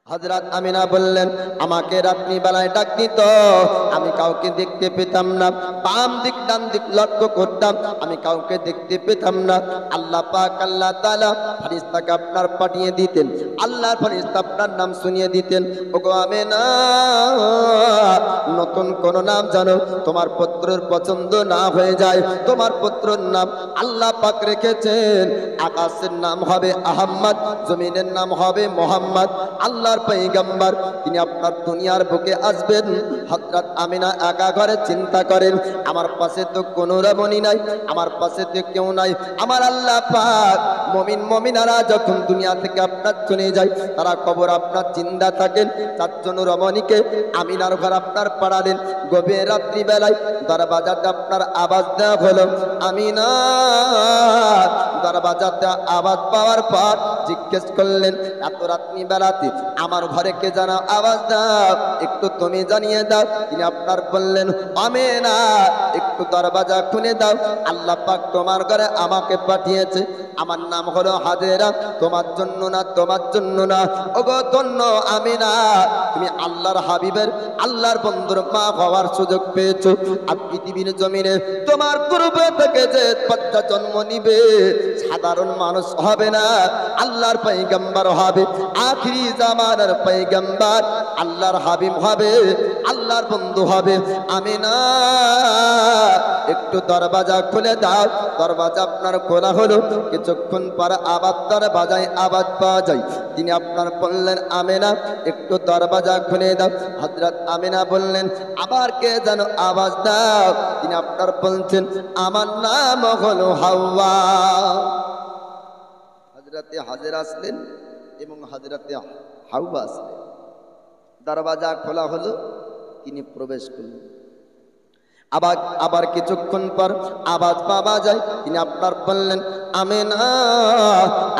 হযরত আমিনা বললেন, আমাকে রাত্রি বেলায় ডাক দিত, আমি কাউকে দেখতে পেতাম না। বাম দিক ডান দিক লক্ষ্য করতাম, আমি কাউকে দেখতে পেতাম না। আল্লাহ পাক আল্লাহ তাআলা ফেরেশতাকে আপনার পাঠিয়ে দিতেন, আল্লাহর ফেরেশতা আপনার নাম শুনিয়ে দিতেন, ওগো আমিনা, নতুন কোন নাম জানো তোমার পুত্রের পছন্দ না হয়ে যায়। তোমার পুত্রের নাম আল্লাহ পাক রেখেছেন, আকাশের নাম হবে আহম্মদ, জমিনের নাম হবে মোহাম্মদ। আল্লাহর পয়গম্বর তিনি আপনার দুনিয়ার বুকে আসবেন। হযরত আমিনা একা ঘরে চিন্তা করেন, আমার পাশে তো কোনো রমণী নাই, আমার পাশে তো কেউ নাই। আমার আল্লাহ পাক মুমিন মুমিনারা যখন দুনিয়া থেকে আপনার চলে যায়, তারা কবর আপনার জিন্দা থাকেন। চারজন রমণীকে আমিনার ঘর আপনার পাড়ালেন। গভীর রাত্রি বেলায় দরবাজাতে আপনার আওয়াজ দেওয়া হলো, আমিনা। দরবাজাতে আওয়াজ পাওয়ার পর জিজ্ঞেস করলেন, এত রাত্রি বেলাতে আমার ঘরে কে জানা আওয়াজ দাও, একটু তুমি জানিয়ে দাও। তিনি আপনার বললেন, আমিনা, একটু দরজা খুলে দাও, আল্লাহ পাক তোমার ঘরে আমাকে পাঠিয়েছে। আমার নাম হলো হাজেরা, তোমার জন্য না, তোমার জন্য না। ওগো ধন্য আমিনা, তুমি আল্লাহর হাবিবের, আল্লাহর বন্ধুর মা হওয়ার সুযোগ পেয়েছো। আর পৃথিবীর জমিনে তোমার পূর্বে থেকে যে বাচ্চা জন্ম নিবে, সাধারণ মানুষ হবে না, আল্লাহর পয়গম্বর হবে, আখিরি জামানার পয়গম্বর, আল্লাহর হাবিব হবে, আল্লাহর বন্ধু হবে। আমিনা, একটু দরজা খুলে দাও। দরজা আপনার খোলা হলো। কিছুক্ষণ পর আবার দরজায় আওয়াজ পাওয়া যায়। তিনি আপনার বললেন, আমিনা, একটু দরজা খুলে দাও। হযরত আমিনা বললেন, আবার কে যেন আওয়াজ দাও। তিনি আপনার বলছেন, আমার নাম হলো হাওয়া। হযরতে হাজেরা আসলেন এবং হযরতে হাওয়া আসলেন। দরজা খোলা হলো, তিনি প্রবেশ করলেন। আবার কিছুক্ষণ পর আওয়াজ পাওয়া যায়। তিনি আপনার বললেন, আমিনা,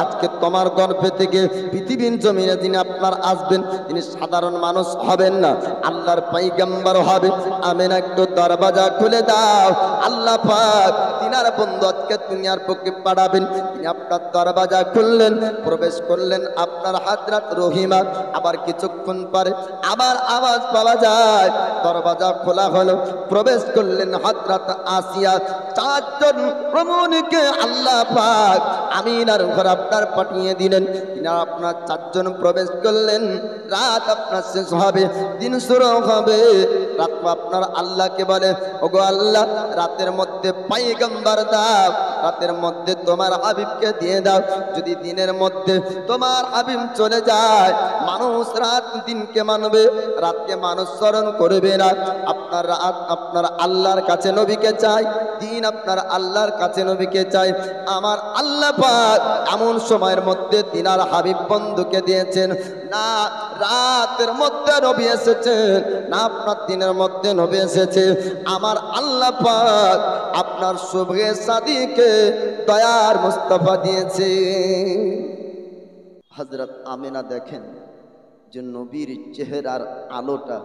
আজকে তোমার গর্ভে থেকে পৃথিবীর জমিনে যিনি আপনার আসবেন, তিনি সাধারণ মানুষ হবেন না, আল্লাহর পয়গম্বর হবে। আমিনা, একটু দরজা খুলে দাও। আল্লাহ পাক তিনার বন্ধু আজকে দুনিয়ার পক্ষে পাঠাবেন। তিনি আপনার দরজা খুললেন, প্রবেশ করলেন আপনার হযরত রহিমা। আবার কিছুক্ষণ পরে আবার আওয়াজ পাওয়া যায়, দরজা খোলা হলো, প্রবেশ করলেন হযরত আসিয়া। চারজন রমণীকে আল্লাহ পাক আমিনার ঘর আপনার পাঠিয়ে দিলেন। তিনি আপনার চারজন প্রবেশ করলেন। রাত আপনার শেষ হবে, দিন শুরু হবে। রাত আপনার আল্লাহকে বলে, ওগো আল্লাহ, রাতের মধ্যে পয়গম্বর দাও, রাতের মধ্যে তোমার হাবিবকে দিয়ে দাও। যদি দিনের মধ্যে তোমার হাবিব চলে যায়, মানুষ রাত দিনকে মানবে, রাতকে মানুষ স্মরণ করবে না। আপনার রাত আপনার আল্লাহর কাছে নবীকে চাই, দিন আপনার আল্লাহর কাছে নবীকে চাই। আমার আল্লাহ পাক এমন সময়ের মধ্যে তিনার হাবিব বন্ধুকে দিয়েছেন, না রাতের মধ্যে নবী এসেছেন, না আপনার দিনের মধ্যে নবী এসেছে। আমার আল্লাহ পাক আপনার শুভে সাদিকে দয়ার মুস্তাফা দিয়েছে। হযরত আমিনা দেখেন যে নবীর চেহারার আলোটা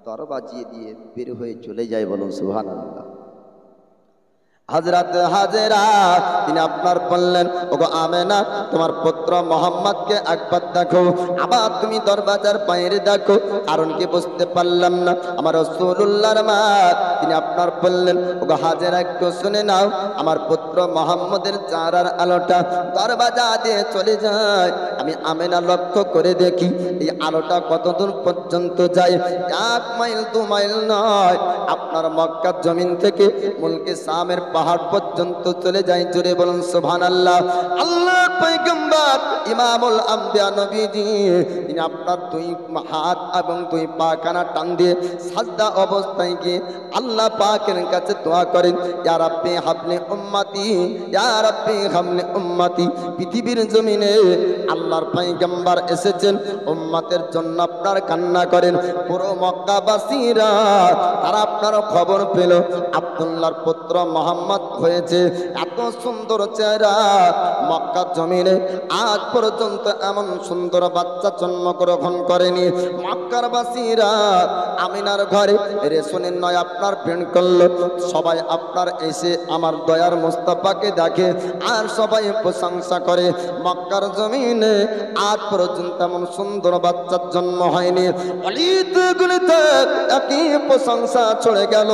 দরবাজিয়ে দিয়ে বের হয়ে চলে যায়। বলুন সুবহানাল্লাহ। হযরত হাজেরা তিনি আপনার বললেন, ওগো আমিনা, তোমার পুত্র মোহাম্মদকে একবার দেখো। আবার তুমি দরবাজার বাইরে দেখো, কারণ কি বুঝতে পারলাম না। আমার রাসূলুল্লাহর মা তিনি আপনার বললেন, ওগো হাজেরা, একটু শুনে নাও, আমার পুত্র মোহাম্মদের চেহারার আলোটা দরবাজা দিয়ে চলে যায়। আমি আমিনা লক্ষ্য করে দেখি এই আলোটা কতদূর পর্যন্ত যায়। 1 মাইল 2 মাইল নয়, আপনার মক্কার জমিন থেকে মুলকে শামের পাহাড় পর্যন্ত চলে যায়। জোরে বলুন সুবহানাল্লাহ। আল্লাহর পয়গম্বর ইমামুল আম্বিয়া নবীজি তিনি আপনার 2 হাত এবং 2 পা কানা টান দিয়ে সাজদা অবস্থায় গিয়ে আল্লাহ পাকের কাছে দোয়া করেন, ইয়া রাব্বি হাবলি উম্মতি, ইয়া রাব্বি হাবলি উম্মতি। পৃথিবীর জমিনে আল্লাহর পয়গম্বর এসেছেন, উম্মতের জন্য আপনার কান্না করেন। পুরো মক্কাবাসীরা তারা আপনার খবর পেল আব্দুল্লাহর পুত্র মুহাম্মদ হয়েছে। এত এত সুন্দর চেহারা, মক্কা জমিনে আজ পর্যন্ত এমন সুন্দর বাচ্চা জন্মগ্রহণ করেনি। মক্কার বাসীরা আমিনার ঘরে রেশনের নয় আপনার ভিড় করলো, সবাই আপনার এসে আমার দয়ার মুস্তাফাকে দেখে আর সবাই প্রশংসা করে। মক্কার জমিনে আজ পর্যন্ত এমন সুন্দর বাচ্চার জন্ম হয়নি। অলিতে একই প্রশংসা ছড়ে গেল।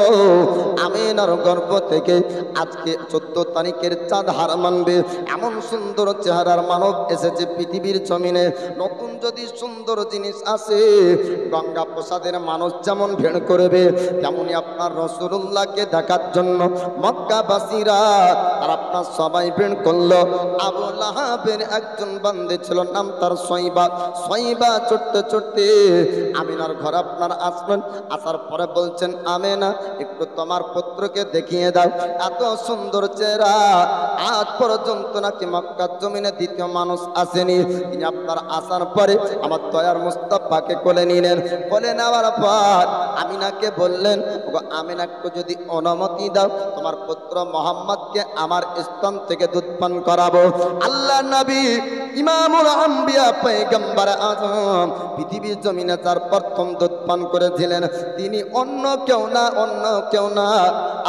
আমিনার গর্ভ থেকে আজকে 14 তারিখের চাঁদ হার মানবে এমন সুন্দর চেহারার মানব এসেছে পৃথিবীর জমিনে। নতুন যদি সুন্দর জিনিস আসে, গঙ্গা প্রসাদের মানুষ যেমন ভিড় করবে, তেমনি আপনার রাসূলুল্লাহকে দেখার জন্য মক্কাবাসীরা আর আপনার সবাই ভিড় করলো। আবু লাহাবের একজন বান্দে ছিল, নাম তার সয়বা। সয়বা ছুটতে ছুটতে আমিনার ঘর আপনার আসলেন। আসার পরে বলছেন, আমিনা একটু তোমার পুত্রকে দেখিয়ে দাও, এত সুন্দর চেহারা, আজ পর্যন্ত নাকি মক্কার জমিনে দ্বিতীয় মানুষ আসেনি। তিনি আপনার আসার পরে আমার দয়ার মুস্তাফাকে কোলে নিলেন। কোলে নেওয়ার পর আমিনাকে বললেন, আমিনা একটু যদি অনুমতি দাও, তোমার পুত্র মোহাম্মদকে আমার স্তন থেকে দুধ পান করাবো। আল্লাহ নবী ইমামুল আম্বিয়া পয়গম্বর আযম পৃথিবীর জমিনে তার প্রথম দুধ পান করেছিলেন তিনি অন্য কেউ না,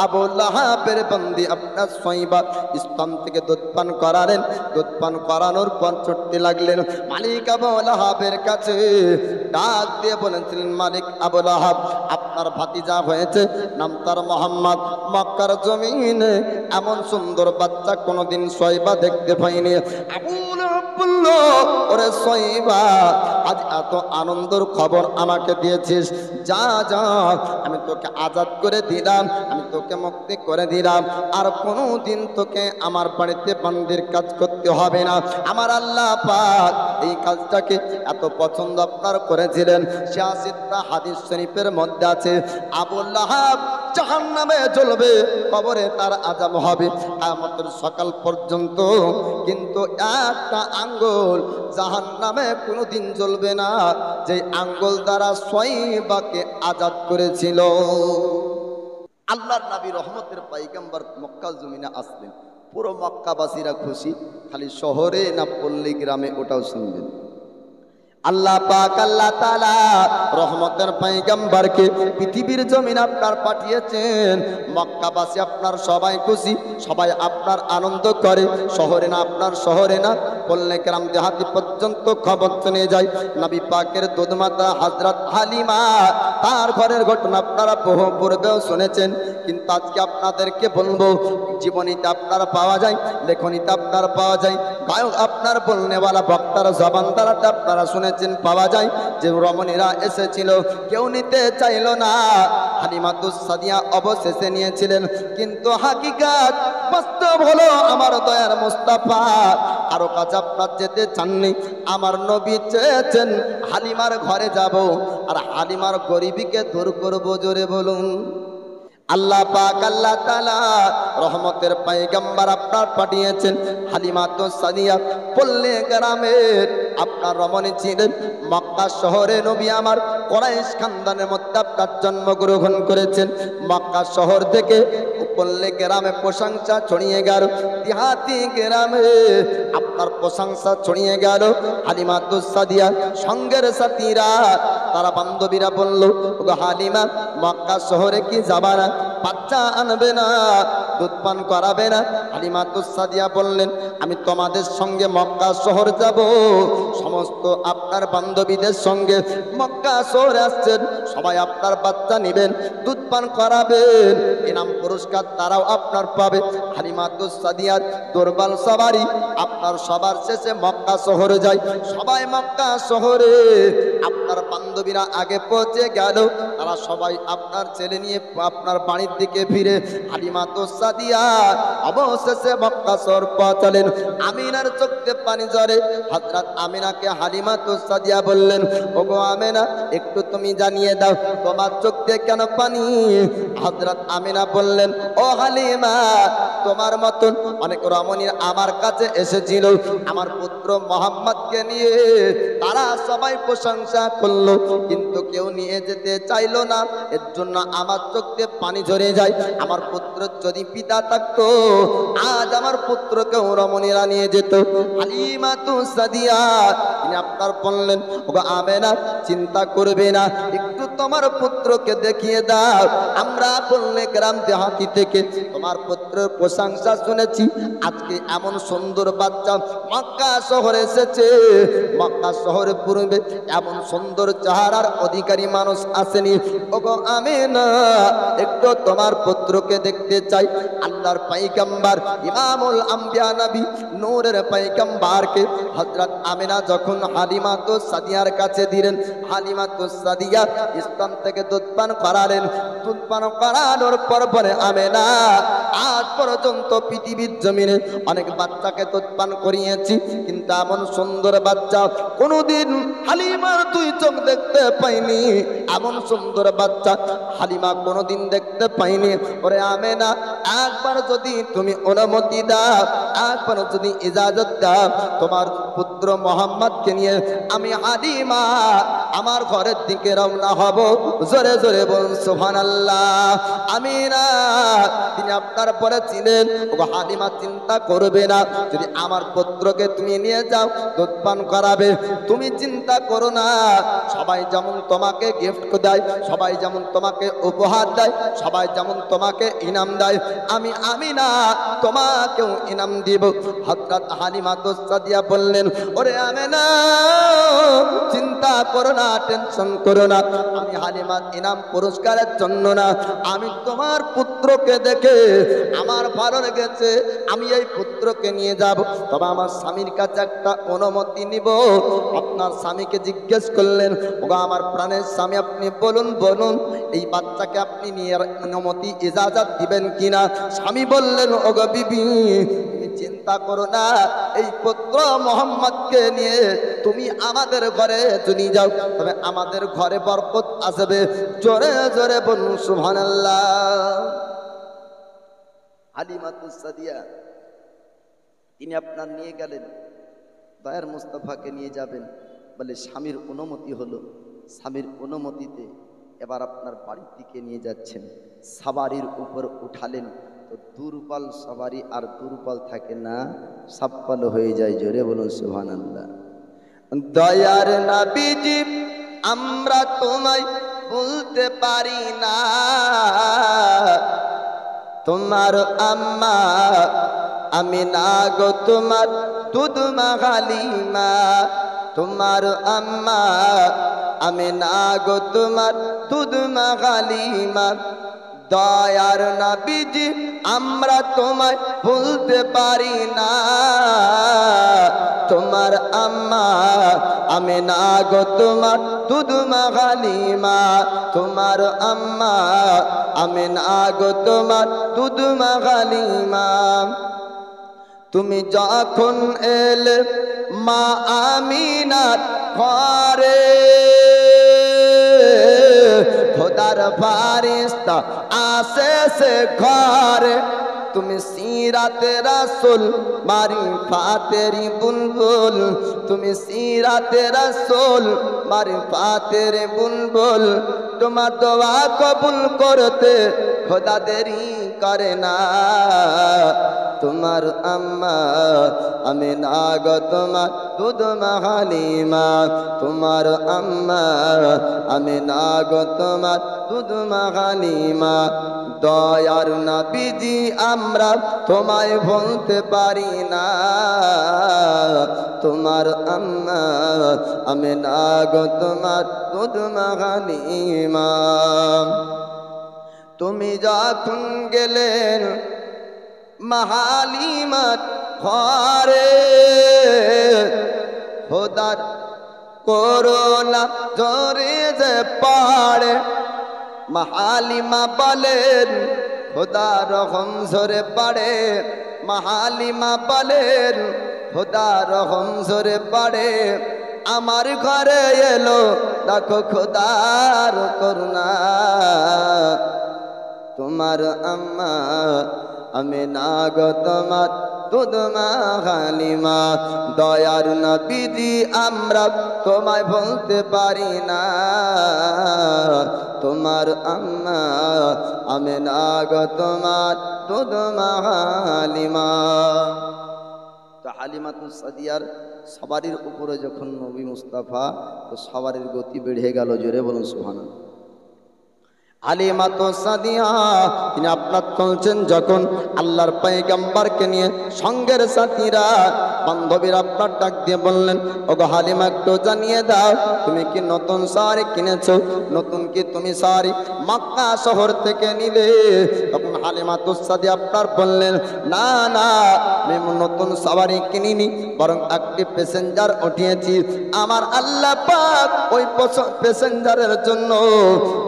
আবু লাহাবের বন্দি আপনার সয়বা স্তন থেকে দুধ পান করালেন। দুধ পান করানোর পর ছুটতে লাগলেন মালিক আবু লাহাবের কাছে। ডাক দিয়ে বলেছিলেন, মালিক আবু লাহাব, আপনার ভাতিজা হয়েছে, নাম তার মোহাম্মদ। মক্কার জমিনে এমন সুন্দর বাচ্চা কোনোদিন সয়বা দেখতে পাইনি। আবু লাহাব বলল, ওরে সয়বা, আজ এত আনন্দের খবর আমাকে দিয়েছিস, যা যা, আমি তোকে আজাদ করে দিলাম, আমি তোকে মুক্তি করে দিলাম, আর কোনোদিন তোকে আমার বাড়িতে বন্দির কাজ করতে হবে না। আমার আল্লাহ পাক এই কাজটাকে এত পছন্দ আপনার করেছিলেন। সিয়াসিতটা হাদিস শরীফের মধ্যে আছে, আবু লাহাব জাহান্নামে জ্বলবে, কবরে তার আযাব হবে কিয়ামতের সকাল পর্যন্ত, কিন্তু একটা আঙ্গুল জাহান্নামে কোনোদিন জ্বলবে না, যে আঙ্গুল দ্বারা সয়বাকে আজাদ করেছিল। আল্লাহর নবী রহমতের পয়গম্বর মক্কা জমিনে আসলেন, পুরো মক্কাবাসীরা খুশি, খালি শহরে না পল্লী গ্রামে ওটাও শুনবেন। আল্লাহ পাক আল্লাহ তাআলা রহমতের পয়গম্বরকে পৃথিবীর জমিনে আপনার পাঠিয়েছেন। মক্কাবাসী আপনার সবাই খুশি, সবাই আপনার আনন্দ করে। শহরে না, আপনার শহরে না, পল্লী গ্রাম দেহাতি পর্যন্ত খবর শুনে যায়। নবী পাকের দুধমাতা হযরত হালিমা, তার ঘরের ঘটনা আপনারা বহু পূর্বেও শুনেছেন, কিন্তু আজকে আপনাদেরকে বলবো। জীবনীতে আপনার পাওয়া যায়, লেখনীতে আপনার পাওয়া যায়, গায়ক আপনার বলনেওয়ালা বক্তার জবান দ্বারাতে আপনারা শুনেছেন পাওয়া যায় যে রমণীরা এসেছিল, কেউ নিতে চাইল না। হালিমাতুস সাদিয়া অবশেষে নিয়েছিলেন, কিন্তু হাকিকাত বাস্তব হলো আমার দয়ার মুস্তাফা আরো কাছে আপনার যেতে চাননি। আমার নবী চেয়েছেন হালিমার ঘরে যাব, আর হালিমার গরিবীকে দূর করবো, জোরে বলুন। আল্লাহ পাক আল্লাহ তাআলা রহমতের পয়গম্বর আপনার পাঠিয়েছেন। হালিমাতুস সাদিয়া পল্লী গ্রামের আপনার রমণী ছিলেন। মক্কা শহরে নবী আমার কুরাইশ খানদানের মধ্যে আপনার জন্মগ্রহণ করেছেন। মক্কা শহর থেকে পল্লী গ্রামে প্রশংসা ছড়িয়ে গেল, দেহাতি গ্রামে আপনার প্রশংসা ছড়িয়ে গেল। হালিমাতুস সাদিয়া সঙ্গের সাথীরা, তারা বান্ধবীরা বলল, ওগো হালিমা, মক্কা শহরে কি যাবা না? বাচ্চা আনবে না, দুধ পান করাবে না? হালিমাতুস সাদিয়া বললেন, আমি তোমাদের সঙ্গে মক্কা শহর যাব। সমস্ত আপনার বান্ধবীদের সঙ্গে মক্কা শহরে আসছেন, সবাই আপনার বাচ্চা নেবেন, দুধ পান করাবেন, ইনাম পুরস্কার তারাও আপনার পাবে। হালিমাতুস সাদিয়ার দরবার সবারই আপনার সবার শেষে মক্কা শহরে যায়। সবাই মক্কা শহরে আপনার বান্ধবীরা আগে পৌঁছে গেল, তারা সবাই আপনার ছেলে নিয়ে আপনার বাড়ির দিকে ফিরে হালিমাতুস সাদিয়া অবশেষে মক্কা শহর পৌঁছালেন। আমিনার চোখে পানি ঝরে। হযরত আমিনাকে হালিমাতুস সাদিয়া বললেন, ওগো আমিনা, একটু তুমি জানিয়ে দাও তোমার চোখ দিয়ে কেন পানি? হযরত আমিনা বললেন, ও হালিমা, তোমার মতন অনেক রমণী আমার কাছে এসেছিল আমার পুত্র মোহাম্মদকে নিয়ে, তারা সব সবাই প্রশংসা করলো, কিন্তু কেউ নিয়ে যেতে চাইলো না। এর জন্য আমার চোখ দিয়ে পানি ঝরে যায়। আমার পুত্র যদি পিতা থাকতো, আজ আমার পুত্রকে রমণীরা নিয়ে যেত। হালিমাতু সাদিয়া তিনি আপনার বললেন, ওগো আমেনা, চিন্তা করবে না, একটু তোমার পুত্রকে দেখিয়ে দাও। আমরা বললে গ্রাম দেহাতি থেকে তোমার পুত্রের প্রশংসা শুনেছি। আজকে এমন সুন্দর বাচ্চা মক্কা শহরে এসেছে। মক্কা শহরে পূর্বে এমন সুন্দর চেহারার অধিকারী মানুষ আসেনি। ওগো আমেনা, একটু তোমার পুত্রকে দেখতে চাই। আল্লাহর পয়গম্বর ইমামুল আম্বিয়া নবী নূরের পয়গম্বরকে হযরত আমেনা যখন হালিমাতু সাদিয়ার কাছে দিলেন, হালিমাতু সাদিয়া ইসলাম থেকে দুধ পান করালেন। দুধ পান করানোর পর পরে আমেনা, আজ পর্যন্ত পৃথিবীর জমিনে অনেক বাচ্চাকে দুধ পান করিয়েছি, কিন্তু এমন সুন্দর বাচ্চা কোনোদিন হালিমার দুই চোখ দেখতে পাইনি। এমন সুন্দর বাচ্চা হালিমা কোনোদিন দেখতে পাইনি। ওরে আমেনা, একবার যদি তুমি অনুমতি দাও, একবার যদি ইজাজত দাও, তোমার পুত্র মোহাম্মদকে নিয়ে আমি হালিমা আমার ঘরের দিকে রওনা হব। জোরে জোরে বলুন সুবহানাল্লাহ। আমিনা তিনি আপনার পরে ছিলেন। ও হালিমা, চিন্তা করবে না, যদি আমার পুত্রকে তুমি নিয়ে যাও, দুধ পান করাবে, তুমি চিন্তা করো না। সবাই যেমন তোমাকে গিফট দেয়, সবাই যেমন তোমাকে উপহার দেয়, সবাই যেমন তোমাকে ইনাম দেয়, আমি আমিনা তোমাকেও ইনাম দিব। হযরত হালিমাতু সাদিয়া বললেন, ওরে আমিনা, চিন্তা করো না, টেনশন করো না, আমি হালিমার ইনাম পুরস্কারের জন্য না, আমি তোমার পুত্রকে দেখে আমার ভালো লেগেছে, আমি এই পুত্রকে নিয়ে যাব। তবে আমার স্বামীর কাছে একটা অনুমতি নিব। আপনার স্বামীকে জিজ্ঞেস করলেন, ওগো আমার প্রাণের স্বামী, আপনি বলুন বলুন, এই বাচ্চাকে আপনি নিয়ে অনুমতি ইজাজত দিবেন কিনা? স্বামী বললেন, ওগো বিবি, তুমি চিন্তা করো না, এই পুত্র মোহাম্মদকে নিয়ে তুমি আমাদের ঘরে যদি যাও, তবে আমাদের ঘরে বরকত আসবে। জোরে জোরে বলুন সুবহানাল্লাহ। হালিমাতু সাদিয়া তিনি আপনার নিয়ে গেলেন, দয়ার মুস্তাফাকে নিয়ে যাবেন বলে স্বামীর অনুমতি হলো। স্বামীর অনুমতিতে এবার আপনার বাড়ির দিকে নিয়ে যাচ্ছেন। সাবারির উপর উঠালেন, তো দুর্বল সবারই আর দুর্বল থাকে না, সাপ্পাল হয়ে যায়। জোরে বলুন সুবহানাল্লাহ। দয়ার নবীজি, আমরা তোমায় বলতে পারি না, তোমার আম্মা আমিনা গো তোমার দুধ মা হালিমা, তোমার আম্মা আমিনা গো তোমার দুধ মা হালিমা। দয়ার নবীজি, আমরা তোমায় ভুলতে পারি না, তোমার আম্মা আমিনা গো তোমার দুধ মা হালিমা, তোমার আম্মা আমিনা গো তোমার দুধ মা হালিমা। তুমি যখন এলে মা আমিনার ঘরে, খোদার ফারিস্তা আসে সে ঘরে, তুমি সিরাতে রাসূল মারিফাতেরি বুলবুল, তুমি সিরাতে রাসূল মারিফাতেরি বুলবুল, তোমার দোয়া কবুল করতে খোদা দেরি করে না। তোমার আম্মা আমিনা গো তোমার দুধ মা হালিমা, তোমার আম্মা আমিনা গো তোমার দুধ মা হালিমা। দয়ার নবীজি, আমরা তোমায় ভুলতে পারি না, তোমার আম্মা আমিনা গো তোমার দুধ মা হালিমা। তুমি যখন গেলেন মা হালিমার ঘরে, খোদার করোনা জোরে যে পড়ে, মা হালিমা বলেন খোদা রহম ঝরে পড়ে, মা হালিমা বলেন খোদা রহম ঝরে পড়ে। আমার ঘরে এলো দেখো খোদার করুণা, তোমার আম্মা আমিনা গো তোমার দুধ মা হালিমা। দয়ার নবীজি আমরা তোমায় বলতে পারি না, তোমার আম্মা আমেনা গো তোমার দুধ মা হালিমা। তো হালিমাতুস সাদিয়ার সবারির উপরে যখন নবী মুস্তাফা, তো সবারির গতি বেড়ে গেল। জোরে বলুন সুবহানাল্লাহ। হালিমাতুস সাদিয়া তিনি আপনার চলছেন যখন আল্লাহর পয়গম্বরকে নিয়ে, সঙ্গের সাথীরা বান্ধবীরা আপনার ডাক দিয়ে বললেন, ওগো হালিমা একটু জানিয়ে দাও তুমি কি নতুন শাড়ি কিনেছো? নতুন কি তুমি শাড়ি মক্কা শহর থেকে নিলে? তখন হালিমাতুস সাদিয়া আপনার বললেন, না না আমি নতুন শাড়ি কিনিনি, বরং একটি প্যাসেঞ্জার উঠিয়েছি। আমার আল্লাহ পাক ওই প্যাসেঞ্জারের জন্য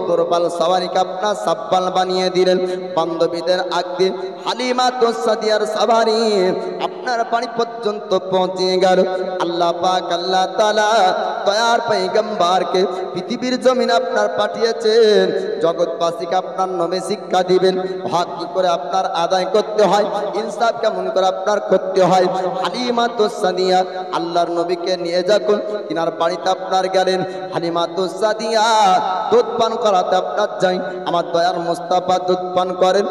দুর্বল সওয়ারিকে আপনার সাব্বাল বানিয়ে দিলেন। বান্ধবীদের আগে হালিমাতুস সাদিয়ার সওয়ারি আপনার বাড়ি পর্যন্ত পৌঁছে গেল। আল্লাহ পাক আল্লাহ তাআলা দয়ার পয়গম্বরকে পৃথিবীর জমিনে আপনার পাঠিয়েছেন জগৎবাসীকে আপনার নামে শিক্ষা দিবেন, হক কি করে আপনার আদায় করতে হয়, ইনসাফ কেমন করে আপনার করতে হয়। হালিমাতুস সাদিয়া আল্লাহর নবীকে নিয়ে যখন তিনার বাড়িতে আপনার গেলেন, হালিমাতুস সাদিয়া দুধ পান করাতে আপনার যাই। আমার দয়ার মুস্তাফা দুধ পান করেন,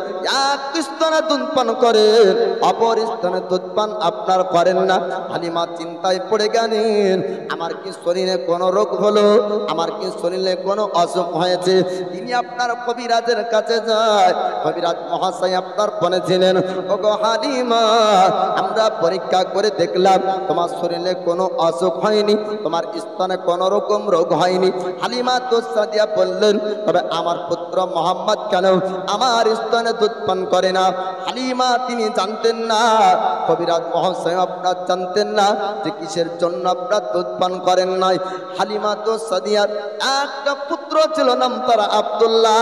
এক স্তনে দুধ পান করেন, অপর স্তনে দুধ পান আপনার করেন না। হালিমা চিন্তায় পড়ে গেলেন, আমার কি শরীরে কোনো রোগ হলো, আমার কি শরীরে কোনো অসুখ হয়েছে। তিনি আপনার কবিরাজের কাছে যায়। কবিরাজ মহাশয় আপনার বলেছিলেন, ওগো হালিমা আমরা পরীক্ষা করে দেখলাম তোমার শরীরে কোনো অসুখ হয়নি, তোমার স্তনে কোনো রকম রোগ হয়নি। হালিমাতুস সাদিয়া বললেন, তবে আমার পুত্র মোহাম্মদ কেন আমার স্তনে দুধ পান করে না? হালিমা তিনি জানতেন না, কবিরাজ মহাশয় আপনার জানতেন না যে কিসের জন্য আপনার দুধ পান করেন নাই। হালিমাতুস সাদিয়ার একটা পুত্র ছিল, নাম তার আব্দুল্লাহ।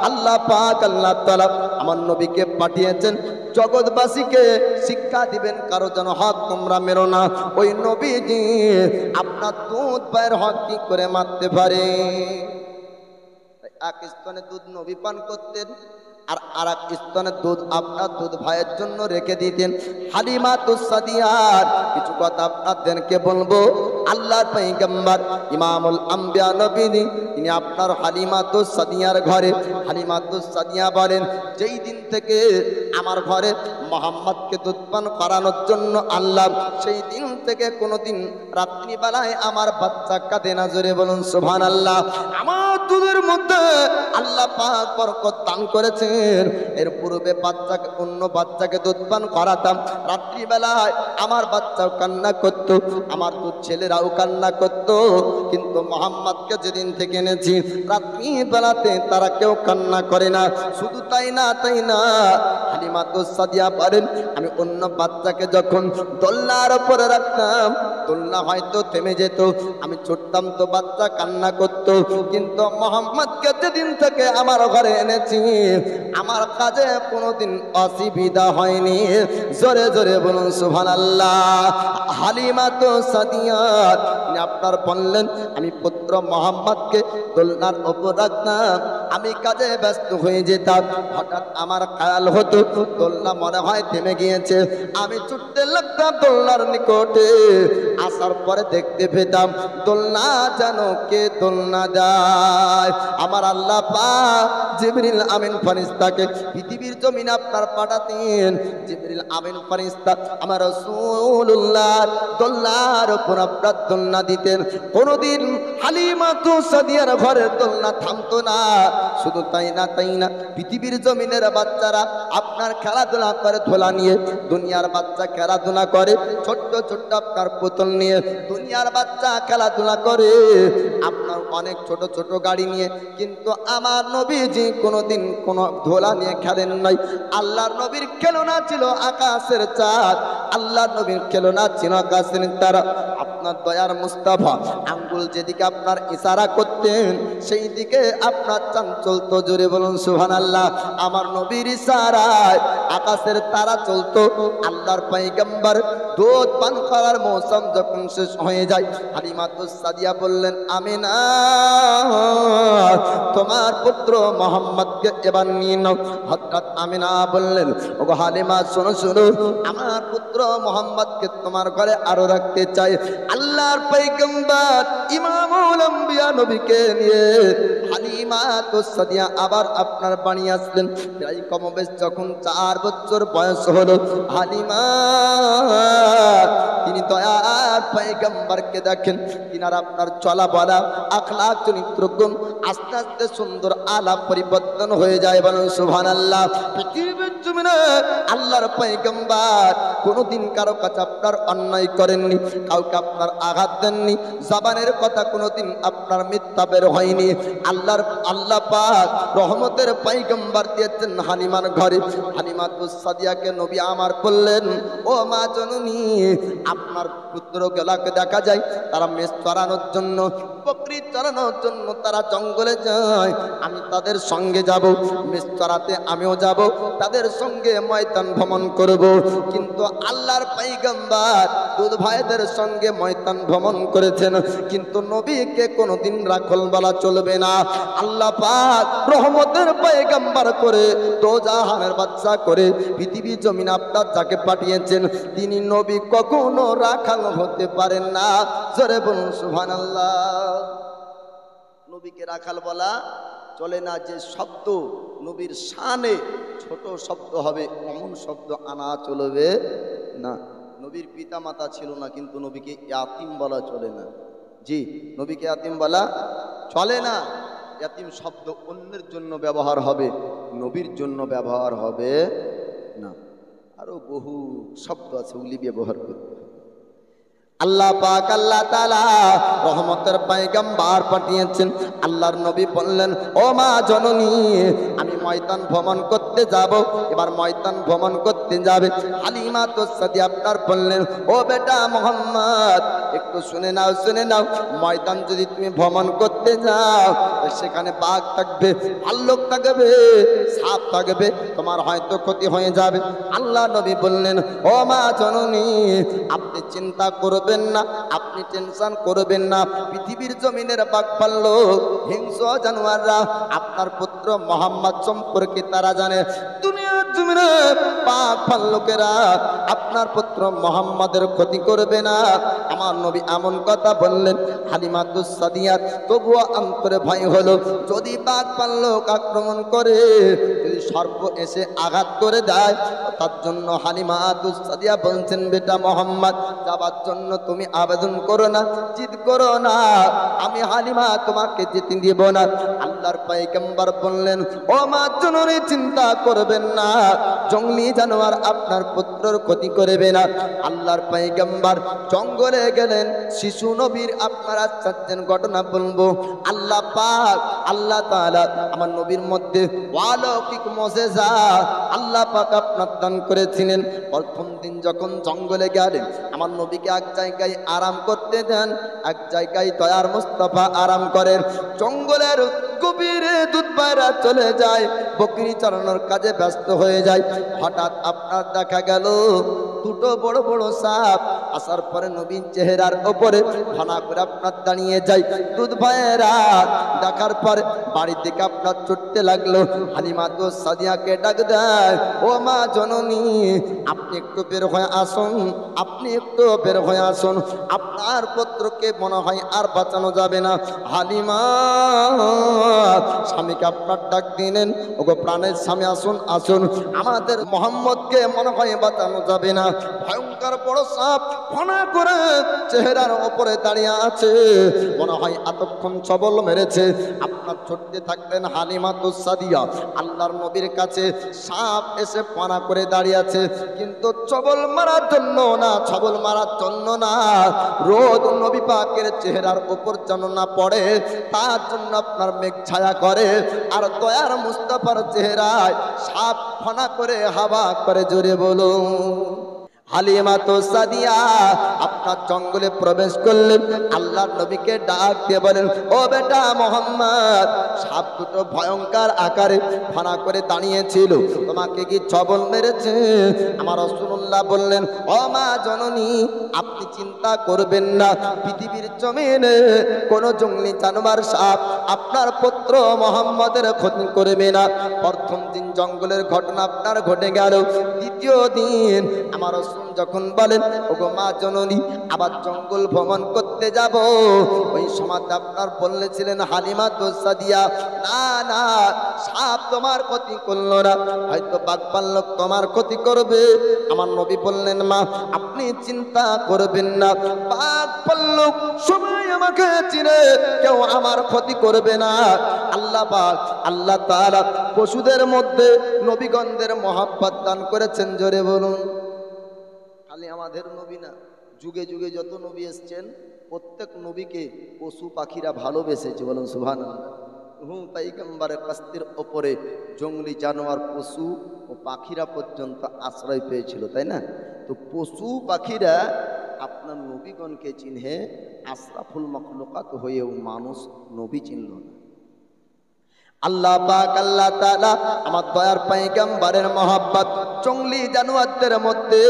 আল্লাহ পাক আল্লাহ তাআলা আমার নবীকে পাঠিয়েছেন জগৎবাসীকে শিক্ষা দিবেন, কারো যেন হক তোমরা মেরো না। ওই নবীজি আপনার দুধ পায়ের হক কি করে মারতে পারে? এক স্তনে দুধ নবী পান করতেন, আর এক স্তনে দুধ আপনার দুধ ভাইয়ের জন্য রেখে দিতেন। হালিমাতুস সাদিয়ার কিছু কথা আপনাদেরকে বলবো। আল্লাহর পয়গম্বর ইমামুল আম্বিয়া নবী তিনি আপনার হালিমাতুস সাদিয়ার ঘরে। হালিমাতুস সাদিয়া বলেন, যেই দিন থেকে আমার ঘরে মোহাম্মদকে দুধ পান করানোর জন্য আল্লাহ, সেই দিন থেকে কোনোদিন রাত্রিবেলায় আমার বাচ্চা কাঁদে না। জোরে বলুন সুবহানাল্লাহ। আমার দুধের মধ্যে আল্লাহ পাক বরকত দান করেছেন। এর পূর্বে বাচ্চাকে অন্য বাচ্চাকে দুধ পান করাতাম, রাত্রিবেলায় আমার বাচ্চাও কান্না করতো, আমার দুধ ছেলেরাও কান্না করতো। কিন্তু মোহাম্মদকে যেদিন থেকে এনেছি রাত্রিবেলাতে তারা কেউ কান্না করে না। শুধু তাই না হালিমাতুস সাদিয়া বলেন, আমি অন্য বাচ্চাকে যখন দোলনার উপরে রাখতাম, দোলনা হয়তো থেমে যেত, আমি ছুটতাম তো বাচ্চা কান্না করতো। কিন্তু মোহাম্মদকে যেদিন থেকে আমার ঘরে এনেছি আমার কাজে কোনোদিন অসুবিধা হয়নি। জোরে জোরে বলুন সুবহানাল্লাহ। হালিমাতুস সাদিয়া তিনি আপনার বললেন, আমি পুত্র মোহাম্মদকে দোলনার উপর রাখতাম, আমি কাজে ব্যস্ত হয়ে যেতাম। হঠাৎ আমার খেয়াল হতো দোলনা মনে হয় থেমে গিয়েছে, আমি ছুটতে লাগতাম দোলনার নিকটে। আসার পরে দেখতে পেতাম দোলনা যেন কে দোলনা দেয়। আমার আল্লাহ পাক জিবরিল আমিন ফেরেশতাকে পৃথিবীর জমিনে আপনার পাঠাতেন। জিবরিল আমিন ফেরেশতা আমার রাসূলুল্লাহ দোলনার উপর আপনার দোলনা দিতেন। কোনদিন হালিমাতুস সাদিয়ার ঘরের দোলনা থামতো না। শুধু তাই না পৃথিবীর জমিনের বাচ্চারা আপনার খেলাধুলা করে ধোলা নিয়ে, দুনিয়ার বাচ্চা খেলাধুলা করে ছোট্ট ছোট্ট আপনার পুতুল নিয়ে, দুনিয়ার বাচ্চা খেলাধুলা করে আপনার অনেক ছোট ছোট গাড়ি নিয়ে। কিন্তু আমার নবীজি কোনোদিন কোনো ধোলা নিয়ে খেলেন নাই। আল্লাহর নবীর খেলনা ছিল আকাশের চাঁদ, আল্লাহর নবীর খেলনা ছিল আকাশের তারা। আপনার দয়ার মুস্তাফা আঙ্গুল যেদিকে আপনার ইশারা করতেন সেই দিকে আপনার চান চলতো। জোরে বলুন সুবহানাল্লাহ। আমার নবীর ইশারায় আকাশের তারা চলতো। আল্লাহর পয়গম্বর দুধ পান করার মৌসুম যখন শেষ হয়ে যায়, হালিমাতুস সাদিয়া বললেন, আমিনা তোমার পুত্র মোহাম্মদকে এবার নিয়ে নাও। হযরত আমিনা বললেন, ওগো হালিমা শোনো শোনো, আমার পুত্র মোহাম্মদকে তোমার ঘরে আরো রাখতে চাই। আল্লাহর পয়গম্বর ইমামুল আম্বিয়া নবীকে নিয়ে হালিমা তো সাদিয়া আবার আপনার বাড়ি আসলেন। প্রায় কমবেশ যখন 4 বছর বয়স হলো, হালিমা তিনি দয়ার পয়গম্বরকে দেখেন, তিনার আপনার চলা বলা আখলাক চরিত্র গুণ আস্তে আস্তে সুন্দর আলাপ পরিবর্তন হয়ে যায়। বলেন সুবহানাল্লাহ। পৃথিবীর জমিনে আল্লাহর পয়গম্বর কোনোদিন কারো কাছে আপনার অন্যায় করেননি, কাউকে আপনার আঘাত দেননি, জবানের কথা কোনোদিন আপনার মিথ্যা বের হয়নি। আল্লাহ পাক রহমতের পয়গম্বর দিয়েছেন হালিমার ঘরে। হালিমা তুস সাদিয়াকে নবী আমার বললেন, ও মা জননী, আপনার পুত্র গেলাকে দেখা যায় তারা মেষ চড়ানোর জন্য, বকরি চড়ানোর জন্য তারা জঙ্গলে যায়। আমি তাদের সঙ্গে যাব, মেষ চড়াতে আমিও যাব, তাদের সঙ্গে ময়দান ভ্রমণ করব। কিন্তু আল্লাহর পয়গম্বর দুধ ভাইদের সঙ্গে ময়দান ভ্রমণ করেছেন, কিন্তু নবীকে কোনোদিন রাখল বলা চলবে না। আল্লাহ পাক রহমতের পয়গম্বর করে, দোজাহানের বাদশা করে পৃথিবী জমিন আপনার যাকে পাঠিয়েছেন, তিনি নবী কখনো রাখাল হতে পারেন না। জোরে বলুন সুবহানাল্লাহ। নবীকে রাখাল বলা চলে না। যে শব্দ নবীর শানে ছোট শব্দ হবে, এমন শব্দ আনা চলবে না। নবীর পিতা মাতা ছিল না, কিন্তু নবীকে ইয়াতিম বলা চলে না। জি, নবীকে ইয়াতিম বলা চলে না। ইয়াতিম শব্দ অন্যের জন্য ব্যবহার হবে, নবীর জন্য ব্যবহার হবে না। আরো বহু শব্দ আছে, ওগুলি ব্যবহার করতে হবে। আল্লাহ পাক আল্লাহ তাআলা রহমতের পয়গম্বর পাঠিয়েছেন। আল্লাহর নবী বললেন, ও মা জননী, আমি ময়দান ভ্রমণ করতে যাব। এবার ময়দান ভ্রমণ করতে যাবে। হালিমা তো সাদিয়া আপনার বললেন, ও বেটা মোহাম্মদ, একটু শুনে নাও শুনে নাও, ময়দান যদি তুমি ভ্রমণ করতে যাও, সেখানে বাঘ থাকবে, ভাল্লুক থাকবে, সাপ থাকবে, তোমার হয়তো ক্ষতি হয়ে যাবে। আল্লাহ নবী বললেন, ও মা জননী, আপনি চিন্তা করবেন না, আপনি টেনশন করবেন না। পৃথিবীর জমিনের বাঘ ভাল্লুক হিংস্র জানোয়াররা আপনার পুত্র মোহাম্মদ সম্পর্কে তারা জানে। দুনিয়ার জমিনে বাঘ ভাল্লুকেরা আপনার পুত্র মোহাম্মদের ক্ষতি করবে না। আমার নবী এমন কথা বললেন। হালিমা তুস সাদিয়ার তবুও অন্তরে ভয় হলো, যদি বাঘ ভাল্লুক আক্রমণ করে, যদি সর্প এসে আঘাত করে দেয়, তার জন্য হালিমা তুস সাদিয়া বলছেন, বেটা মোহাম্মদ, যাবার জন্য তুমি আবেদন করো না, জিদ করো না, আমি হালিমা তোমাকে যেতে দিব না। আল্লাহর পয়গম্বর বললেন, ও মা জননী, চিন্তা করবেন না, জঙ্গলি জানোয়ার আপনার পুত্রের ক্ষতি করবে না। আল্লাহর পয়গম্বর জঙ্গলে গেলেন। শিশু নবীর আপনারা চাচ্ছেন ঘটনা বলবো। আল্লাহ পাক আল্লাহ তাআলা আমার নবীর মধ্যে অলৌকিক মুজিজা আল্লাহ পাক আপনার দান করেছিলেন। প্রথম দিন যখন জঙ্গলে গেলেন, আমার নবীকে এক জায়গায় আরাম করতে দেন, এক জায়গায় দয়ার মুস্তাফা আরাম করেন। জঙ্গলের গভীরে দুধ বাইরা চলে যায়, বকরি চালানোর কাজে ব্যস্ত হয়ে যায়। হঠাৎ আপনার দেখা গেল দুটো বড় বড় সাপ আসার পরে নবীর চেহারার ওপরে ফানা করে আপনার দাঁড়িয়ে যায়। দুধ ভাইয়েরা দেখার পরে বাড়ি থেকে আপনার ছুটতে লাগলো। হালিমা তো সাদিয়াকে ডাক দেয়, ও মা জননী, আপনি একটু বের হয়ে আসুন, আপনি একটু বের হয়ে আসুন, আপনার পুত্রকে মনে হয় আর বাঁচানো যাবে না। হালিমা স্বামীকে আপনার ডাক দিলেন, ওগো প্রাণের স্বামী, আসুন আসুন, আমাদের মোহাম্মদকে মনে হয় বাঁচানো যাবে না। ভয়ঙ্কর বড় সাপ ফনা করে চেহারার ওপরে দাঁড়িয়ে আছে, মনে হয় এতক্ষণ সবল মেরেছে। আপনার ছুটতে থাকলেন হালিমা তুস সাদিয়া আল্লাহর নবীর কাছে। সাপ এসে ফনা করে দাঁড়িয়ে আছে, কিন্তু ছবল মারার জন্য না, ছবল মারার জন্য না, রোদ নবী পাকের চেহারার উপর যেন না পড়ে, তার জন্য আপনার মেঘ ছায়া করে। আর দয়ার মুস্তাফার চেহারায় সাপ ফনা করে হাওয়া করে, জোরে বলুন। হালিমা তো সাদিয়া আপনার জঙ্গলে প্রবেশ করলেন, আল্লাহর নবীকে ডাক দিয়ে বলেন, ও বেটা মোহাম্মদ, সাপ দুটো ভয়ঙ্কর আকারে ফানা করে দাঁড়িয়েছিল, তোমাকে কি ছবল মেরেছে? আমার রাসূলুল্লাহ বললেন, ও মা জননী, আপনি চিন্তা করবেন না, পৃথিবীর জমিনে কোন জঙ্গলি জানোয়ার সাপ আপনার পুত্র মোহাম্মদের ক্ষতি করবে না। প্রথম দিন জঙ্গলের ঘটনা আপনার ঘটে গেল। দ্বিতীয় দিন আমার রাসূল যখন বলেন, ওগো মা জননী, আবার জঙ্গল ভ্রমণ করতে যাব, ওই সময় আপনার বলেছিলেন হালিমা তো সাদিয়া, না না, সাপ তোমার ক্ষতি করলো না, হয়তো বাঘপাল্লক তোমার ক্ষতি করবে। আমার নবী বললেন, মা আপনি চিন্তা করবেন না, বাঘপাল্লক সবাই আমাকে চিনে, কেউ আমার ক্ষতি করবে না। আল্লাহ পাক, আল্লাহ তাআলা পশুদের মধ্যে নবীগণদের মহব্বত দান করেছেন, জোরে বলুন। খালি আমাদের নবী না, যুগে যুগে যত নবী এসছেন প্রত্যেক নবীকে পশু পাখিরা ভালোবেসেছে, বলুন সুবহানাল্লাহ। পয়গম্বরের কাস্তের ওপরে জঙ্গলি জানোয়ার, পশু ও পাখিরা পর্যন্ত আশ্রয় পেয়েছিল, তাই না? তো পশু পাখিরা আপনার নবীগণকে চিনহে, আশরাফুল মাখলুকাত হয়েও মানুষ নবী চিনল না। আল্লাহ পাক, আল্লাহ তাআলা আমার দয়ার পয়গম্বরের মহব্বত জঙ্গলি জানোয়ারদের মধ্যে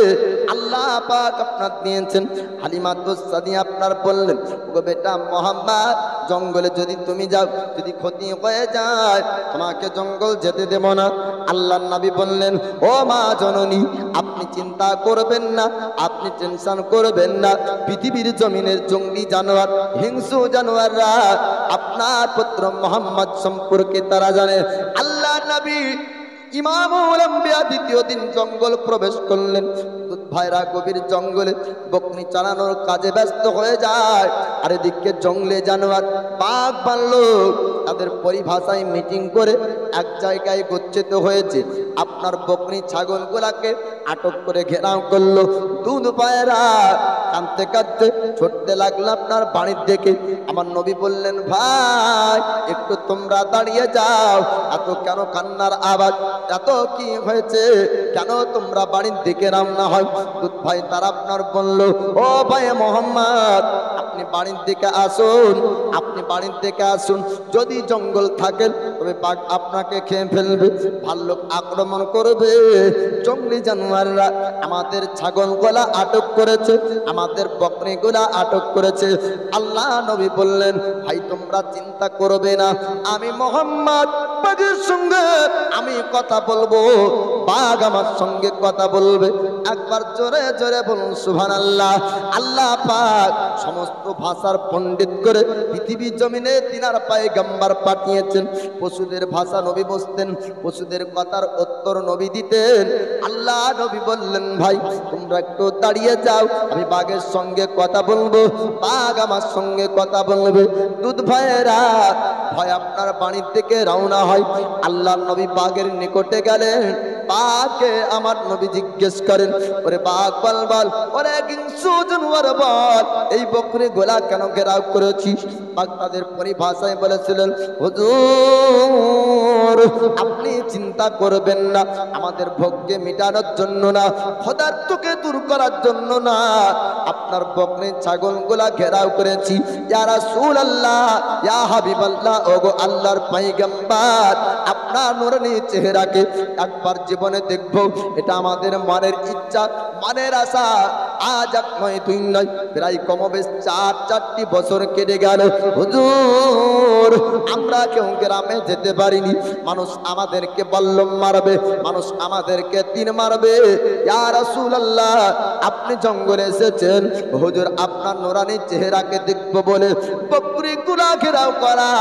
আল্লাহ পাক আপনার দিয়েছেন। হালিমা তো সাদিয়া আপনার বললেন, ওগো বেটা মোহাম্মদ, জঙ্গলে যদি তুমি যাও, যদি ক্ষতি হয়ে যায়, তোমাকে জঙ্গল যেতে দেব না। আল্লাহর নবী বললেন, ও মা জননী, আপনি চিন্তা করবেন না, আপনি টেনশন করবেন না, পৃথিবীর জমিনের জঙ্গলি জানোয়ার, হিংস্র জানোয়াররা আপনার পুত্র মোহাম্মদ সম্পর্কে তারা জানে। আল্লাহ নবী ইমামুল আম্বিয়া দ্বিতীয় দিন জঙ্গল প্রবেশ করলেন। ভাইরা গভীর জঙ্গলে বকনি চালানোর কাজে ব্যস্ত হয়ে যায়, আর এদিকে জঙ্গলে জানোয়ার বাঘ ভাল্লুক তাদের পরিভাষায় মিটিং করে এক জায়গায় গচ্ছিত হয়েছে। আপনার বকনি ছাগলগুলাকে আটক করে ঘেরাও করলো। দুধ পায়রা কাঁদতে কাঁদতে ছুটতে লাগলো আপনার বাড়ির দিকে। আমার নবী বললেন, ভাই একটু তোমরা দাঁড়িয়ে যাও, এত কেন কান্নার আওয়াজ, এত কি হয়েছে, কেন তোমরা বাড়ির দিকে রওনা হয়? দুধ ভাই তারা আপনার বলল, ও ভাই মোহাম্মদ, আপনি বাড়ির দিকে আসুন, আপনি বাড়ির দিকে আসুন, যদি জঙ্গল থাকে তবে বাঘ আপনাকে খেয়ে ফেলবে, ভাল্লুক আক্রমণ করবে, জঙ্গলি জানোয়াররা আমাদের ছাগলগুলা আটক করেছে, আমাদের বকরিগুলা আটক করেছে। আল্লাহ নবী বললেন, ভাই তোমরা চিন্তা করবে না, আমি মোহাম্মদ বাঘের সঙ্গে আমি কথা বলবো, বাঘ আমার সঙ্গে কথা বলবে। একবার জোরে জোরে বলুন সুবহানাল্লাহ। আল্লাহ পাক সমস্ত ভাষার পণ্ডিত করে পৃথিবী জমিনে তিনার পয়গম্বর পাঠিয়েছেন। পশুদের ভাষা নবী বুঝতেন, পশুদের কথার উত্তর নবী দিতেন। আল্লাহ নবী বললেন, ভাই তোমরা একটু দাঁড়িয়ে যাও, আমি বাঘের সঙ্গে কথা বলবো, বাঘ আমার সঙ্গে কথা বলবে। দুধ ভাইয়েরা ভয় আপনার বাড়ির থেকে রওনা হয়। আল্লাহ নবী বাঘের নিকটে গেলেন। বাঘকে আমার নবী জিজ্ঞেস করেন, ওরে বাঘ বল বল, ওরে হিংস্র জানোয়ার বল, এই বকরি গোলা কেন ঘেরাও করেছিস? বাঘ তাদের পরিভাষায় বলেছিলেন, হুজুর আপনি চিন্তা করবেন না, আমাদের ভোগকে মিটানোর জন্য না, ক্ষুধার্তকে দূর করার জন্য না, আপনার বকরি ছাগলগুলা ঘেরাও করেছি। ইয়া রাসূলুল্লাহ, ইয়া হাবিবাল্লাহ, ওগো আল্লাহর পয়গম্বর, আপনার নূরানী চেহারাকে একবার জীবনে দেখব, এটা আমাদের মনের ইচ্ছা, মনের আশা। আজ এক নয় দুই নয়, প্রায় কমবেশ চারটি বছর কেটে গেল। হুজুর আমরা কেউ গ্রামে যেতে পারিনি, মানুষ আমাদেরকে বল্লম মারবে, মানুষ আমাদেরকে তীর মারবে। ইয়া রাসূলুল্লাহ, আপনি জঙ্গলে এসেছেন, হুজুর আপনার নূরানী চেহারাকে দেখব বলে বকরি গুলা ঘেরাও করা,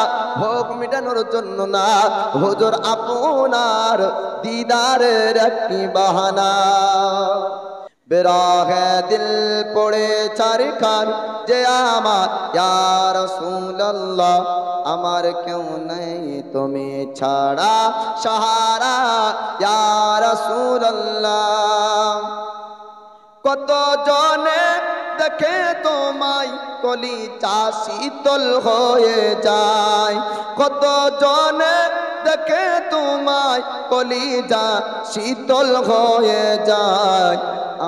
ভোগ মিটানোর জন্য না, হুজুর আপনার দিদারের একটি বাহানা। বেরাহে দিল পড়ে চারখান যে আমার, ইয়া রাসূলুল্লাহ আমার কেউ নেই তুমি ছাড়া সাহারা, ইয়া রাসূলুল্লাহ। কত জনে দেখে তোমায় কলিজা শীতল হয়ে যায়, কত জনে দেখে তোমায় কলিজা শীতল হয়ে যায়।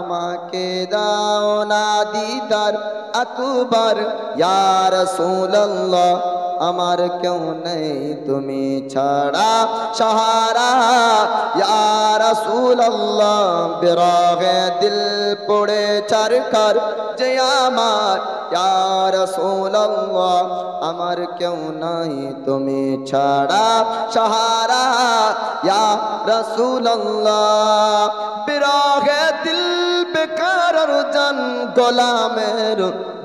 আমাকে দাও না দিদার আকবার ইয়া রাসূলুল্লাহ, আমার কেউ নেই তুমি ছাড়া সাহারা ইয়া রাসূলুল্লাহ। বিরাগে দিল পড়ে চারকার যে আমার ইয়া রাসূলুল্লাহ, আমার কেউ নাই তুমি ছাড়া সাহারা ইয়া রাসূলুল্লাহ। বিরাগে দিল বেকার জান গোলামের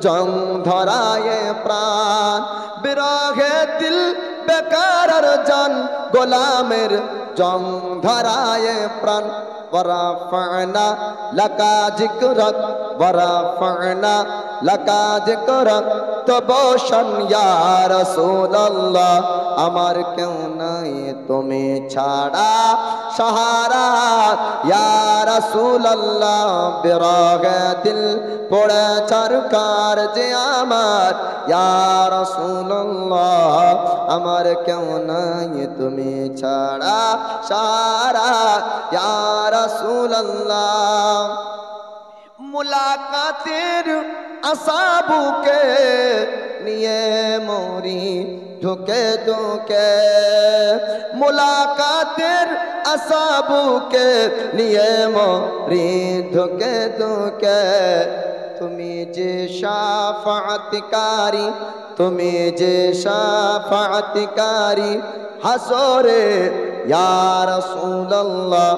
জং ধরায়ে প্রাণ, বিরাগে দিল বেকার জান গোলামের জং ধরায়ে প্রাণ। ورفعنا لك ذكرك ورفعنا لك ذكرك তবশন ইয়া রাসূলুল্লাহ, আমার কেউ নাই তুমি ছাড়া সাহারা ইয়া রাসূলুল্লাহ। বিরাগে দিল পড়ে চারকার যে আমার ইয়া রাসূলুল্লাহ, আমার কেউ নাই তুমি ছাড়া সাহারা ইয়া রাসূলুল্লাহ। মুলাকাতের আসাবুকে নিয়ে মরি ঢুকে ঢুকে, মুলাকাতের আসাবুকে নিয়ে মরি ঢুকে ঢুকে। তুমি যে শাফাআতকারী, তুমি যে শাফাআতকারী হাসরে ইয়া রাসূলুল্লাহ,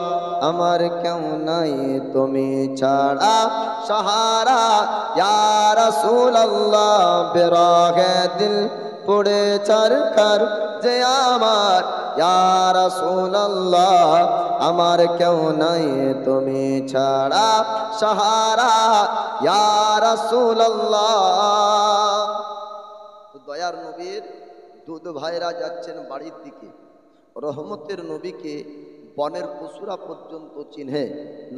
আমার কেউ নাই তুমি ছাড়া সাহারা ইয়া রাসূলুল্লাহ। বিরাগে দিল পড়ে চারকার যে আমার ইয়া রাসূলুল্লাহ, আমার কেউ নাই তুমি ছাড়া সাহারা ইয়া রাসূলুল্লাহ। দয়ার নবীর দুধ ভাইরা যাচ্ছেন বাড়ির দিকে। রহমতের নবীকে বনের পশুরা পর্যন্ত চিনে।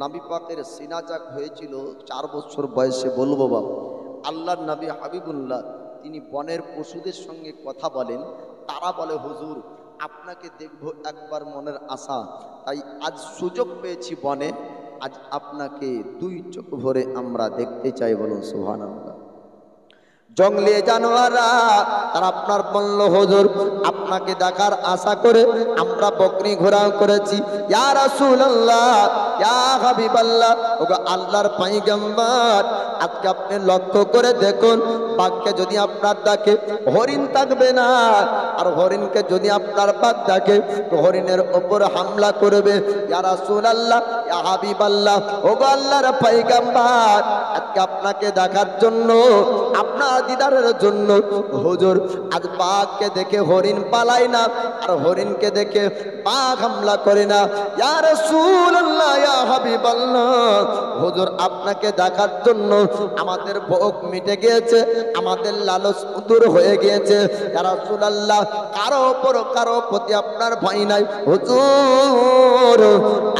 নবী পাকের সিনাজাক হয়েছিল 4 বছর বয়সে। বলবো বাবা, আল্লাহর নবী হাবিবুল্লাহ তিনি বনের পশুদের সঙ্গে কথা বলেন। তারা বলে হুজুর আপনাকে দেখব একবার মনের আশা, তাই আজ সুযোগ পেয়েছি বনে, আজ আপনাকে 2 চোখ ভরে আমরা দেখতে চাই। বলুন সুবহানাল্লাহ। জঙ্গলে জানোয়াররা তারা আপনার বলল হুজুর আপনাকে দেখার আশা করে আমরা বকরি ঘোরাও করেছি। ইয়া রাসূলুল্লাহ, ইয়া হাবিবাল্লাহ, ওগো আল্লাহর পয়গম্বর, আজকে আপনি লক্ষ্য করে দেখুন, বাঘকে যদি আপনার ডাকে হরিণ থাকবে না, আর হরিণকে যদি আপনার বাঘ ডাকে তো হরিণের উপর হামলা করবে। ইয়া রাসূলুল্লাহ, ইয়া হাবিবাল্লাহ, ওগো আল্লাহর পয়গম্বর, আজকে আপনাকে দেখার জন্য, আপনার দিদারের জন্য হুজুর আজ বাঘকে দেখে হরিণ পালায় না, আর হরিণকে দেখে বাঘ হামলা করে না। ইয়া রাসূলুল্লাহ, ইয়া হাবিবাল্লাহ, হুজুর আপনাকে দেখার জন্য আমাদের ভোগ মিটে গিয়েছে, আমাদের লালস দূর হয়ে গিয়েছে। ইয়া রাসূলুল্লাহ, কারো প্রতি আপনার ভয় নাই হুজুর,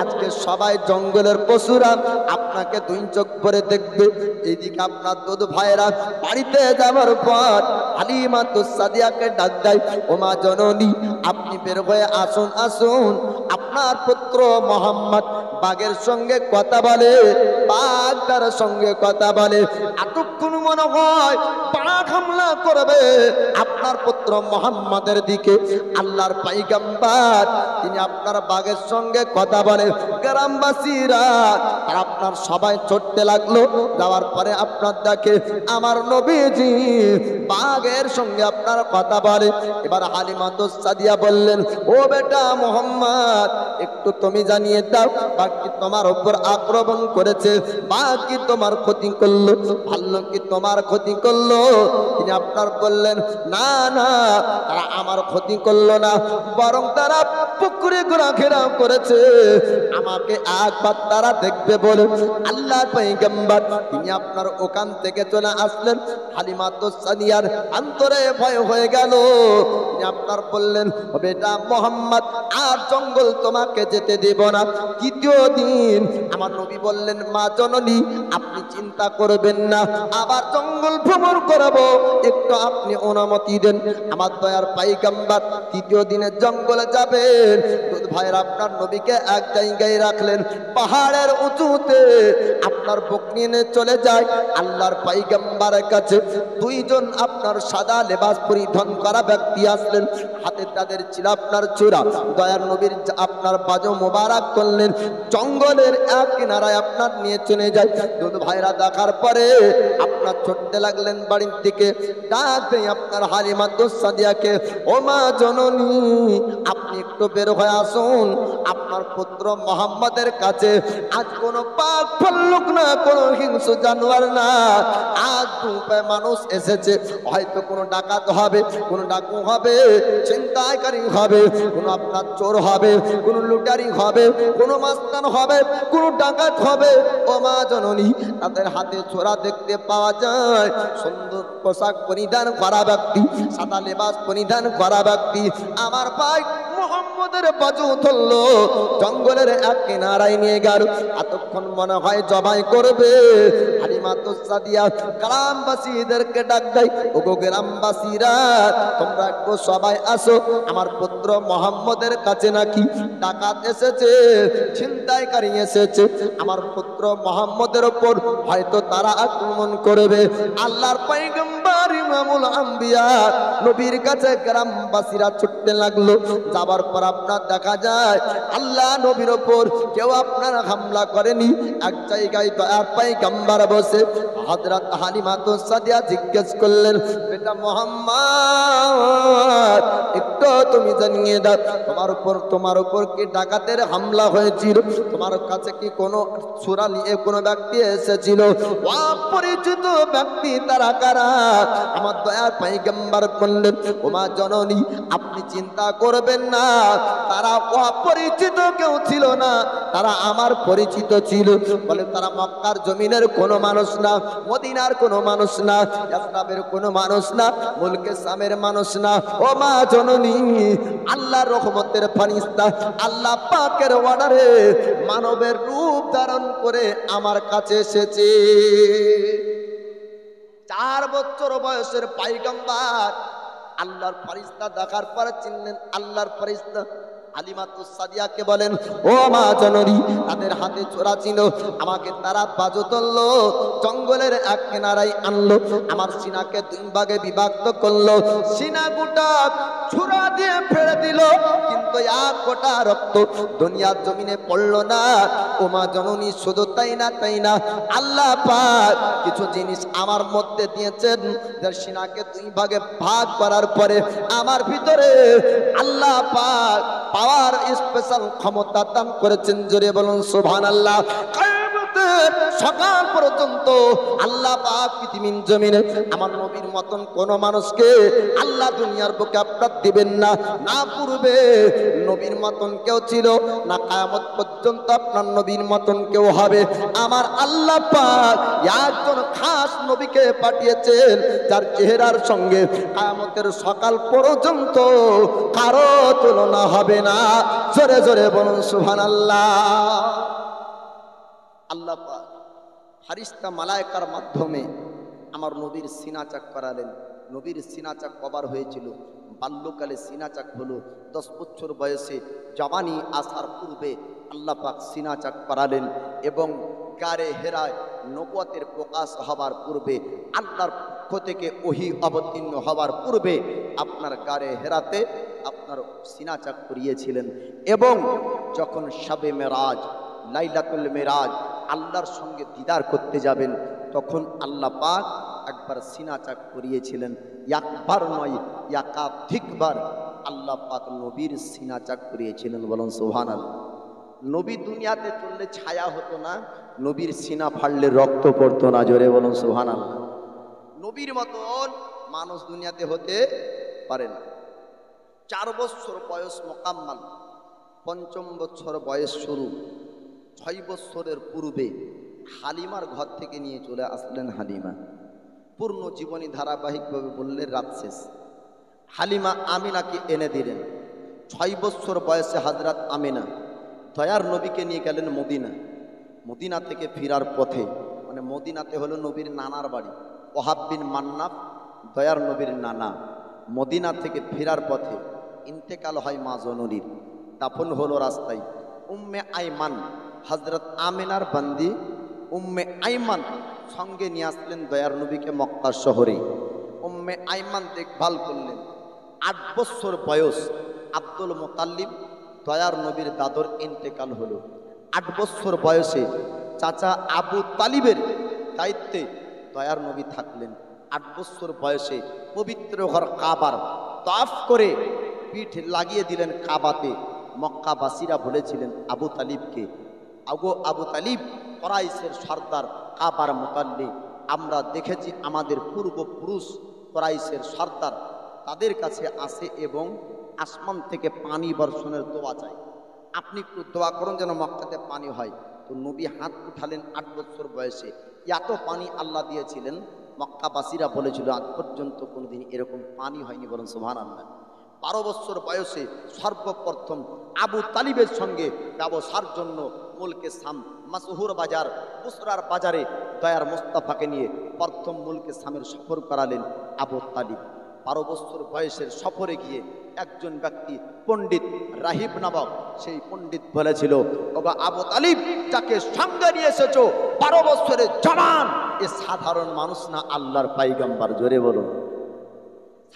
আজকে সবাই জঙ্গলের পশুরা আপনাকে 2 চোখ ভরে দেখবে। এইদিকে আপনার দুধ ভাইরা বাড়িতে যাওয়ার পর হালিমাতুস সাদিয়াকে ডাক দেয়, ও মা জননী আপনি বের হয়ে আসুন, আসুন। আপনার পুত্র মোহাম্মদ বাঘের সঙ্গে কথা বলে, বাঘ তার সঙ্গে কথা বলে। এতক্ষণ মনে হয় বাঘ হামলা করবে আপনার পুত্র মোহাম্মদের দিকে। আল্লাহর পয়গম্বর তিনি আপনার বাঘের সঙ্গে কথা বলে। গ্রামবাসীরা আর আপনার সবাই ছুটতে লাগলো। যাওয়ার পরে আপনার দেখে আমার নবীজি বাঘের সঙ্গে আপনার কথা বলে। এবার হালিমাতুস সাদিয়া বললেন, ও বেটা মোহাম্মদ, একটু তুমি জানিয়ে দাও বাঘ কি তোমার উপর আক্রমণ করেছে? বাঘ কি তোমার ক্ষতি করলো? ভাল্লুক কি তোমার ক্ষতি করলো? তিনি আপনার বললেন, না না, তারা আমার ক্ষতি করলো না, বরং তারা পুকুরে ঘোরাফেরা করেছে, আমাকে একবার তারা দেখবে বলে। আল্লাহর পয়গম্বর তিনি আপনার ওখান থেকে চলে আসলেন। হালিমাতুস সাদিয়া সাদিয়ার অন্তরে ভয় হয়ে গেল। আপনার বললেন, বেটা মোহাম্মদ, আর জঙ্গল তোমাকে যেতে দেব না। তৃতীয় দিন আমার নবী বললেন, মা জননী, আপনি চিন্তা করবেন না, আবার জঙ্গল ভ্রমণ করাবো, একটু আপনি অনুমতি দেন। আমার দয়ার পয়গম্বর তৃতীয় দিনে জঙ্গলে যাবেন। ভাইরা, আপনার নবীকে এক জায়গায় রাখলেন, পাহাড়ের উঁচুতে আপনার বকনি নিয়ে চলে যায় আল্লাহর পয়গম্বরের কাছে। দুইজন আপনার সাদা লেবাস পরিধান করা ব্যক্তি আসলেন, হাতে তাদের ছিল আপনার চূড়া। দয়ার নবীর আপনার বাজো মোবারক করলেন, জঙ্গলের এক কিনারায় আপনার নিয়ে চলে যায়। দুধ ভাইরা দেখার পরে আপনার ছুটতে লাগলেন বাড়ির দিকে। ডাক দেয় আপনার হালিমা সাদিয়াকে, ও মা জননী, আপনি একটু বের হয়ে আসুন আপনার পুত্র মোহাম্মদের কাছে। আজ কোনো পাক ফল্লুক না, কোনো হিংস্র জানোয়ার না, আজ দুপায়ে মানুষ এসেছে। হয়তো কোনো ডাকাত হবে, কোনো ডাকু হবে, ছিনতাইকারী হবে, কোনো আপনার চোর হবে, কোনো লুটারি হবে, কোনো মাস্তান হবে, কোনো ডাকাত হবে। ও মা জননী, তাদের হাতে ছোরা দেখতে পাওয়া যায়। সুন্দর পোশাক পরিধান করা ব্যক্তি, সাদা লেবাস পরিধান করা ব্যক্তি আমার ভাই মোহাম্মদের বাজু ধরলো, জঙ্গলের এক কিনারায় নিয়ে গেল। এতক্ষণ মনে হয় জবাই করবে। হালিমা সাদিয়া গ্রামবাসীদেরকে ডাক দেয়, ওগো গ্রামবাসীরা, তোমরা একটু সবাই আসো, আমার পুত্র মোহাম্মদের কাছে নাকি ডাকাত এসেছে, ছিনতাইকারী এসেছে। আমার পুত্র মোহাম্মদের উপর হয়তো তারা আক্রমণ করবে। আল্লাহর পয়গম্বর ইমামুল আম্বিয়া নবীর কাছে গ্রামবাসীরা ছুটতে লাগলো। যাবার পর আপনার দেখা যায় আল্লাহ নবীর উপর কেউ আপনার হামলা করেনি। এক জায়গায় দয়ার পয়গম্বর বসে হযরত হালিমা সাদিয়া জিজ্ঞেস করলেন, বেটা মোহাম্মদ, একটু তুমি জানিয়ে দাও, তোমার উপর কি ডাকাতের হামলা হয়েছিল? তোমার কাছে কি কোনো সূরা নিয়ে কোনো ব্যক্তি এসেছিল? অপরিচিত ব্যক্তি তারা কারা? আমার দয়ার পয়গম্বর বললেন, ও মা জননী, আপনি চিন্তা করবেন না, তারা অপরিচিত কেউ ছিল না, তারা আমার পরিচিত ছিল। বলে, তারা মক্কার জমিনের কোনো মানুষ না, মদিনার কোনো মানুষ না, ইসরাবের কোনো মানুষ না, মুলকে শামের মানুষ না। ও মা জননী, আল্লাহর রহমতের ফেরেশতা আল্লাহ পাকের অর্ডারে মানবের রূপ ধারণ করে আমার কাছে এসেছে। 4 বছর বয়সের পয়গম্বর আল্লাহর ফেরেশতা দেখার পরে চিনলেন আল্লাহর ফেরেশতা। হালিমা সাদিয়াকে বলেন, ও মা জননী, তাদের হাতে ছোরা ছিল, আমাকে তারা বাজু ধরলো, জঙ্গলের এক কিনারায় আনলো, আমার সিনাকে 2 ভাগে বিভক্ত করলো, সিনা গোটা ছোরা দিয়ে ফেলে দিল, কিন্তু এক ফোঁটা রক্ত দুনিয়ার জমিনে পড়লো না। ও মা জননী, শুধু তাই না, আল্লাহ পাক কিছু জিনিস আমার মধ্যে দিয়েছেন, যার সিনাকে 2 ভাগে ভাগ করার পরে আমার ভিতরে আল্লাহ পাক পাওয়ার স্পেশাল ক্ষমতা দান করেছেন। জোরে বলুন সুবহানাল্লাহ। সকাল পর্যন্ত আল্লাহ পাক পৃথিবীর জমিনে আমার নবীর মতন কোন মানুষকে আল্লাহ দুনিয়ার বুকে আপনার দিবেন না। না পূর্বে নবীর মতন কেউ ছিল, না কিয়ামত পর্যন্ত আপনার নবীর মতন কেউ হবে। আমার আল্লাহ পাক একজন খাস নবীকে পাঠিয়েছেন, যার চেহারার সঙ্গে কিয়ামতের সকাল পর্যন্ত কারো তুলনা হবে না। জোরে জোরে বলুন সুবহানাল্লাহ। আল্লাহ পাক ফেরেশতা মালায়েকার মাধ্যমে আমার নবীর সিনা চাক করালেন। নবীর সিনা চাক কবার হয়েছিল? বাল্যকালে সিনা চাক হলো। 10 বছর বয়সে জওয়ানি আসার পূর্বে আল্লাহ পাক সিনা চাক করালেন, এবং গারে হেরায় নবুয়তের প্রকাশ হবার পূর্বে, আল্লাহর পক্ষ থেকে ওহী অবতীর্ণ হবার পূর্বে আপনার গারে হেরাতে আপনার সিনা চাক করিয়েছিলেন। এবং যখন শবে মেরাজ, লাইলাতুল মেরাজ, আল্লাহর সঙ্গে দিদার করতে যাবেন, তখন আল্লাহ পাক একবার সিনা চাক করিয়েছিলেন। একবার নয়, একাধিকবার আল্লাহ পাক নবীর সিনা চাক করিয়েছিলেন। বলুন সুবহানাল্লাহ। নবী দুনিয়াতে চললে ছায়া হতো না, নবীর সিনা ফাড়লে রক্ত পড়তো না। জোরে বলুন সুবহানাল্লাহ। নবীর মতন মানুষ দুনিয়াতে হতে পারে না। 4 বছর বয়স মোকাম্মাল, 5ম বছর বয়স শুরু। 6 বছরের পূর্বে হালিমার ঘর থেকে নিয়ে চলে আসলেন হালিমা। পূর্ণ জীবনী ধারাবাহিকভাবে বললে রাত শেষ। হালিমা আমিনাকে এনে দিলেন। 6 বছর বয়সে হযরত আমিনা দয়ার নবীকে নিয়ে গেলেন মদিনা। মদিনা থেকে ফেরার পথে, মানে মদিনাতে হলো নবীর নানার বাড়ি, ওহাব বিন মান্নাফ দয়ার নবীর নানা। মদিনা থেকে ফেরার পথে ইন্তেকাল হয় মা জননীর, দাফন হলো রাস্তায়। উম্মে আইমান হযরত আমিনার বান্দি উম্মে আইমান সঙ্গে নিয়ে আসলেন দয়ার নবীকে মক্কা শহরে। উম্মে আইমান দেখভাল করলেন। 8 বছর বয়স আব্দুল মুতাল্লিব দয়ার নবীর দাদর ইন্তেকাল হলো। 8 বছর বয়সে চাচা আবু তালিবের দায়িত্বে দয়ার নবী থাকলেন। 8 বছর বয়সে পবিত্র ঘর কাবার তাওয়াফ করে পিঠ লাগিয়ে দিলেন কাবাতে। মক্কাবাসীরা বলেছিলেন আবু তালিবকে, আগো আবু তালিব কুরাইশের সর্দার, কাবার মুতাল্লি, আমরা দেখেছি আমাদের পূর্বপুরুষ কুরাইশের সর্দার, তাদের কাছে আসে এবং আসমান থেকে পানি বর্ষণের দোয়া চায়, আপনি একটু দোয়া করুন যেন মক্কাতে পানি হয়। তো নবী হাত উঠালেন 8 বছর বয়সে, এত পানি আল্লাহ দিয়েছিলেন, মক্কাবাসীরা বলেছিল আজ পর্যন্ত কোনোদিন এরকম পানি হয়নি, বলেন সুবহানাল্লাহ। 12 বছর বয়সে সর্বপ্রথম আবু তালিবের সঙ্গে ব্যবসার জন্য মুলকে সাম মাসহুর বাজার বুসরার বাজারে দয়ার মুস্তাফাকে নিয়ে প্রথম মুলকে সামের সফর করালেন আবু তালিব। 12 বছর বয়সের সফরে গিয়ে একজন ব্যক্তি পণ্ডিত রাহিব নামক সেই পণ্ডিত বলেছিল, ওগো আবু তালিব যাকে সঙ্গে নিয়ে এসেছো 12 বছরের জওয়ান, এ সাধারণ মানুষ না, আল্লাহর পয়গম্বর। জোরে বলুন।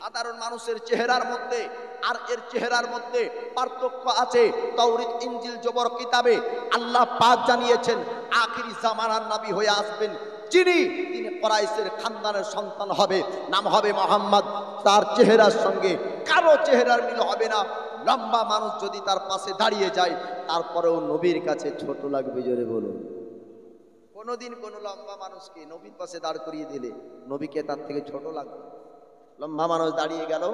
সাধারণ মানুষের চেহারার মধ্যে আর এর চেহারার মধ্যে পার্থক্য আছে। তাওরাত ইনজিল জবর কিতাবে আল্লাহ পাক জানিয়েছেন আখিরি জামানার নবী হয়ে আসবেন যিনি, তিনি কুরাইশের খানদানের সন্তান হবে, নাম হবে মুহাম্মদ। তার চেহারার সঙ্গে কারো চেহারার মিল হবে না। লম্বা মানুষ যদি তার পাশে দাঁড়িয়ে যায় তারপরেও নবীর কাছে ছোট লাগবে। জোরে বলুন। কোনোদিন কোনো লম্বা মানুষকে নবীর পাশে দাঁড় করিয়ে দিলে নবীকে তার থেকে ছোট লাগবে। লম্বা মানুষ দাঁড়িয়ে গেল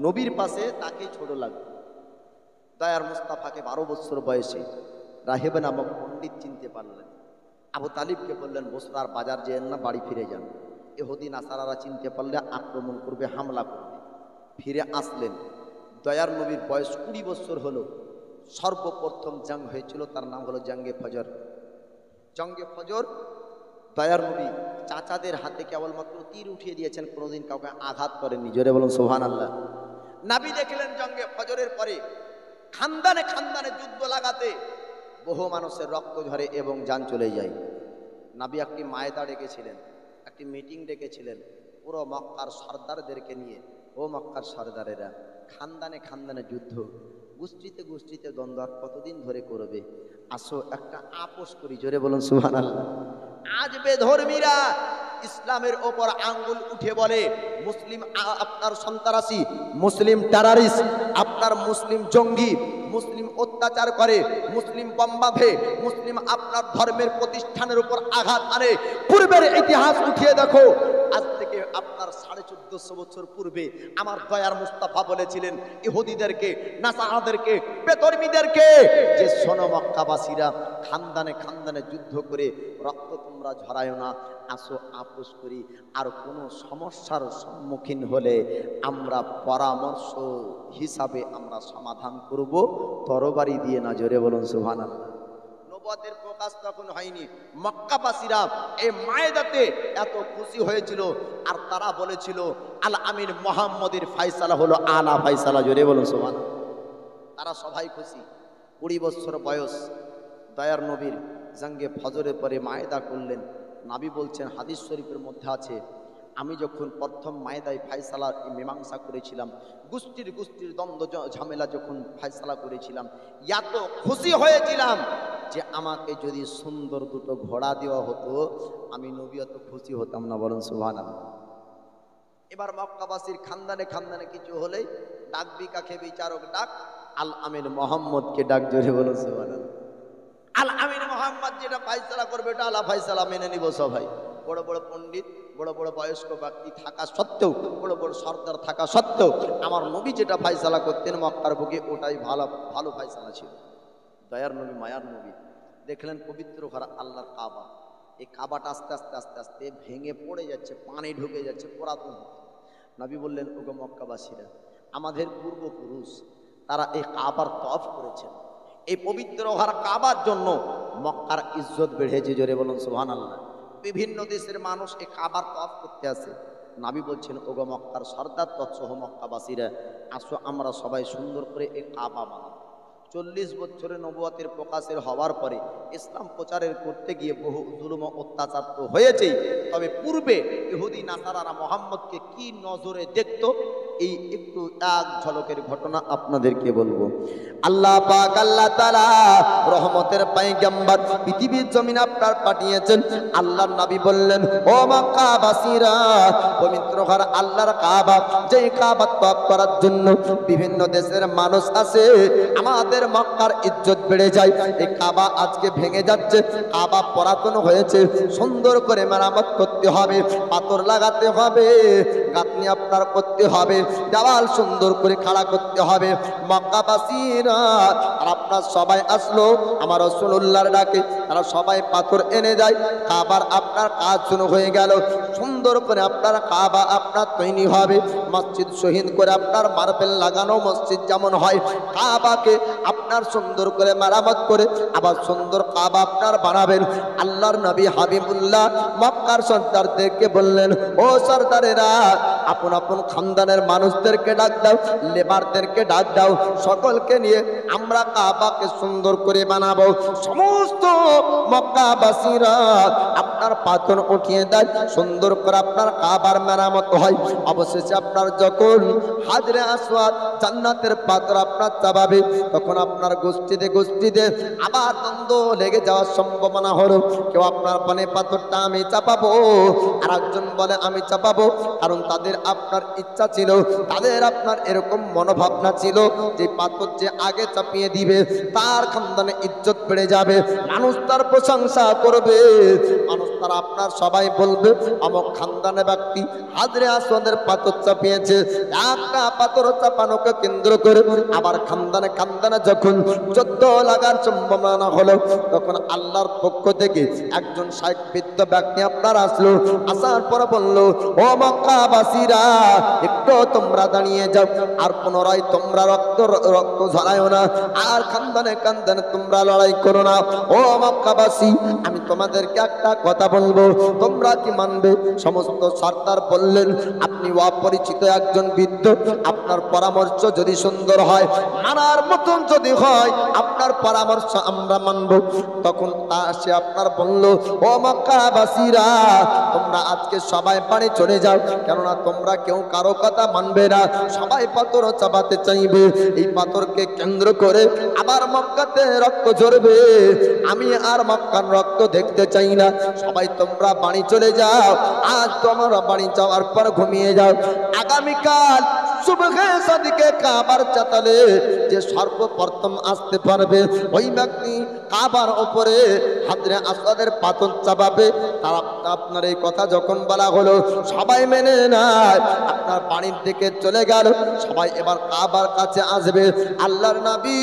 নবীর পাশে, তাকে ছোট লাগবে। দয়ার মুস্তাফাকে 12 বছর বয়সে রাহেব নামক পণ্ডিত চিনতে পারলেন। আবু তালিবকে বললেন বসরার বাজার যেন না, বাড়ি ফিরে যান, ইহুদি নাসারারা চিনতে পারলে আক্রমণ করবে, হামলা করবে। ফিরে আসলেন। দয়ার নবীর বয়স 20 বছর হলো। সর্বপ্রথম জং হয়েছিল, তার নাম হলো জঙ্গে ফজর। জঙ্গে ফজর দয়ার নবী চাচাদের হাতে কেবলমাত্র তীর উঠিয়ে দিয়েছেন, কোনোদিন কাউকে আঘাত করেননি। জোরে বলুন সুবহানাল্লাহ। নবী দেখলেন জঙ্গে ফজরের পরে খানদানে খানদানে যুদ্ধ লাগাতে বহু মানুষের রক্ত ঝরে এবং জান চলে যায়। নবী একটি মায়দা ডেকেছিলেন, একটি মিটিং ডেকেছিলেন পুরো মক্কার সর্দারদেরকে নিয়ে। ও মক্কার সর্দারেরা, খানদানে খানদানে যুদ্ধ, গোষ্ঠীতে গোষ্ঠীতে দ্বন্দ্ব আর কতদিন ধরে করবে? আসো একটা আপোষ করি। জোরে বলুন সুবহানাল্লাহ। আজ বেধর্মীরা ইসলামের ওপর আঙ্গুল উঠে বলে মুসলিম আপনার সন্ত্রাসী, মুসলিম টেররিস্ট, আপনার মুসলিম জঙ্গি, মুসলিম অত্যাচার করে, মুসলিম বোম বাঁধে, মুসলিম আপনার ধর্মের প্রতিষ্ঠানের উপর আঘাত আনে। পূর্বের ইতিহাস উঠিয়ে দেখো, আজ থেকে আপনার 1450 বছর পূর্বে আমার দয়ার মুস্তাফা বলেছিলেন ইহুদিদেরকে, নাসারাদেরকে, বেধর্মীদেরকে যে শোনো মক্কাবাসীরা, খানদানে খানদানে যুদ্ধ করে রক্ত তোমরা ঝরায় না, আসো আপোষ করি। আর কোনো সমস্যার সম্মুখীন হলে আমরা পরামর্শ হিসাবে আমরা সমাধান করব, তরবারি দিয়ে না। জোরে বলুন সুবহানাল্লাহ। নবুয়তের প্রকাশ তখন হয়নি। মক্কাবাসীরা এই মায়দাতে এত খুশি হয়েছিল আর তারা বলেছিল আল আমিন মুহাম্মদের ফয়সালা হলো আলা ফয়সালা। জোরে বলুন সুবহানাল্লাহ। তারা সবাই খুশি। 20 বছর বয়স দয়ার নবীর জঙ্গে ফজরের পরে মায়দা করলেন। নবী বলছেন, হাদিস শরীফের মধ্যে আছে, আমি যখন প্রথম মায়দায় ফয়সালা মীমাংসা করেছিলাম, গোষ্ঠীর দ্বন্দ্ব ঝামেলা যখন ফয়সালা করেছিলাম, এত খুশি হয়েছিলাম যে আমাকে যদি সুন্দর দুটো ঘোড়া দেওয়া হতো আমি নবী অত খুশি হতাম না। বলুন সুবহানাল্লাহ। এবার মক্কাবাসীর খানদানে খানদানে কিছু হলেই ডাকবি কাকে? বিচারক ডাক, আল আমিন মুহাম্মদকে ডাক। জোরে বলুন সুবহানাল্লাহ। আল আমিন মুহাম্মদ যেটা ফয়সালা করবে এটা আলা ফয়সালা মেনে নিব সবাই। বড় বড় পণ্ডিত, বড় বড় বয়স্ক ব্যক্তি থাকা সত্ত্বেও, বড় বড় সর্দার থাকা সত্ত্বেও আমার নবী যেটা ফয়সালা করতেন মক্কার বুকে, ওটাই ভালো ভালো ফয়সালা ছিল। দয়ার নবী, মায়ার নবী দেখলেন পবিত্র ঘর আল্লাহর কাবা, এই কাবাটা আস্তে আস্তে আস্তে আস্তে ভেঙে পড়ে যাচ্ছে, পানি ঢুকে যাচ্ছে পুরাতন। নবী বললেন, ওগো মক্কাবাসীরা, আমাদের পূর্বপুরুষ তারা এই কাবার তওয়াফ করেছেন, এই পবিত্র হওয়ার কাবার জন্য মক্কার ইজ্জত বেড়েছে। জোরে বলুন সুবহানাল্লাহ। বিভিন্ন দেশের মানুষ এই কাবার তওয়াফ করতে আসে। নবী বলছেন, ওগো মক্কার সর্দার তৎসহ মক্কাবাসীরা, আসো আমরা সবাই সুন্দর করে এই কাবা বানাবো। 40 বছরের নবুয়তের প্রকাশের হওয়ার পরে ইসলাম প্রচারের করতে গিয়ে বহু জুলুম ও অত্যাচার তো হয়েছেই, তবে পূর্বে ইহুদি নাসারারা মোহাম্মদকে কি নজরে দেখত, এই একটু এক ঝলকের ঘটনা আপনাদেরকে বলবো। আল্লাহ পাক আল্লাহ তাআলা রহমতের পয়গম্বর পৃথিবীর জমিন আপনার পাঠিয়েছেন। আল্লাহর নবী বললেন, ও মক্কাবাসীরা, পবিত্র ঘর আল্লাহর কাবা, যেই কাবা তওয়াফ করার জন্য বিভিন্ন দেশের মানুষ আসে, আমাদের মক্কার ইজ্জত বেড়ে যায়। এই কাবা আজকে ভেঙে যাচ্ছে, কাবা পুরাতন হয়েছে, সুন্দর করে মেরামত করতে হবে, পাথর লাগাতে হবে, গাঁথনি আপনার করতে হবে, দেওয়াল সুন্দর করে খাড়া করতে হবে। মক্কাবাসীরা আর আপনার সবাই আসলো আমার রাসূলুল্লাহর ডাকে, তারা সবাই পাথর এনে দেয়। কাবার আপনার কাজ শুরু হয়ে গেল, সুন্দর করে আপনার কাবা আপনার তৈরি হবে। মসজিদ শহীদ করে আপনার মার্বেল লাগানো মসজিদ যেমন হয়, কাবাকে আপনার সুন্দর করে মেরামত করে আবার সুন্দর কাবা আপনার বানাবেন। আল্লাহর নবী হাবিবুল্লাহ মক্কার সর্দারদেরকে বললেন, ও সর্দারেরা, আপন আপন খানদানের মানুষদেরকে ডাক দাও, লেবারদেরকে ডাক দাও, সকলকে নিয়ে আমরা কাবাকে সুন্দর করে বানাবো। সমস্ত মক্কাবাসীরা আপনার পাথর উঠিয়ে দেয়, সুন্দর করে আপনার কাবার মেরামত হয়। অবশেষে আপনার যখন হাজরে আসওয়াদ জান্নাতের পাথর আপনার চাপাবে, তখন আপনার গোষ্ঠীতে আবার দ্বন্দ্ব লেগে যাওয়ার সম্ভাবনা হলো। কেউ আপনার পানে পাথরটা আমি চাপাবো, আর একজন বলে আমি চাপাবো, কারণ তাদের আপনার ইচ্ছা ছিল, তাদের আপনার এরকম মনোভাবনা ছিল যে পাথর যে আগে চাপিয়ে দিবে তার খানদানে ইজ্জত বেড়ে যাবে, মানুষ তার প্রশংসা করবে, মানুষ তারা আপনার সবাই বলবে অমুক খানদানে ব্যক্তি হাজরে আসওয়াদের পাথর চাপিয়েছে। একটা পাথর চাপানোকে কেন্দ্র করে আবার খানদানে যখন যুদ্ধ লাগার সম্ভাবনা হলো, তখন আল্লাহর পক্ষ থেকে একজন শাইখ বৃদ্ধ ব্যক্তি আপনার আসলো। আসার পর বলল, ও মক্কাবাসীরা, একটু তোমরা দাঁড়িয়ে যাও, আর পুনরায় তোমরা রক্ত ঝরায়ও না, আর খানদানে তোমরা লড়াই করো না। ও মক্কাবাসী, আমি তোমাদেরকে একটা কথা বলবো, তোমরা কি মানবে? সমস্ত সর্দার বললেন, আপনি অপরিচিত একজন বৃদ্ধ, আপনার পরামর্শ যদি সুন্দর হয়, মানার মতন যদি হয়, আপনার পরামর্শ আমরা মানব। তখন সে আপনার বলল, ও মক্কাবাসীরা, তোমরা আজকে সবাই বাড়ি চলে যাও, কেননা তোমরা কেউ কারো কথা মানবে না, সবাই পাথর চাপাতে চাইবে। এই পাথরকে কেন্দ্র করে আবার মক্কাতে রক্ত ঝরবে, আমি আর মক্কার রক্ত দেখতে চাই না, সবাই তোমরা বাড়ি চলে যাও। আজ তোমরা বাড়ি যাওয়ার পর ঘুমিয়ে যাও, আগামীকাল সুবহে সাদিকে কাবার চাতালে যে সর্বপ্রথম আসতে পারবে, ওই ব্যক্তি কাবার উপরে হাজরে আসওয়াদের পাথর চাপাবে। তারা আপনার এই কথা যখন বলা হলো, সবাই মেনে নেয়, আপনার বাড়ির দিকে চলে গেল, সবাই এবার কাবার কাছে আসবে। আল্লাহর নবী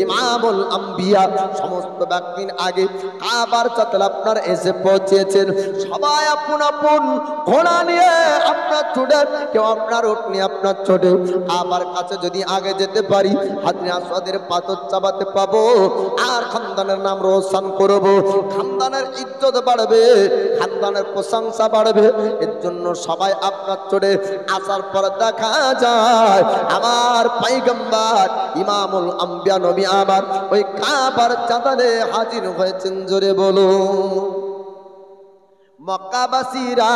ইমামুল আম্বিয়া সমস্ত ব্যক্তির আগে কাবার চাতালে আপনার এসে পৌঁছেছেন। সবাই আপন আপন ঘোড়া নিয়ে আপনার ছুটে, কেউ আপনার উট নিয়ে আপনার ছোটে। কাবার কাছে যদি আগে যেতে পারি, হাজরে আসওয়াদের পাথর চাপাতে পাবো, আর খানদানের নাম রোশন করব, খানদানের ইজ্জত বাড়বে, খানদানের প্রশংসা বাড়বে। এর জন্য সবাই আপনার চড়ে আসার পর দেখা যায় আমার পয়গম্বর ইমামুল আম্বিয়া নবী আবার ওই কাবার চাতালে হাজির হয়েছেন। জোরে বলো। মক্কাবাসীরা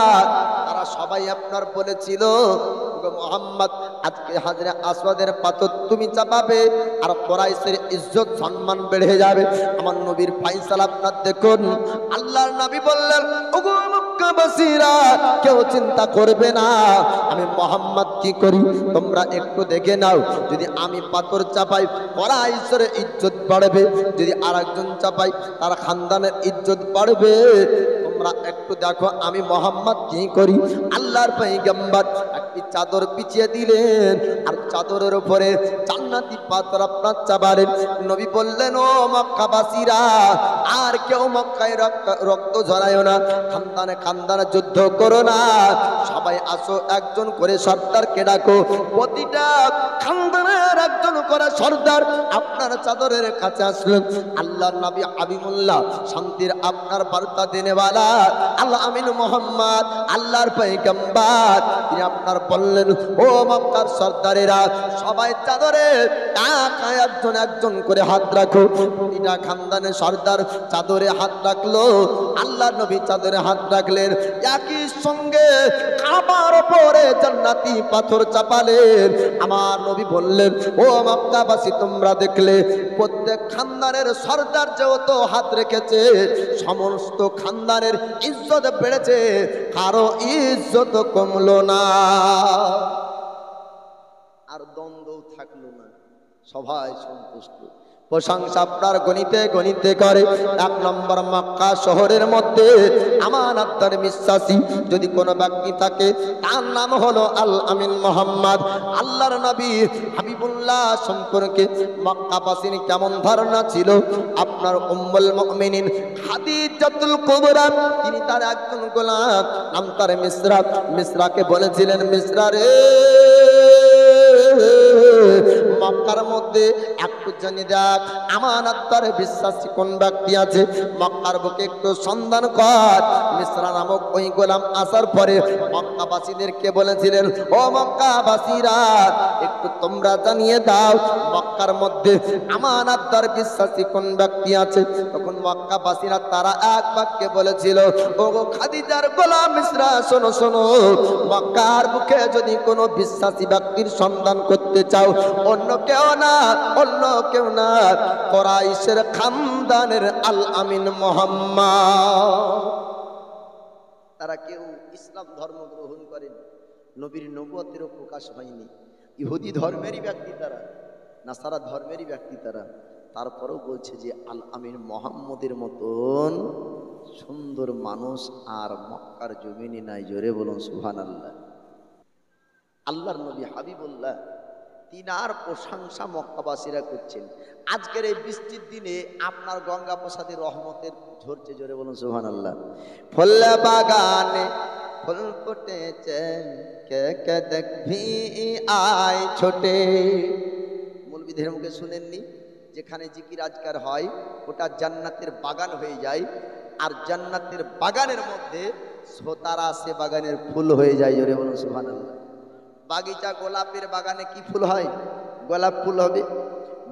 তারা সবাই আপনার বলেছিল, মুহাম্মদ আজকে হাজরে আসওয়াদের পাথর তুমি চাপাবে, আর কুরাইশের ইজ্জত সম্মান বেড়ে যাবে। আমার নবীর ফয়সালা আপনার দেখুন। আল্লাহর নবী বললেন, ওগো মক্কাবাসীরা, কেউ চিন্তা করবে না, আমি মুহাম্মদ কি করি তোমরা একটু দেখে নাও। যদি আমি পাথর চাপাই, কুরাইশের ইজ্জত বাড়বে, যদি আরেকজন চাপাই, তার খানদানের ইজ্জত বাড়বে। তোমরা একটু দেখো আমি মুহাম্মদ কি করি। আল্লাহর পয়গম্বর একটি একটি চাদর বিছিয়ে দিলেন আর চাদরের উপরে জান্নাতি পাথর আপনার চাবালেন। নবী বললেন, ও মক্কাবাসীরা, আর কেউ মক্কায় রক্ত ঝরায় না, খানদানে খানদানে যুদ্ধ করো না, সবাই আসো, একজন করে সর্দারকে ডাকো। প্রতিটা খানদানের একজন করে সর্দার আপনার চাদরের কাছে আসলেন। আল্লাহর নবী হাবিবুল্লাহ, শান্তির আপনার বার্তা দেনেওয়ালা আল্লাহ আমিন মোহাম্মদ, আল্লাহর পয়গম্বর, তিনি আপনার বললেন, ও মক্কার সর্দারেরা, সবাই চাদরে একজন একজন করে হাত রাখো। প্রতিটা খানদানের সর্দার চাদরে হাত রাখলো। আল্লাহর নবী চাদরে হাত রাখলেন, একই সঙ্গে কাবার উপরে জান্নাতি পাথর চাপালেন। আমার নবী বললেন, ও মক্কাবাসী, তোমরা দেখলে প্রত্যেক খানদানের সর্দার যেহেতু হাত রেখেছে, সমস্ত খানদানের ইজ্জত বেড়েছে, কারো ইজ্জত কমলো না, আর দ্বন্দ্ব থাকলো না, সবাই সন্তুষ্ট। প্রশংসা আপনার গণিতে গণিতে করে। এক নম্বর, মক্কা শহরের মধ্যে আমানতদার বিশ্বাসী যদি কোনো ব্যক্তি থাকে, তার নাম হলো আল আমিন মোহাম্মদ। আল্লাহর নবী হাবিবুল্লাহ সম্পর্কে মক্কাবাসীর কেমন ধারণা ছিল? আপনার উম্মুল মুমিনিন খাদিজাতুল কুবরা, তিনি তার একজন গোলাম, নাম তার মিসরা। মিসরাকে বলেছিলেন, মিসরা রে, মক্কার মধ্যে একটু জানি দেখ আমানতদার বিশ্বাসী কোন ব্যক্তি আছে, মক্কার বুকে একটু সন্ধান কর। মিসরা নামক ওই গোলাম আসার পরে মক্কাবাসীদেরকে বলেছিলেন, ও মক্কাবাসীরা, একটু তোমরা জানিয়ে দাও মক্কার মধ্যে আমানতদার বিশ্বাসী কোন ব্যক্তি আছে। তখন মক্কাবাসীরা তারা এক বাক্যে বলেছিল, ও গো খাদিজার গোলাম মিসরা, শোনো শোনো, মক্কার বুকে যদি কোনো বিশ্বাসী ব্যক্তির সন্ধান করতে চাও, অন্য কেউ না, অন্য কেউ না, কুরাইশের খানদানের আল আমিন মোহাম্মদ। তারা কেউ ইসলাম ধর্ম গ্রহণ করেন, নবীর নবুয়তেরও প্রকাশ হয়নি, ইহুদি ধর্মেরই ব্যক্তি তারা, নাসারা ধর্মেরই ব্যক্তি তারা, তারপরেও বলছে যে আল আমিন মোহাম্মদের মতন সুন্দর মানুষ আর মক্কার জমিনে নাই। জোরে বলুন সুবহানাল্লাহ। আল্লাহর নবী হাবিবুল্লাহ, তিনার প্রশংসা মক্কাবাসীরা করছেন। আজকের এই বৃষ্টির দিনে আপনার গঙ্গা প্রসাদের রহমতের ঝরছে। জোরে বলুন সুবহানাল্লাহ। ফুল বাগানে ফুল ফুটেছে, কে কে দেখবি আয় ছোটে। মৌলবীদের মুখে শুনেননি, যেখানে জিকির আজকার হয় ওটা জান্নাতের বাগান হয়ে যায়, আর জান্নাতের বাগানের মধ্যে শ্রোতারা সে বাগানের ফুল হয়ে যায়। জোরে বলুন সুবহানাল্লাহ। বাগিচা গোলাপের বাগানে কি ফুল হয়? গোলাপ ফুল হবে।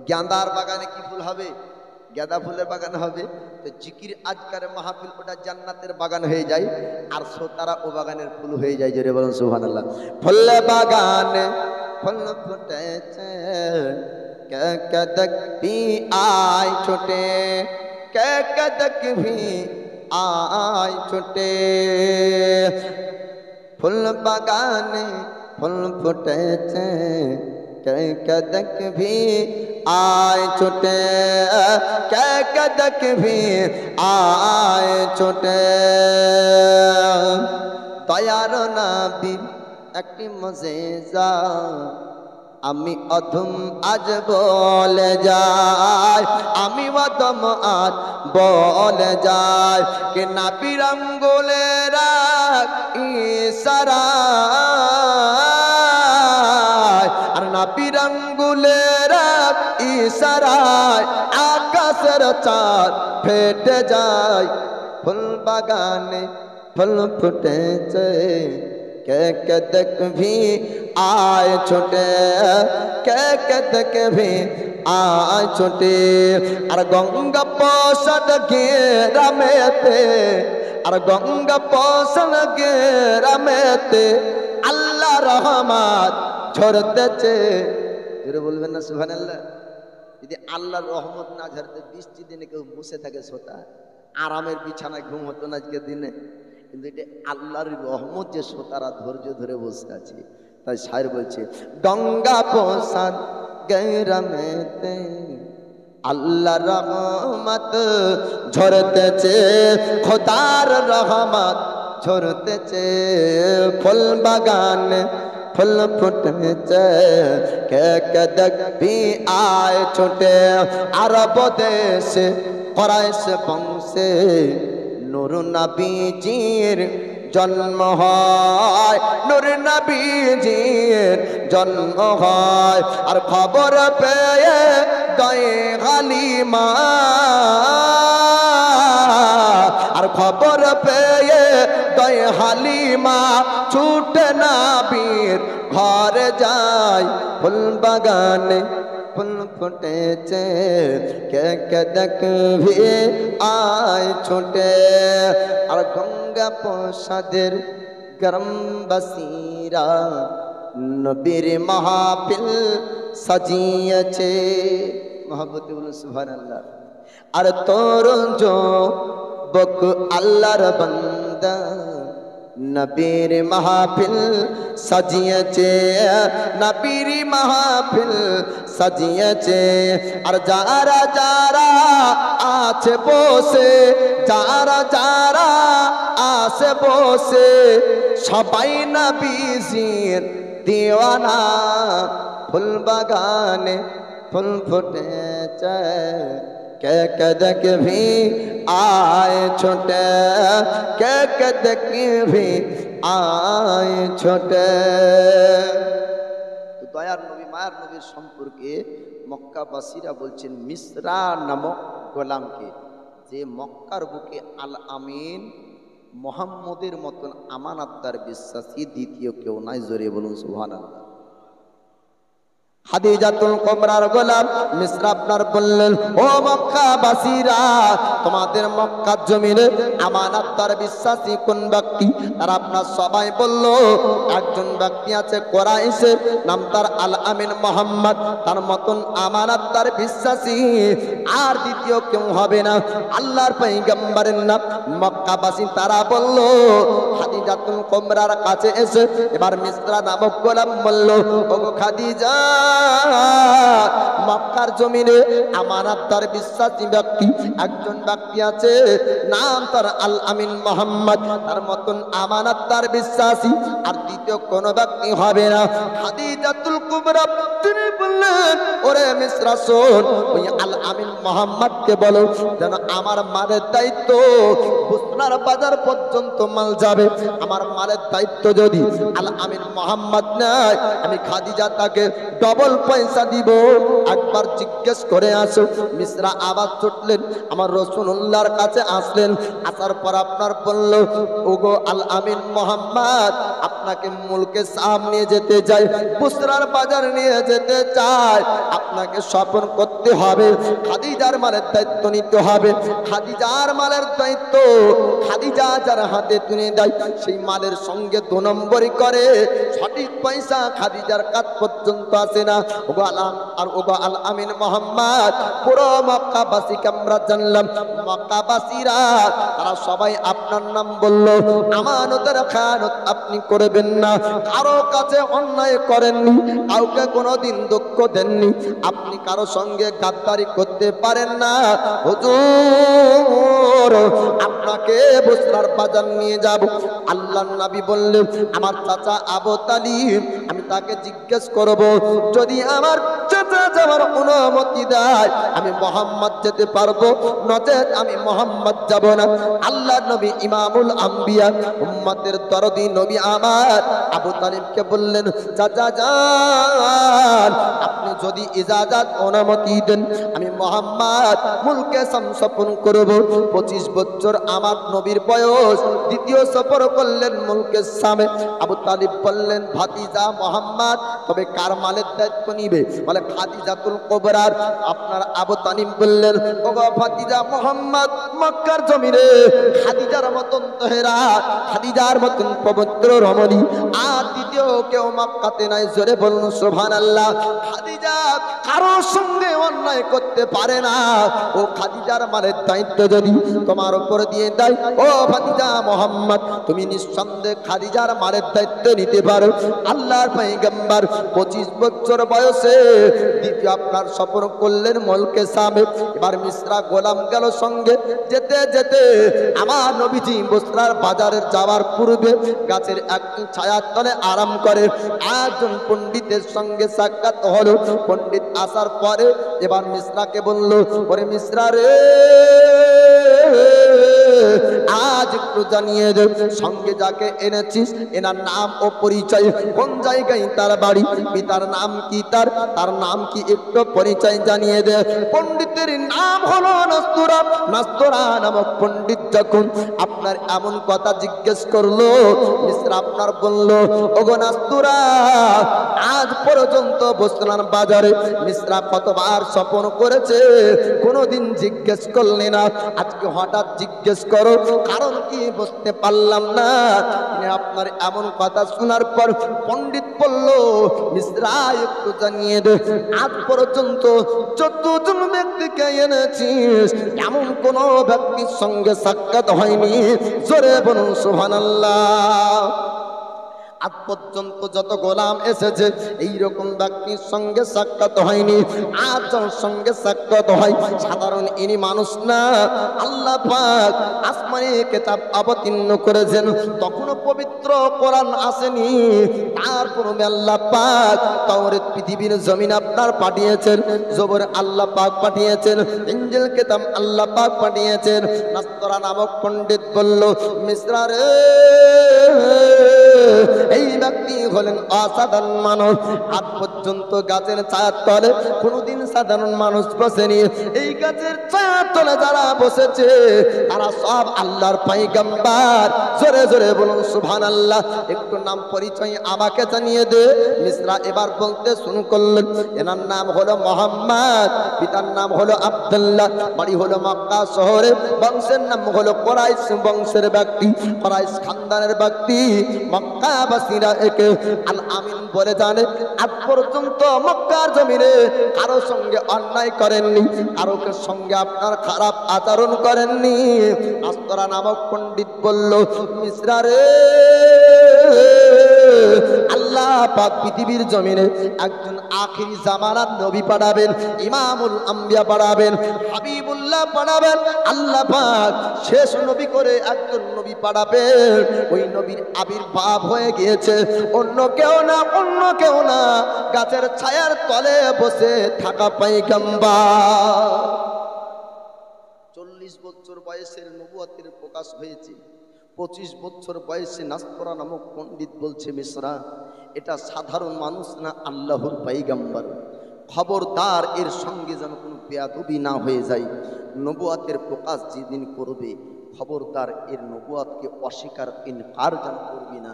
গাঁদার বাগানে কি ফুল হবে? গাঁদা ফুলের বাগান হবে। তো জিকির আজকারের মাহফিল ওটা জান্নাতের বাগান হয়ে যায়, আর শ্রোতারা ও বাগানের ফুল হয়ে যায়। জোরে বলুন সুবহানাল্লাহ। ফুল বাগানে ফুল ফুটেছে, কে কে দেখবি আয় ছোটে, কে কে দেখবি আয় ছোটে। ফুল বাগানে ফুল ফুটেছে, কে কে দেখবি আয় ছোটে, কে কে দেখবি আয় ছোটে। দয়ার নবীর একটি মুজিজা আমি অধম আজ বলে যাই, আমি অধম আজ বলে যাই, কে নাবির আঙ্গুলের ইশারা, আর নাবির আঙ্গুলের ইশারায় আকাশের চাঁদ ফেটে যায়। ফুল বাগানে ফুল ফুটেছে, কে কে দেখবি আয় ছোটে, কে কে দেখবি আয় ছোটে। আর গঙ্গা পশদ গ্রামেতে, আর গঙ্গা পশদ গ্রামেতে আল্লাহ রহমত ঝরতেছে। জোরে বলবেন না সুবহানাল্লাহ। যদি আল্লাহর রহমত না ঝরতে বৃষ্টি দিনে কেউ বসে থাকে শ্রোতা, আরামের বিছানায় ঘুম হতো না আজকের দিনে। কিন্তু এটা আল্লাহর রহমত যে শ্রোতারা ধৈর্য ধরে বসে আছে। তাই শায়ের বলছে, গঙ্গা প্রসাদ গ্রামেতে আল্লাহর রহমত ঝরতেছে, খোদার রহমত ঝরতেছে। ফুল বাগানে ফুল ফুটেছে, কে কে দেখবি আয় ছোটে। আরব দেশে কুরাইশ বংশে নূর নবীজির জন্ম হয়, নূর নবীজির জন্ম হয়। আর খবর পেয়ে দয়ে হালিমা, আর খবর পেয়ে দয়ে হালিমা ছুটে নবীর ঘরে যায়। ফুল বাগানে ফুল ফুটেছে, কে কে দেখবি আয় ছোটে। আর গঙ্গা প্রসাদের গরম বসিরা নবীর মাহফিল সাজিয়েছে। মহব্বতে বলুন সুবহানাল্লাহ। আর তোর जो বক আল্লাহর বান্দা নবীর মাহফিল সাজিয়েছে, নবীর মাহফিল সাজিয়েছে। আর যারা যারা আছে বসে, যারা যারা আছে বসে সবাই নবীজির দিওয়ানা। ফুল বাগানে ফুল ফুটেছে, কে কে দেখবি আয় ছোটে, কে কে দেখবি আয় ছোটে। তো দয়ার নবী মায়ার নবীর সম্পর্কে মক্কাবাসীরা বলছেন মিসরা নামক গোলামকে, যে মক্কার বুকে আল আমিন মোহাম্মদের মতন আমানতদার বিশ্বাসী দ্বিতীয় কেউ নাই। জোরে বলুন সুবহানাল্লাহ। খাদিজাতুল কুবরার গোলাম মিসরা আপনার বললেন, ও মক্কাবাসীরা, তোমাদের মক্কার জমিনে আমানতদার বিশ্বাসী কোন ব্যক্তি? তারা আপনার সবাই বলল, একজন ব্যক্তি আছে কুরাইশের, নাম তার আল আমিন মোহাম্মদ, তার মতন আমানতদার বিশ্বাসী আর দ্বিতীয় কেউ হবে না। আল্লাহর পয়গম্বরের নাম। মক্কাবাসী তারা বলল, খাদিজাতুল কুবরার কাছে এসে এবার মিসরা নামক গোলাম বলল, ওগো খাদিজা, মক্কার জমিনে আমানতদার বিশ্বাসী ব্যক্তি একজন ব্যক্তি আছে, নাম তার আল আমিন মোহাম্মদ, তার মতন আমানতদার বিশ্বাসী আর দ্বিতীয় কোন ব্যক্তি হবে না। খাদিজাতুল কুবরা তিনি বললেন, ওরে মিসরা শোন, ওই আল আমিন মোহাম্মদকে বলো যেন আমার মালের দায়িত্ব বুসরার বাজার পর্যন্ত মাল যাবে, আমার মালের দায়িত্ব যদি আল আমিন মোহাম্মদ নেয়, আমি খাদিজা তাকে ডবল পয়সা দিব। একবার জিজ্ঞেস করে আসো। মিসরা আবার ছুটলেন, আমার রাসূলুল্লাহর কাছে আসলেন। আসার পর আপনার বলল, ওগো আল আমিন মোহাম্মদ, আপনাকে মুলকে শাম নিয়ে যেতে চাই, বুসরার বাজার নিয়ে যেতে চাই, আপনাকে স্বপন করতে হবে, খাদিজার মালের দায়িত্ব নিতে হবে। খাদিজার মালের দায়িত্ব খাদিজা যার হাতে তুলে দেয়, সেই মালের সঙ্গে 2 নম্বরই করে, সঠিক পয়সা খাদিজার কাছ পর্যন্ত আসে না। ওগো আল আমিন মোহাম্মদ, পুরো মক্কাবাসীকে আমরা জানলাম, মক্কাবাসীরা তারা সবাই আপনার নাম বলল, আমানতের খেয়ানত আপনি করবেন না, কারো কাছে অন্যায় করেননি, কাউকে কোনোদিন দুঃখ দেননি, আপনি কারো সঙ্গে গাদ্দারি করতে পারেন না। হুজুর, আপনাকে বুসরার বাজার নিয়ে যাব। আল্লাহর নবী বললেন, আমার চাচা আবু তালিব, আমি তাকে জিজ্ঞেস করব, যদি আমার চাচা যাওয়ার অনুমতি দেয় আমি মোহাম্মদ যেতে পারবো, নচেত আমি মোহাম্মদ যাব না। আল্লাহর নবী ইমামুল আম্বিয়া, উম্মতের দরদি নবী আমার আবু তালিবকে বললেন, চাচা যান, আপনি যদি ইজাজত অনুমতি দেন আমি মোহাম্মদ মুলকে শাম সফর করব। 25 বছর আমার নবীর বয়স। দ্বিতীয় সফর করলেন মুলকে শামে। আবু তালিব বললেন, ভাতিজা মোহাম্মদ, তবে কার মালের দায়িত্ব নিবে? বলে খাদিজাতুল কুবরার। আপনার আবু তালিব বললেন, ওগো ভাতিজা মোহাম্মদ, মক্কার জমিনে খাদিজার মতন তহেরা, খাদিজার মতন পবিত্র রমণী আর দ্বিতীয় কেউ মক্কাতে নাই। জোরে বলুন সুবহানাল্লাহ। খাদিজা কারো সঙ্গে অন্যায় করতে পারে না। ও খাদিজার মালের দায়িত্ব যদি তোমার উপর দিয়ে দেয়, ও ভাতিজা মোহাম্মদ, তুমি নিঃসন্দেহে খাদিজার মালের দায়িত্ব নিতে পারো। আল্লাহর পয়গম্বর 25 বছর বয়সে দ্বিতীয় আপনার সফর করলেন মুলকে শামে। এবার মিসরা গোলাম গেল সঙ্গে। যেতে যেতে আমার নবীজি বুসরার বাজারের যাওয়ার পূর্বে গাছের এক ছায়ার তলে আরাম করে একজন পণ্ডিতের সঙ্গে সাক্ষাৎ হলো। পণ্ডিত আসার পরে এবার মিশ্রাকে বলল, ওরে মিশ্রা রে, আজ একটু জানিয়ে দে সঙ্গে যাকে এনেছিস এনার নাম ও পরিচয়, কোন জায়গায় তার বাড়ি, পিতার নাম কি, তার নাম কি, একটু পরিচয় জানিয়ে দে। পণ্ডিতের নাম হলো নাস্তুরা। নাস্তুরা নামক পণ্ডিত যখন আপনার এমন কথা জিজ্ঞেস করলো, মিশ্রা আপনার বলল, ওগো নাস্তুরা, আজ পর্যন্ত বসলাম বাজারে মিশ্রা কতবার স্বপ্ন করেছে, কোনোদিন জিজ্ঞেস করলে না, আজকে হঠাৎ জিজ্ঞেস করো, কারণ কি বুঝতে পারলাম না। আপনার এমন কথা শোনার পর পণ্ডিত বলল, মিশ্রা একটু জানিয়ে দে, আজ পর্যন্ত যতজন ব্যক্তিকে এনেছিস এমন কোন ব্যক্তির সঙ্গে সাক্ষাৎ হয়নি। জোরে বলুন সুবহানাল্লাহ। আজ পর্যন্ত যত গোলাম এসেছে এইরকম ব্যক্তির সঙ্গে সাক্ষাৎ হয়নি। আজ যার সঙ্গে সাক্ষাৎ হয় সাধারণ ইনি মানুষ না, আল্লাহ পাক আসমানে কিতাব অবতীর্ণ করেছেন, তখনও পবিত্র কোরআন আসেনি, তারপর আল্লাহ পাক তাওরাত পৃথিবীর জমিন আপনার পাঠিয়েছেন, জবর আল্লাহ পাক পাঠিয়েছেন, ইনজিল কিতাব আল্লাহ পাক পাঠিয়েছেন। নাস্তুরা নামক পণ্ডিত বলল, মিশ্রা রে, এই ব্যক্তি হলেন অসাধারণ মানুষ। আজ পর্যন্ত গাছের ছায়ার তলে কোনোদিন সাধারণ মানুষ বসেনি। এই গাছের ছায়ার তলে যারা বসেছে তারা সব আল্লাহর পয়গম্বর। জোরে জোরে বলুন সুবহানাল্লাহ। একটু নাম পরিচয় আমাকে জানিয়ে দে। মিশ্রা এবার বলতে শুরু করলেন, এনার নাম হলো মোহাম্মদ, পিতার নাম হলো আব্দুল্লাহ, বাড়ি হলো মক্কা শহরে, বংশের নাম হলো কুরাইশ বংশের ব্যক্তি, কুরাইশ খানদানের ব্যক্তি। মক্কাবাসীরা একে আল আমিন বলে জানে। আজ পর্যন্ত মক্কার জমিনে কারো সঙ্গে অন্যায় করেননি, কারো সঙ্গে আপনার খারাপ আচরণ করেননি। নাস্তুরা নামক পণ্ডিত বলল, মিশ্রা রে, আল্লাহ পাক পৃথিবীর জমিনে একজন আখিরি জামানার নবী পাঠাবেন, ইমামুল আম্বিয়া পাঠাবেন, হাবিবুল্লাহ পাঠাবেন। আল্লাহ পাক শেষ নবী করে একজন নবী পাঠাবেন। ওই নবীর আবির্ভাব হয়ে গিয়েছে, অন্য কেউ না, অন্য কেউ না, গাছের ছায়ার তলে বসে থাকা পয়গম্বর। 40 বছর বয়সের নবুয়তের প্রকাশ হয়েছে। 25 বছর বয়সে নাস্তুরা নামক পণ্ডিত বলছে, মিশ্রা, এটা সাধারণ মানুষ না, আল্লাহর পয়গম্বর। খবরদার, এর সঙ্গে যেন কোনো বেয়াদবি না হয়ে যায়। নবুয়তের প্রকাশ যেদিন করবে, খবরদার এর নবুয়তকে অস্বীকার, ইনকার যেন করবি না।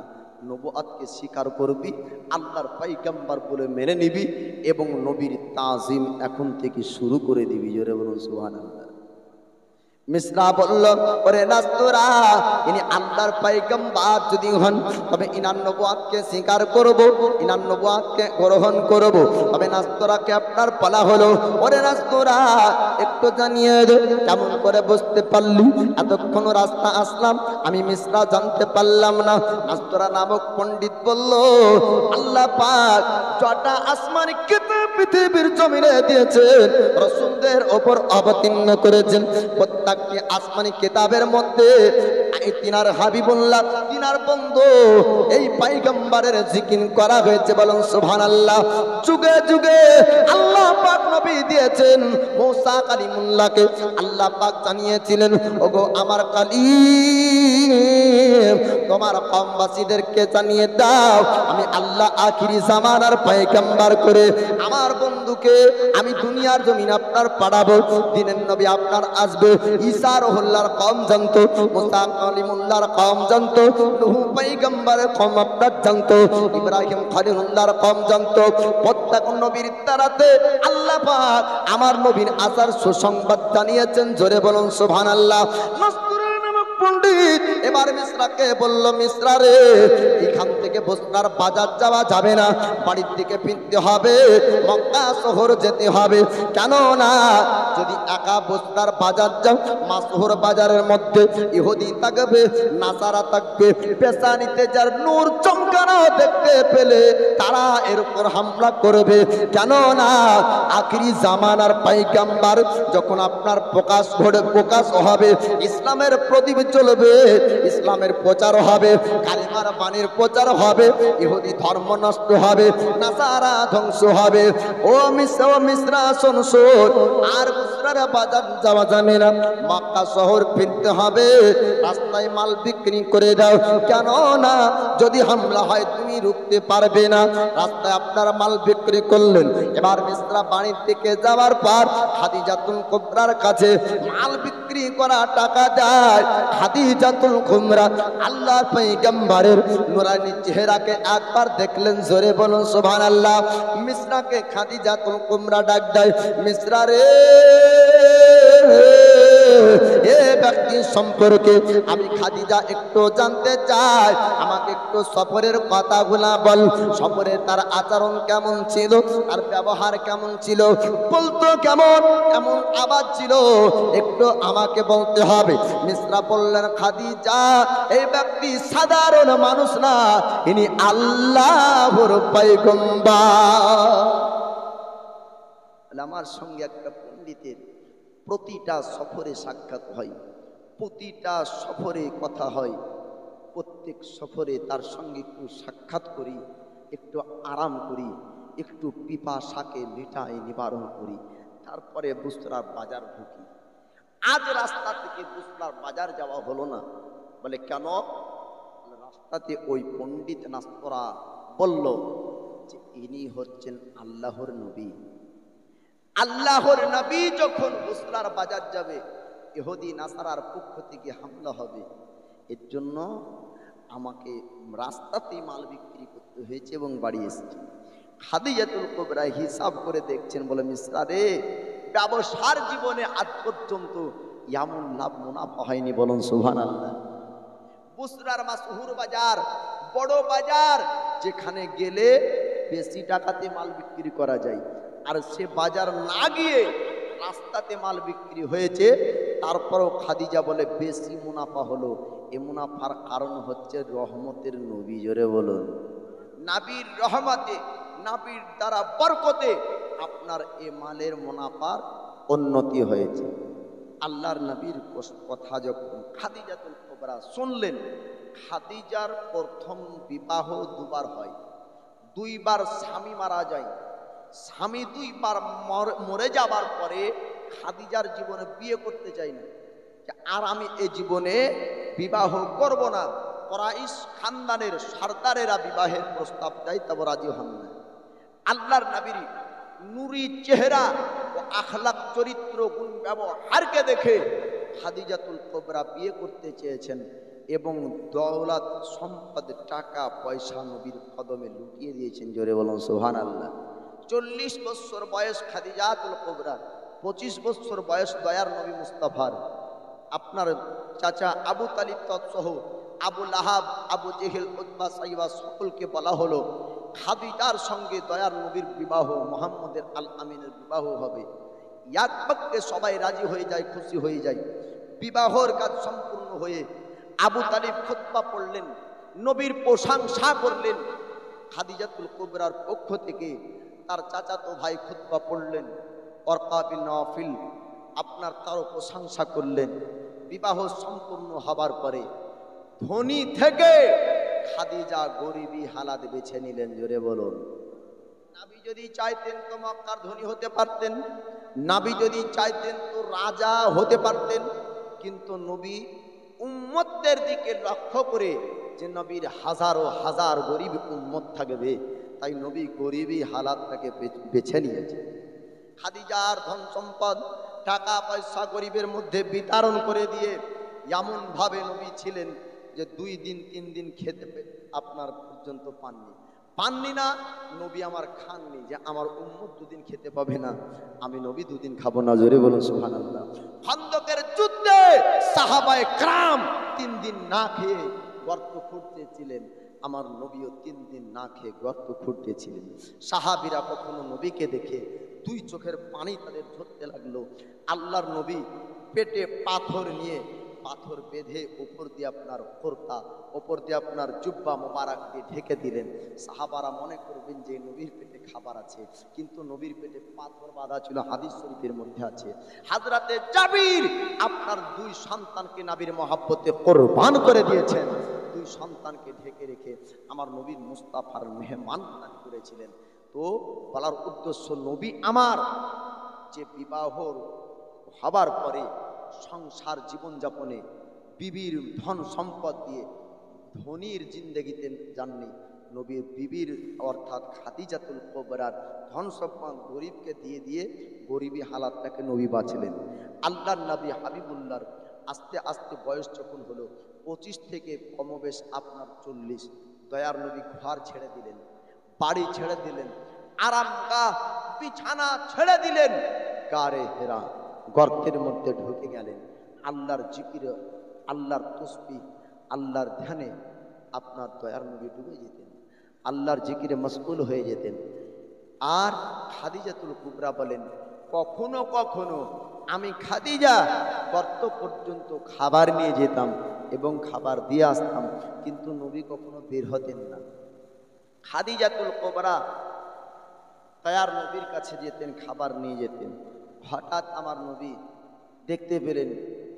নবুয়তকে স্বীকার করবি, আল্লাহর পয়গম্বর বলে মেনে নিবি এবং নবীর তাজিম এখন থেকে শুরু করে দিবি। জোরে বলুন সুবহানাল্লাহ। মিশ্রা বলল, ওরে নাস্তুরা, ইনি আল্লাহর পয়গম্বর যদি হন তবে ইনার নবুয়তকে স্বীকার করব, ইনার নবুয়তকে গ্রহণ করব। তবে নাস্তুরাকে আপনার বলা হলো, ওরে নাস্তুরা, একটু জানিয়ে দে, কেমন করে বুঝতে পারলি? এতক্ষণ রাস্তা আসলাম, আমি মিশ্রা জানতে পারলাম না। নাস্তুরা নামক পণ্ডিত বলল, আল্লাহ পাক যটা আসমানি কিতাব পৃথিবীর জমিনে দিয়েছেন, রাসূলদের ওপর অবতীর্ণ করেছেন, প্রত্যেকটি আসমানি কিতাবের মধ্যে তিনার হাবিবুল্লাহ, তিনার বন্ধু এই পয়গম্বরের জিকির করা হয়েছে। বলুন সুবহানাল্লাহ। যুগে যুগে আল্লাহ পাক নবী দিয়েছেন। মূসা কালিমুল্লাহকে আল্লাহ পাক জানিয়েছিলেন, ওগো আমার কালিম, তোমার কওমবাসীদেরকে জানিয়ে দাও, আমি আল্লাহ আখিরি জামানার পয়গম্বর করে আমার বন্ধুকে আমি দুনিয়ার জমিন আপনার পাঠাবো। দিনের নবী আপনার আসবে। ঈসা রুহুল্লাহর কওম জানতো, মূসা কালিমুল্লাহর কওম জানতো, নূহ পয়গম্বরের কওম আপনার জানতো, ইব্রাহিম খলিলুল্লাহর কওম জানতো। প্রত্যেক নবীর তারাতে আল্লাহ পাক আমার নবীর আসার সুসংবাদ জানিয়েছেন। জোরে বলুন সুবহানাল্লাহ। পণ্ডিত এবার মিশ্রাকে বলল, মিশ্রা রে, এখান থেকে বসরার বাজার যাওয়া যাবে না, বাড়ির দিকে ফিরতে হবে, মক্কা শহর যেতে হবে। কেন না, যদি একা বসরার বাজার যাও, মাসহর বাজারের মধ্যে ইহুদি থাকবে, নাসারা থাকবে, পেশানিতে যার নূর চমকানো দেখতে পেলে তারা এর উপর হামলা করবে। কেন না, আখিরি জামানার পয়গম্বর যখন আপনার প্রকাশ হবে, ইসলামের প্রদীপ চলবে, ইসলামের প্রচার হবে, কালিমার বাণীর প্রচার হবে, ইহুদি ধর্ম নষ্ট হবে, নাসারা ধ্বংস হবে। ও মিসরা শোন, আর বুসরার বাজার যাওয়া যাবে না, মক্কা শহর ফিরতে হবে। রাস্তায় মাল বিক্রি করে দাও, কেন না যদি হামলা হয় তুমি রুখতে পারবে না। রাস্তায় আপনারা মাল বিক্রি করলেন। এবার মিসরা বাড়ির থেকে যাওয়ার পর খাদিজাতুল কুবরার কাছে মাল বিক্রি করা টাকা দেয়। খাদিজাতুল কুবরা আল্লাহর পয়গম্বরের নূরানী চেহারাকে একবার দেখলেন, জোরে বলুন সুবহানাল্লাহ। মিসরাকে খাদিজাতুল কুবরা ডাক দেয়, মিসরা রে, এ ব্যক্তি সম্পর্কে আমি খাদিজা একটু জানতে চাই, আমাকে একটু সফরের কথাগুলা বল। সফরে তার আচরণ কেমন ছিল, তার ব্যবহার কেমন ছিল, বলতো কেমন কেমন আওয়াজ ছিল, একটু আমাকে বলতে হবে। মিসরা বললেন, খাদিজা এই ব্যক্তি সাধারণ মানুষ না, ইনি আল্লাহর পয়গম্বর। আমার সঙ্গে একটা পণ্ডিতের প্রতিটা সফরে সাক্ষাৎ হয়, প্রতিটা সফরে কথা হয়, প্রত্যেক সফরে তার সঙ্গে একটু সাক্ষাৎ করি, একটু আরাম করি, একটু পিপাসাকে মিটাই নিবারণ করি, তারপরে বুসরার বাজার ঢুকি। আজ রাস্তা থেকে বুসরার বাজার যাওয়া হলো না। বলে কেন? রাস্তাতে ওই পণ্ডিত নাস্তরা বলল যে ইনি হচ্ছেন আল্লাহর নবী। আল্লাহর নবী যখন বুসরার বাজার যাবে, ইহুদি নাসারার পক্ষ থেকে হামলা হবে, এর জন্য আমাকে রাস্তাতেই মাল বিক্রি করতে হয়েছে এবং বাড়ি এসেছি। খাদিজাতুল কুবরা হিসাব করে দেখছেন, বলে মিসরা রে, ব্যবসার জীবনে আজ পর্যন্ত এমন লাভ মুনাফা হয়নি, বলুন সুবহানাল্লাহ। বুসরার মাসহুর বাজার, বড় বাজার, যেখানে গেলে বেশি টাকাতে মাল বিক্রি করা যায়, আর সে বাজার না গিয়ে রাস্তাতে মাল বিক্রি হয়েছে, তারপরও খাদিজা বলে বেশি মুনাফা হলো। এ মুনাফার কারণ হচ্ছে রহমতের নবী, জোরে বলুন। নবীর রহমতে, নবীর দ্বারা বরকতে আপনার এ মালের মুনাফার উন্নতি হয়েছে। আল্লাহর নবীর কথা যখন খাদিজাতুল কুবরা শুনলেন, খাদিজার প্রথম বিবাহ দুবার হয়, দুইবার স্বামী মারা যায়। স্বামী দুইবার মরে যাবার পরে খাদিজার জীবনে বিয়ে করতে চাই না, আর আমি এ জীবনে বিবাহ করব না। কুরাইশ খানদানের সরদারেরা বিবাহের প্রস্তাব দেয়, তবে রাজি হন না। আল্লাহর নবীর নূরি চেহারা ও আখলাক, চরিত্র, গুণ, ব্যবহারকে দেখে খাদিজাতুল কুবরা বিয়ে করতে চেয়েছেন এবং দৌলত, সম্পদ, টাকা পয়সা নবীর কদমে লুটিয়ে দিয়েছেন, জোরে বলুন সুবহানাল্লাহ। 40 বছর বয়স খাদিজাতুল কুবরা, 25 বছর বয়স দয়ার নবী মুস্তাফার। আপনার চাচা আবু তালিব তৎসহ আবু লাহাব, আবু জেহেল, উতবা, সাইবা সকলকে বলা হলো খাদিজার সঙ্গে দয়ার নবীর বিবাহ, মুহাম্মদের আল আমিনের বিবাহ হবে। এক বাক্যে সবাই রাজি হয়ে যায়, খুশি হয়ে যায়। বিবাহর কাজ সম্পূর্ণ হয়ে আবু তালিব খুতবা পড়লেন, নবীর প্রশংসা করলেন। খাদিজাতুল কুবরার পক্ষ থেকে তার চাচাতো ভাই খুতবা পড়লেন, ওয়ারকা বিন নাফিল আপনার তারও প্রশংসা করলেন। বিবাহ সম্পূর্ণ হবার পরে ধনী থেকে খাদিজা গরিবী হালাত বেছে নিলেন, জোরে বলুন। নবী যদি চাইতেন তো মক্কার ধনী হতে পারতেন, নবী যদি চাইতেন তো রাজা হতে পারতেন, কিন্তু নবী উম্মতদের দিকে লক্ষ্য করে যে নবীর হাজারো হাজার গরিব উম্মত থাকবে, তাই নবী গরিবী হালাতটাকে বেছে নিয়েছে। খাদিজার ধন সম্পদ, টাকা পয়সা গরিবের মধ্যে বিতরণ করে দিয়ে এমন ভাবে নবী ছিলেন যে 2 দিন 3 দিন খেতে আপনার পর্যন্ত পাননি না। নবী আমার খাননি যে আমার উম্মত 2 দিন খেতে পাবে না, আমি নবী 2 দিন খাবো না, জোরে বলুন সুবহানাল্লাহ। খন্দকের যুদ্ধে সাহাবায়ে کرام 3 দিন না খেয়ে গর্ত খুঁড়তেছিলেন, আমার নবীও 3 দিন না খেয়ে গর্ত খুঁড়তেছিলেন। সাহাবীরা কখনো নবীকে দেখে 2 চোখের পানি তাদের ঝরতে লাগলো। আল্লাহর নবী পেটে পাথর নিয়ে পাথর বেঁধে উপর দিয়ে আপনার কুর্তা, উপর দিয়ে আপনার জুব্বা মোবারক দিয়ে ঢেকে দিলেন। সাহাবারা মনে করবেন যে নবীর পেটে খাবার আছে, কিন্তু নবীর পেটে পাথর বাঁধা ছিল, হাদিস শরীফের মধ্যে আছে। হযরতে জাবির আপনার দুই সন্তানকে নবীর মহব্বতে কুরবান করে দিয়েছেন। দুই সন্তানকে ঢেকে রেখে আমার নবীর মুস্তাফার মেহমানদারি করেছিলেন। তো বলার উদ্দেশ্য, নবী আমার যে বিবাহ হবার পরে সংসার জীবনযাপনে বিবির ধন সম্পদ দিয়ে ধনীর জিন্দেগিতে যাননি। নবীর বিবির অর্থাৎ খাদিজাতুল কুবরার ধন সম্পদ গরিবকে দিয়ে দিয়ে গরিবী হালাতটাকে নবী বাঁচলেন। আল্লাহর নবী হাবিবুল্লাহর আস্তে আস্তে বয়স যখন হলো 25 থেকে কমবেশ আপনার 40, দয়ার নবী ঘর ছেড়ে দিলেন, বাড়ি ছেড়ে দিলেন, আরামগাহ বিছানা ছেড়ে দিলেন, গারে হেরা গর্তের মধ্যে ঢুকে গেলেন। আল্লাহর জিকির, আল্লাহর তসবিহ, আল্লাহর ধ্যানে আপনার দয়ার নবী ডুবে যেতেন, আল্লাহর জিকিরে মশগুল হয়ে যেতেন। আর খাদিজাতুল কুবরা বলেন, কখনো কখনো আমি খাদিজা গর্ত পর্যন্ত খাবার নিয়ে যেতাম এবং খাবার দিয়ে আসতাম, কিন্তু নবী কখনো বের হতেন না। খাদিজাতুল কুবরা দয়ার নবীর কাছে যেতেন, খাবার নিয়ে যেতেন। হঠাৎ আমার নবী দেখতে পেলেন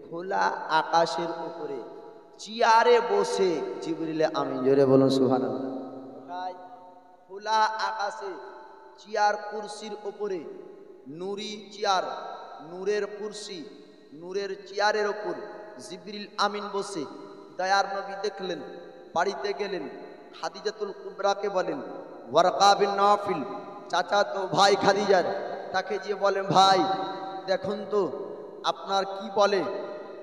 খোলা আকাশের উপরে চেয়ারে বসে জিবরিলে আমিন, জোরে বলুন সুবহানাল্লাহ। খোলা আকাশে চেয়ার, কুরসির উপরে নুরি চেয়ার, নূরের কুরসি, নূরের চেয়ারের ওপর জিবরিল আমিন বসে। দয়ার নবী দেখলেন, বাড়িতে গেলেন, খাদিজাতুল কুবরাকে বলেন, ওয়ারকা বিন নাফিল চাচা তো ভাই খাদিজার, তাকে যে বলেন, ভাই দেখুন তো আপনার কি বলে,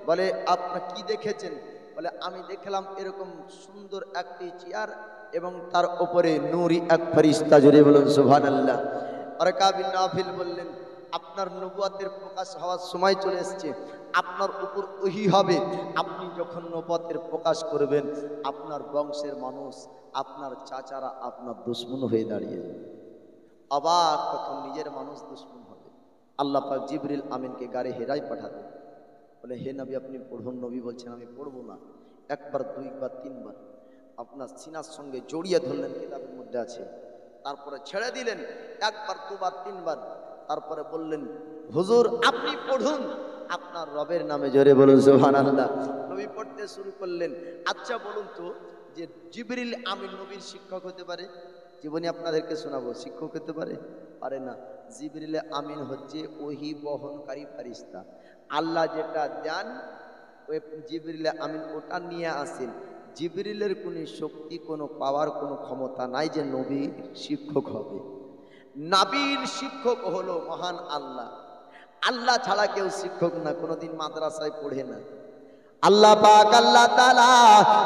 বলে আপনার কি দেখেছেন? বলে আমি দেখলাম এরকম সুন্দর একটি চেয়ার এবং তার উপরে নূরি এক ফেরেশতা, জোরে বলুন সুবহানাল্লাহ। ওয়ারকা বিন নাফিল বললেন, আপনার নবুয়তের প্রকাশ হওয়ার সময় চলে এসেছে, আপনার উপর ওহী হবে, আপনি যখন নবুয়তের প্রকাশ করবেন আপনার বংশের মানুষ, আপনার চাচারা আপনার দুশমন হয়ে দাঁড়িয়ে যাবে। আবার তখন নিজের মানুষ দুশমন হবে। আল্লাহ পাক জিবরিল আমিনকে গাড়ি হেরাই পাঠালেন, বলে হে নবী আপনি পড়ুন। নবী বলছেন আমি পড়বো না। একবার, দুইবার, তিনবার আপনার সিনার সঙ্গে জড়িয়ে ধরলেন, কিতাবের মধ্যে আছে। তারপরে ছেড়ে দিলেন, একবার, দুবার, তিনবার। তারপরে বললেন, হুজুর আপনি পড়ুন আপনার রবের নামে, জোরে বলুন সুবহানাল্লাহ। নবী পড়তে শুরু করলেন। আচ্ছা বলুন তো, যে জিবরিল আমিন নবীর শিক্ষক হতে পারে? জীবনে আপনাদেরকে শোনাবো, শিক্ষক হতে পারে? পারে না। জিবরিল আমিন হচ্ছে ওহী বহনকারী ফেরেশতা। আল্লাহ যেটা দেন ওই জিবরিল আমিন ওটা নিয়ে আসেন। জিবরিলের কোনো শক্তি, কোনো পাওয়ার, কোনো ক্ষমতা নাই যে নবীর শিক্ষক হবে। নবীর শিক্ষক হলো মহান আল্লাহ। আল্লাহ ছাড়া কেউ শিক্ষক না, কোনোদিন মাদ্রাসায় পড়ে না। আল্লাহ পাক আল্লাহ তাআলা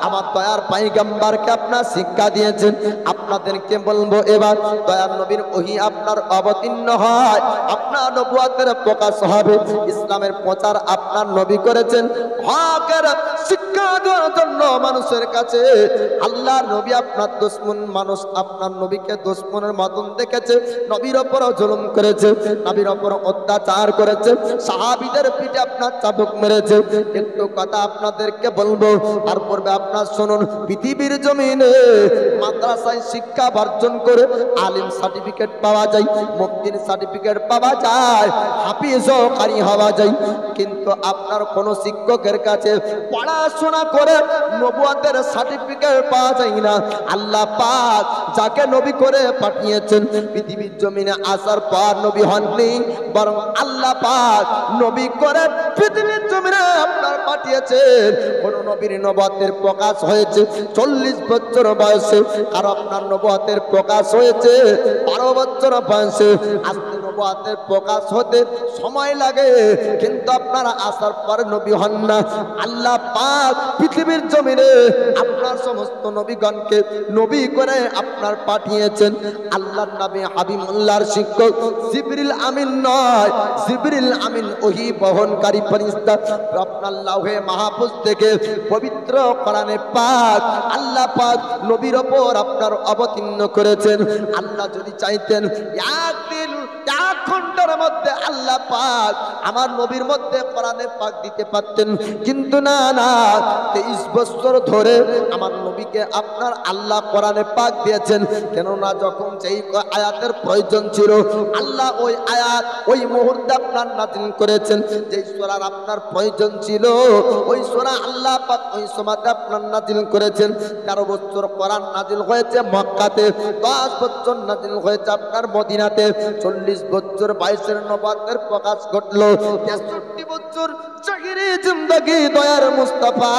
আমার দয়ার পয়গম্বরকে আপনার শিক্ষা দিয়েছেন। আপনাদেরকে বলবো, এবার দয়ার নবীর ওহী আপনার অবতীর্ণ হয়, আপনার নবুয়তের প্রকাশ হবে, ইসলামের প্রচার আপনার নবী করেছেন। হকের শিক্ষা দেওয়ার জন্য মানুষের কাছে আল্লাহর নবী আপনার দুশমন মানুষ আপনার নবীকে দুশমনের মতন দেখেছে, নবীর ওপর জুলুম করেছে, নবীর ওপর অত্যাচার করেছে, সাহাবীদের পিঠে আপনার চাবুক মেরেছে। একটু কথা আপনাদেরকে বলবো, তার পূর্বে আপনার শুনুন, পৃথিবীর জমিনে মাদ্রাসায় শিক্ষা অর্জন করে আলিম সার্টিফিকেট পাওয়া যায়, মুফতির সার্টিফিকেট পাওয়া যায়, হাফিজ ও কারি হওয়া যায়, কিন্তু আপনার কোন শিক্ষকের কাছে পড়াশোনা করে নবুয়তের সার্টিফিকেট পাওয়া যায় না। আল্লাহ পাক যাকে নবী করে পাঠিয়েছেন, পৃথিবীর জমিনে আসার পর নবী হননি, বরং আল্লাহ পাক নবী করে পৃথিবীর জমিনে আপনার পাঠিয়েছে। কোন নবীর নবুয়তের প্রকাশ হয়েছে 40 বছর বয়সে, আর আপনার নবুয়তের প্রকাশ হয়েছে 12 বছর বয়সে। আজকে নবুয়তের প্রকাশ হতে সময় লাগে, কিন্তু আপনারা আসার পর নবী হন না। আল্লাহ পাক পৃথিবীর জমিনে আপনার সমস্ত নবীগণকে নবী করে আপনার পাঠিয়েছেন। আল্লাহর নবী হাবিবুল্লাহর শিক্ষক জিবরিল আমিন নয়, জিবরিল আমিন ওহী বহনকারী ফেরেশতা। আপনার লাউহে মাহফুজ থেকে পবিত্র কোরআনে পাক আল্লাহ পাক নবীর ওপর আপনার অবতীর্ণ করেছেন। আল্লাহ যদি চাইতেন একদিন 1 ঘন্টার মধ্যে আল্লাহ পাক আমার নবীর মধ্যে কোরআনে পাক দিতে পারতেন, কিন্তু না না, 23 বছর ধরে আমার নবীকে আপনার আল্লাহ কোরআনে পাক দিয়েছেন। কেননা যখন যেই আয়াতের প্রয়োজন ছিল আল্লাহ ওই আয়াত ওই মুহূর্তে আপনার নাযিল করেছেন। যেই সূরার আপনার প্রয়োজন ছিল ওই সূরা আল্লাহ পাক ওই সময়তে আপনার নাযিল করেছেন। 13 বছর কোরআন নাযিল হয়েছে মক্কাতে, 10 বছর নাযিল হয়েছে আপনার মদিনাতে, 40 বছর 22 নবুয়তের প্রকাশ ঘটলো, 63 বছর জাহিরি জিন্দেগি দয়ার মুস্তাফা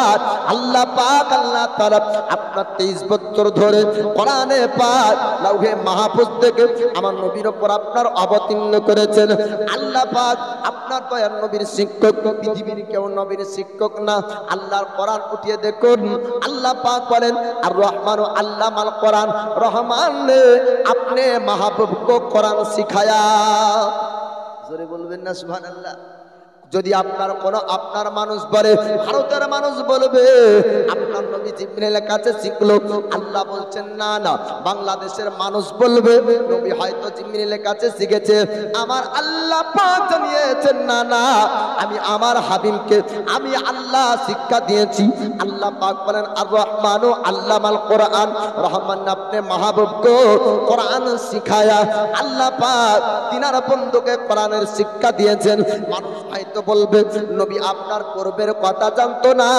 আল্লাহ পাক আল্লাহ তাআলা আপনার 23 বছর ধরে কোরআনে পাক লাউহে মাহফুজ থেকে আমার নবীর উপর আপনার অবতীর্ণ করেছেন। আল্লাহ পাক আপনার দয়ার নবীর শিক্ষক, পৃথিবীর কেউ নবীর শিক্ষক না। আল্লাহর কোরআন উঠিয়ে দেখুন, আল্লাহ পাক বলেন আর রহমান আল্লামাল কোরআন, রহমান ने अपने महबूब को कुरान सिखाया। জোরে বলবেন না সুবহানাল্লাহ। যদি আপনার কোন আপনার মানুষ বলে, ভারতের মানুষ বলবে আপনার নবী জিবরিলের কাছে শিখলো, আল্লাহ বলছেন না না, বাংলাদেশের মানুষ বলবে নবী হয়তো জিবরিলের কাছে শিখেছে। আমার আল্লাহ পাক জানিয়েছেন না না, আমি আমার হাবিবকে আমি আল্লাহ শিক্ষা দিয়েছি। আল্লাহ পাক বলেন আর রহমানু আল্লামাল কোরআন, রহমান अपने महबूब को কোরআন শিখায়া। আল্লাহ পাক তিনার বন্ধুকে কোরআনের শিক্ষা দিয়েছেন। মানুষ হয়তো বলবে নবী আপনার পূর্বের কথা জানতো না,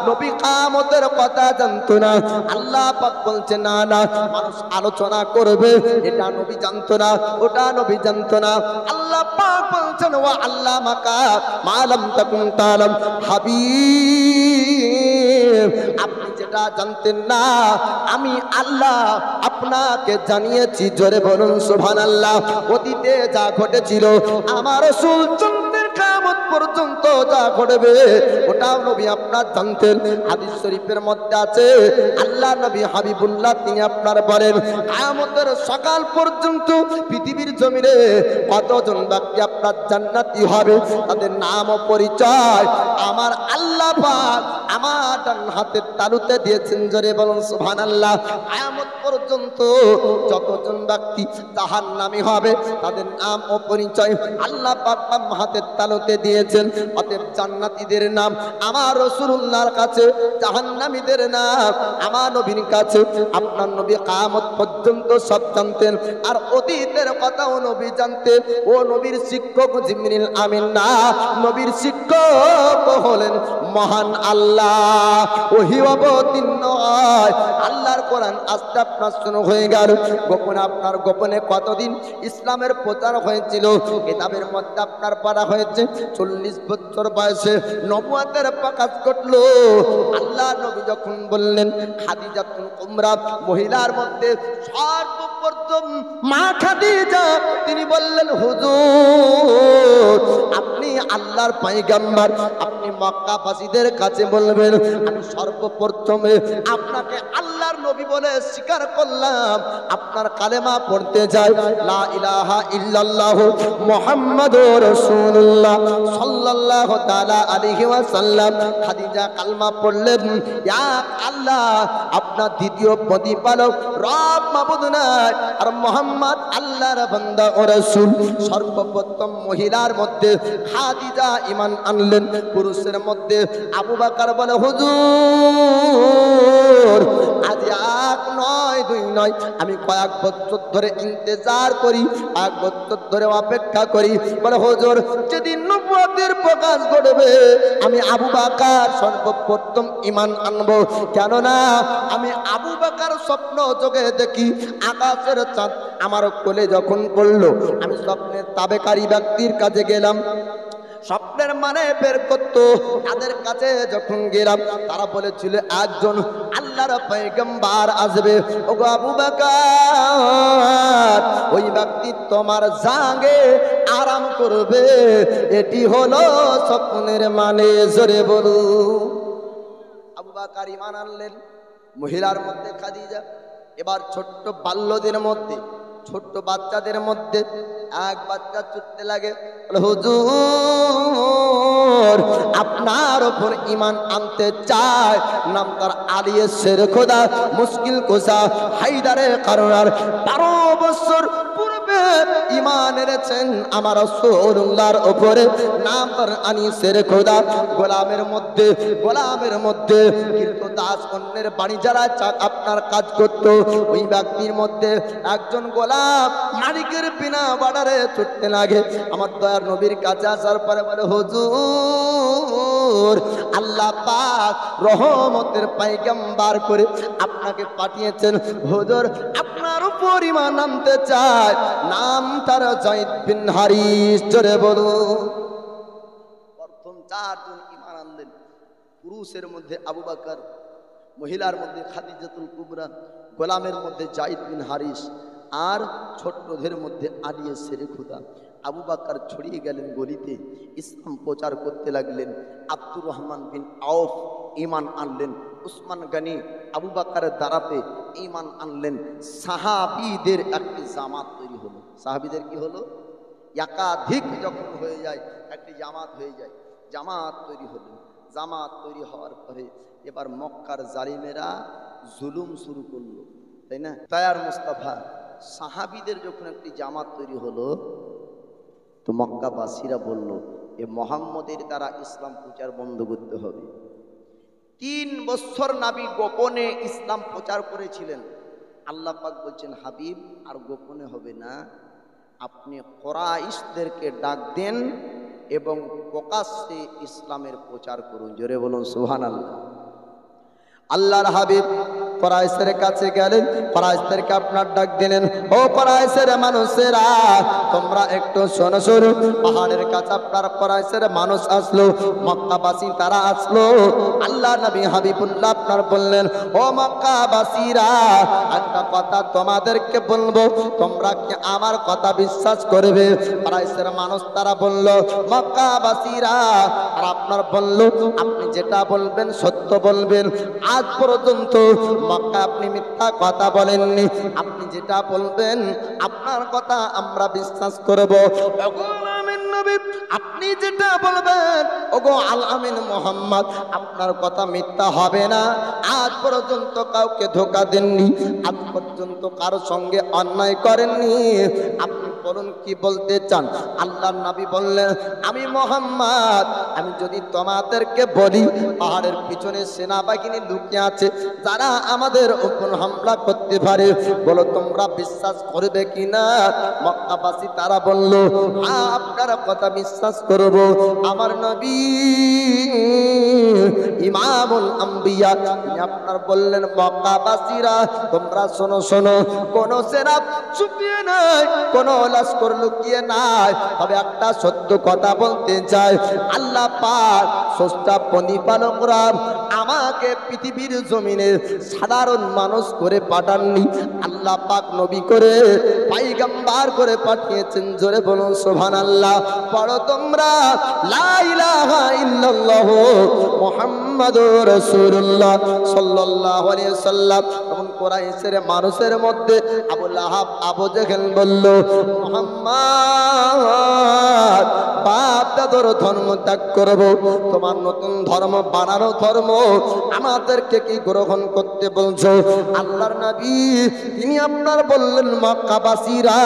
নবী কিয়ামতের কথা জানতো না। আল্লাহ পাক বলছেন না না, মানুষ আলোচনা করবে এটা নবী জানতো না, ওটা নবী জানতো না। আল্লাহ পাক বলছেন ওয়া আল্লামাকা মা লাম তাকুন তাআলাম। হাবিব আপনি যেটা জানতেন না আমি আল্লাহ আপনাকে জানিয়েছি। জোরে বলুন সুবহানাল্লাহ। অতীতে যা ঘটেছিল আমার রাসূল চন্দ্রের কিয়ামত পর্যন্ত যা ঘটবে ওটাও নবী আপনার জানতেন। হাদিস শরীফের মধ্যে আছে আল্লাহ নবী হাবিবুল্লাহ তিনি আপনার বলেন কিয়ামতের সকাল পর্যন্ত পৃথিবীর জমিনে কতজন ব্যক্তি আপনার জান্নাতি হবে তাদের নাম ও পরিচয় আমার আল্লাহ পাক আমার ডান হাতের তালুতে দিয়েছেন। জোরে বলুন সুবহানাল্লাহ। কিয়ামত পর্যন্ত যতজন ব্যক্তি জাহান্নামী হবে তাদের নাম ও পরিচয় আল্লাহ পাক বাম হাতের তালুতে দিয়েছেন। অতএব জান্নাতীদের নাম আমার রাসূলুল্লাহর কাছে, জাহান্নামীদের নাম আমার নবীর কাছে। আপনার নবী কিয়ামত পর্যন্ত সব জানতেন, আর অতীতের কথাও নবী জানতেন। ও নবীর শিক্ষক জিবরিল আমিন না, নবীর শিক্ষক হলেন মহান আল্লাহ। ওহী অবতীর্ণ হয় আল্লাহর কোরআন আস্তে আপনার শুরু হয়ে গেল। গোপনে আপনার গোপনে কতদিন ইসলামের প্রচার হয়েছিল কিতাবের মধ্যে আপনার পড়া হয়েছে। 40 বছর বয়সে নবুয়তের প্রকাশ ঘটলো। আল্লাহ নবী যখন বললেন খাদিজাতুল কুবরা মহিলার মধ্যে সর্বপ্রথম মা খাদিজা, তিনি বললেন হুজুর আপনি আল্লাহর পয়গম্বর, আপনি মক্কাবাসীদের কাছে বলবেন আমি সর্বপ্রথমে আপনাকে আল্লাহর নবী বলে স্বীকার করলাম। আপনার কালেমা পড়তে যাই লা ইলাহা ইল্লাল্লাহ মুহাম্মাদুর রাসূলুল্লাহ সাল্লাল্লাহু তাআলা আলাইহি ওয়াসাল্লাম। খাদিজা কালমা পড়লেন ইয়া আল্লাহ আপনার দ্বিতীয় প্রতিপালক রব মাবুদ নাই, আর মুহাম্মদ আল্লাহর বান্দা ও রাসূল। সর্বপ্রথম মহিলার মধ্যে খাদিজা ঈমান আনলেন। পুরুষের মধ্যে আবু বকর বলে হুজুর আজ এক নয় দুই নয় আমি কয়েক বছর ধরে ইন্তজার করি, এক বছর ধরে অপেক্ষা করি। বলে হুজুর যেদিন নবুয়তের প্রকাশ ঘটবে আমি আবু বকর সর্বপ্রথম ঈমান আনবো। কেননা আমি আবু বকর স্বপ্ন যোগে দেখি আকাশের চাঁদ আমার কোলে যখন পড়লো, আমি স্বপ্নের তাবেকারী ব্যক্তির কাছে গেলাম, স্বপ্নের মানে বের করতো। তাদের কাছে যখন গেলাম তারা বলেছিল একজন আল্লাহর পয়গম্বর আসবে। ওগো আবু বকর ওই ব্যক্তি তোমার জাগে আরাম করবে, এটি হলো স্বপ্নের মানে। জোরে বলু। আবু বকর ঈমান আনলেন। মহিলার মধ্যে খাদিজা। এবার ছোট্ট বাল্যদের মধ্যে ছোট্ট বাচ্চাদের মধ্যে এক বাচ্চা ছুটতে লাগে, হুজুর আপনার উপর ঈমান আনতে চায়। নাম তার আলিয়ে শের খোদা মুশকিল কোসা হায়দারে কারণার 12 বছর পূর্বে ঈমান এনেছেন আমার রাসূলুল্লাহর উপরে, নাম তার আনিসের খোদা। গোলামের মধ্যে কিন্তু দাস অন্যের বাড়ি যারা আপনার কাজ করত, ওই ব্যক্তির মধ্যে একজন গোলাম মালিকের বিনা বাড়ারে ছুটতে লাগে। আমার দয়ার নবীর কাছে আসার পরে বলে, হুজুর আল্লাহ পাক রহমতের পয়গম্বর করে আপনাকে পাঠিয়েছেন, হুজুর আপনার উপর ঈমান আনতে চায়। নাম তার যায়েদ বিন হারিস। জোরে বলুন। প্রথম চারজন ঈমান আনলেন। পুরুষের মধ্যে আবু বকর, মহিলার মধ্যে খাদিজাতুল কুবরা, গোলামের মধ্যে যায়েদ বিন হারিস, আর ছোট্টদের মধ্যে আলিয়ে সেরে খুদা। আবু বকর ছড়িয়ে গেলেন গলিতে, ইসলাম প্রচার করতে লাগলেন। আব্দুর রহমান বিন আউফ ঈমান আনলেন। উসমান গনি আবু বকরের দ্বারাতে ঈমান আনলেন। সাহাবীদের একটি জামাত তৈরি হলো। সাহাবীদের কি হলো? একাধিক যখন হয়ে যায় একটি জামাত হয়ে যায়। জামাত তৈরি হলো। জামাত তৈরি হওয়ার পরে এবার মক্কার জালিমেরা জুলুম শুরু করলো, তাই না? তায়ার মুস্তাফা সাহাবীদের যখন একটি জামাত তৈরি হলো, তো মক্কাবাসীরা বলল, এ মুহাম্মদের দ্বারা ইসলাম প্রচার বন্ধ করতে হবে। 3 বছর নবী গোপনে ইসলাম প্রচার করেছিলেন। আল্লাহ পাক বলছেন, হাবিব আর গোপনে হবে না, আপনি কুরাইশদেরকে ডাক দেন এবং প্রকাশ্যে ইসলামের প্রচার করুন। জোরে বলুন সুবহানাল্লাহ। আল্লাহর হাবিব কুরাইশের কাছে গেলেন, কুরাইশদেরকে আপনার ডাক দিলেন, ও কুরাইশের মানুষেরা তোমরা একটু শোনো শোনো। পাহাড়ের কাছে আপনার কুরাইশের মানুষ আসলো, মক্কাবাসী তারা আসলো। আল্লাহ নবী হাবিবুল্লাহ আপনার বললেন, ও মক্কাবাসীরা একটা কথা তোমাদেরকে বলবো, তোমরা কি আমার কথা বিশ্বাস করবে? কুরাইশের মানুষ তারা বলল, মক্কাবাসীরা আর আপনার বলল, আপনি যেটা বলবেন সত্য বলবেন। আজ পর্যন্ত মক্কা আপনি মিথ্যা কথা বলেননি, আপনি যেটা বলবেন আপনার কথা আমরা বিশ্বাস করব। ওগো আমিন নবী আপনি যেটা বলবেন, ওগো আল আমিন মুহাম্মদ আপনার কথা মিথ্যা হবে না। আজ পর্যন্ত কাউকে ধোঁকা দেননি, আজ পর্যন্ত কারো সঙ্গে অন্যায় করেননি। আপনি বলুন কি বলতে চান? আল্লাহর নবী বললেন, আমি মুহাম্মদ আমি যদি তোমাদেরকে বলি পাহাড়ের পিছনে সেনাবাহিনী লুকিয়ে আছে যারা আমাদের উপর হামলা করতে পারে, বলো তোমরা বিশ্বাস করবে কিনা? মক্কাবাসী তারা বলল, আপনার কথা বিশ্বাস করব। আমার নবী ইমামুল আম্বিয়া তিনি আপনার বললেন, মক্কাবাসীরা তোমরা শোনো শোনো, কোন সেনা চুপিয়ে নাই, কোন লস্কর লুকিয়ে নাই, তবে একটা সত্য কথা বলতে চাই, আল্লাহ পাক স্রষ্টা প্রতিপালকরা আমাকে পৃথিবীর জমিনে সাধারণ মানুষ করে পাঠাননি, আল্লাহ পাক নবী করে পয়গম্বর করে পাঠিয়েছেন। জোরে বলুন সুবহানাল্লাহ। পড়ো তোমরা লা ইলাহা ইল্লাল্লাহ মুহাম্মাদুর রাসূলুল্লাহ সাল্লাল্লাহু আলাইহি সাল্লাম। তখন কুরাইশের মানুষের মধ্যে আবু লাহাব আবু জেহেল বলল, মুহাম্মদ বাপ দাদার ধর্ম ত্যাগ করব, তোমার নতুন ধর্ম বানানো ধর্ম আমাদেরকে কি গ্রহণ করতে বলছো? আল্লাহর নবী তিনি আপনার বললেন, মক্কাবাসীরা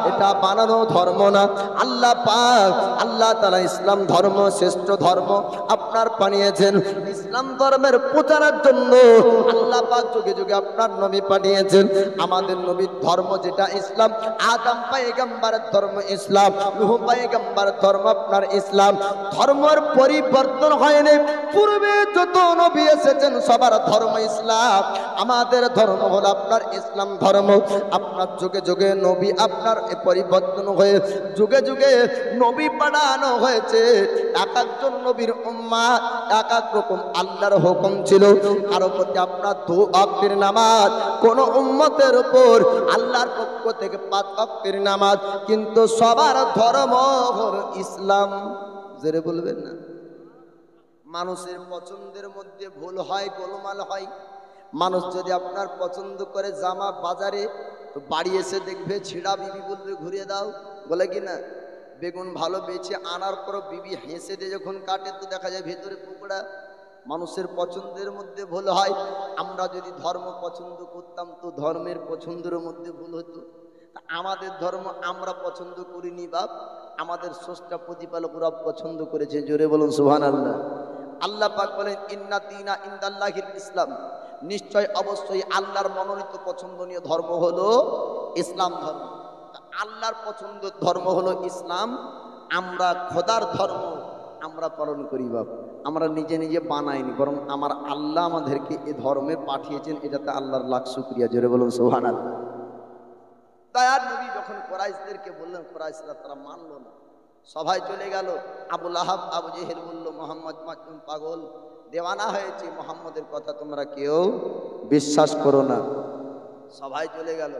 এটা বানানো ধর্ম না, আল্লাহ পাক আল্লাহ তাআলা ইসলাম ধর্ম শ্রেষ্ঠ ধর্ম আপনার বানিয়েছেন। ইসলাম ধর্মের প্রচারের জন্য আল্লাহ পাক যুগে যুগে আপনার নবী পাঠিয়েছেন। আমাদের নবীর ধর্ম যেটা ইসলাম, আদম পয়গম্বরের ধর্ম ইসলাম, নূহ পয়গম্বরের ধর্ম আপনার ইসলাম। ধর্মের পরিবর্তন হয়নি, পূর্বে যত নবী এসেছেন সবার ধর্ম ইসলাম, আমাদের ধর্ম হলো আপনার ইসলাম ধর্ম। আপনার যুগে যুগে নবী আপনার পরিবর্তন হয়ে যুগে যুগে নবী পাঠানো হয়েছে। এক একজন নবীর উম্মাত এক এক রকম আল্লাহর হুকুম ছিল। কারো প্রতি আপনার 2 ওয়াক্তের নামাজ, কোন উম্মতের উপর আল্লাহর পক্ষ থেকে 5 ওয়াক্তের নামাজ, কিন্তু সবার ধর্ম হলো ইসলাম। জোরে বলবেন না? মানুষের পছন্দের মধ্যে ভুল হয়, গোলমাল হয়। মানুষ যদি আপনার পছন্দ করে জামা বাজারে, তো বাড়ি এসে দেখবে ছিঁড়া, বিবি বলবে ঘুরিয়ে দাও, বলে কি না? বেগুন ভালো বেছে আনার পর বিবি হেসে দিয়ে যখন কাটে তো দেখা যায় ভেতরে কুকড়া। মানুষের পছন্দের মধ্যে ভুল হয়। আমরা যদি ধর্ম পছন্দ করতাম তো ধর্মের পছন্দের মধ্যে ভুল হতো। আমাদের ধর্ম আমরা পছন্দ করিনি বাপ, আমাদের স্রষ্টা প্রতিপালক ওরা পছন্দ করেছে। জোরে বলুন সুবহানাল্লাহ। আল্লাহ পাক বলেন ইন্না দীনা ইনদাল্লাহিল ইসলাম, নিশ্চয় অবশ্যই আল্লাহর মনোনীত পছন্দনীয় ধর্ম হলো ইসলাম ধর্ম। আল্লাহর পছন্দ ধর্ম হলো ইসলাম। আমরা খোদার ধর্ম আমরা পালন করি বাপ, আমরা নিজে নিজে বানাইনি, বরং আমার আল্লাহ আমাদেরকে এ ধর্মে পাঠিয়েছেন, এটাতে আল্লাহর লাখ শুকরিয়া। জোরে বলুন সুবহানাল্লাহ। দয়ার নবী যখন কুরাইশদেরকে বললেন, কুরাইশরা তারা মানল না, সবাই চলে গেল। আবু লাহাব আবু জেহেল বলল মোহাম্মদ মাজনুন, পাগল, দেওয়ানা হয়েছে, মোহাম্মদের কথা তোমরা কেউ বিশ্বাস করো না। সবাই চলে গেল।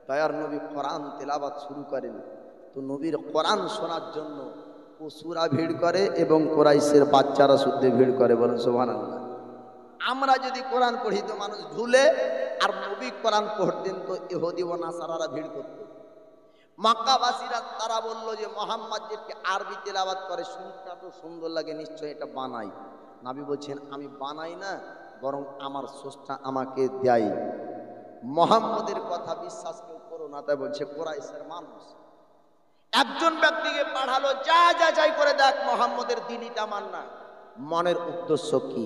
দয়ার নবী কোরআন তেলাওয়াত শুরু করেন। তো নবীর কোরআন শোনার জন্য পশুরা ভিড় করে এবং কুরাইশের বাচ্চারা শুদ্ধে ভিড় করে। বলেন সুবহানাল্লাহ। আমরা যদি কোরআন পড়ি তো মানুষ ঝুলে, আর নবী কোরআন পড়তেন তো ইহুদি ও নাসারারা ভিড় করত। মক্কাবাসীরা তারা বলল যে মোহাম্মদ যেটা আরবি তেলাওয়াত করে শুনতে এত সুন্দর লাগে, নিশ্চয় এটা বানাই। নবী বলছেন আমি বানাই না, বরং আমার স্রষ্টা আমাকে দেয়। মোহাম্মদের কথা বিশ্বাস কেউ করো না। তাই বলছে কুরাইশের মানুষ একজন ব্যক্তিকে পাঠালো, যা যা যাই করে দেখ মোহাম্মদের দিনইটা মান না। মনের উদ্দেশ্য কি?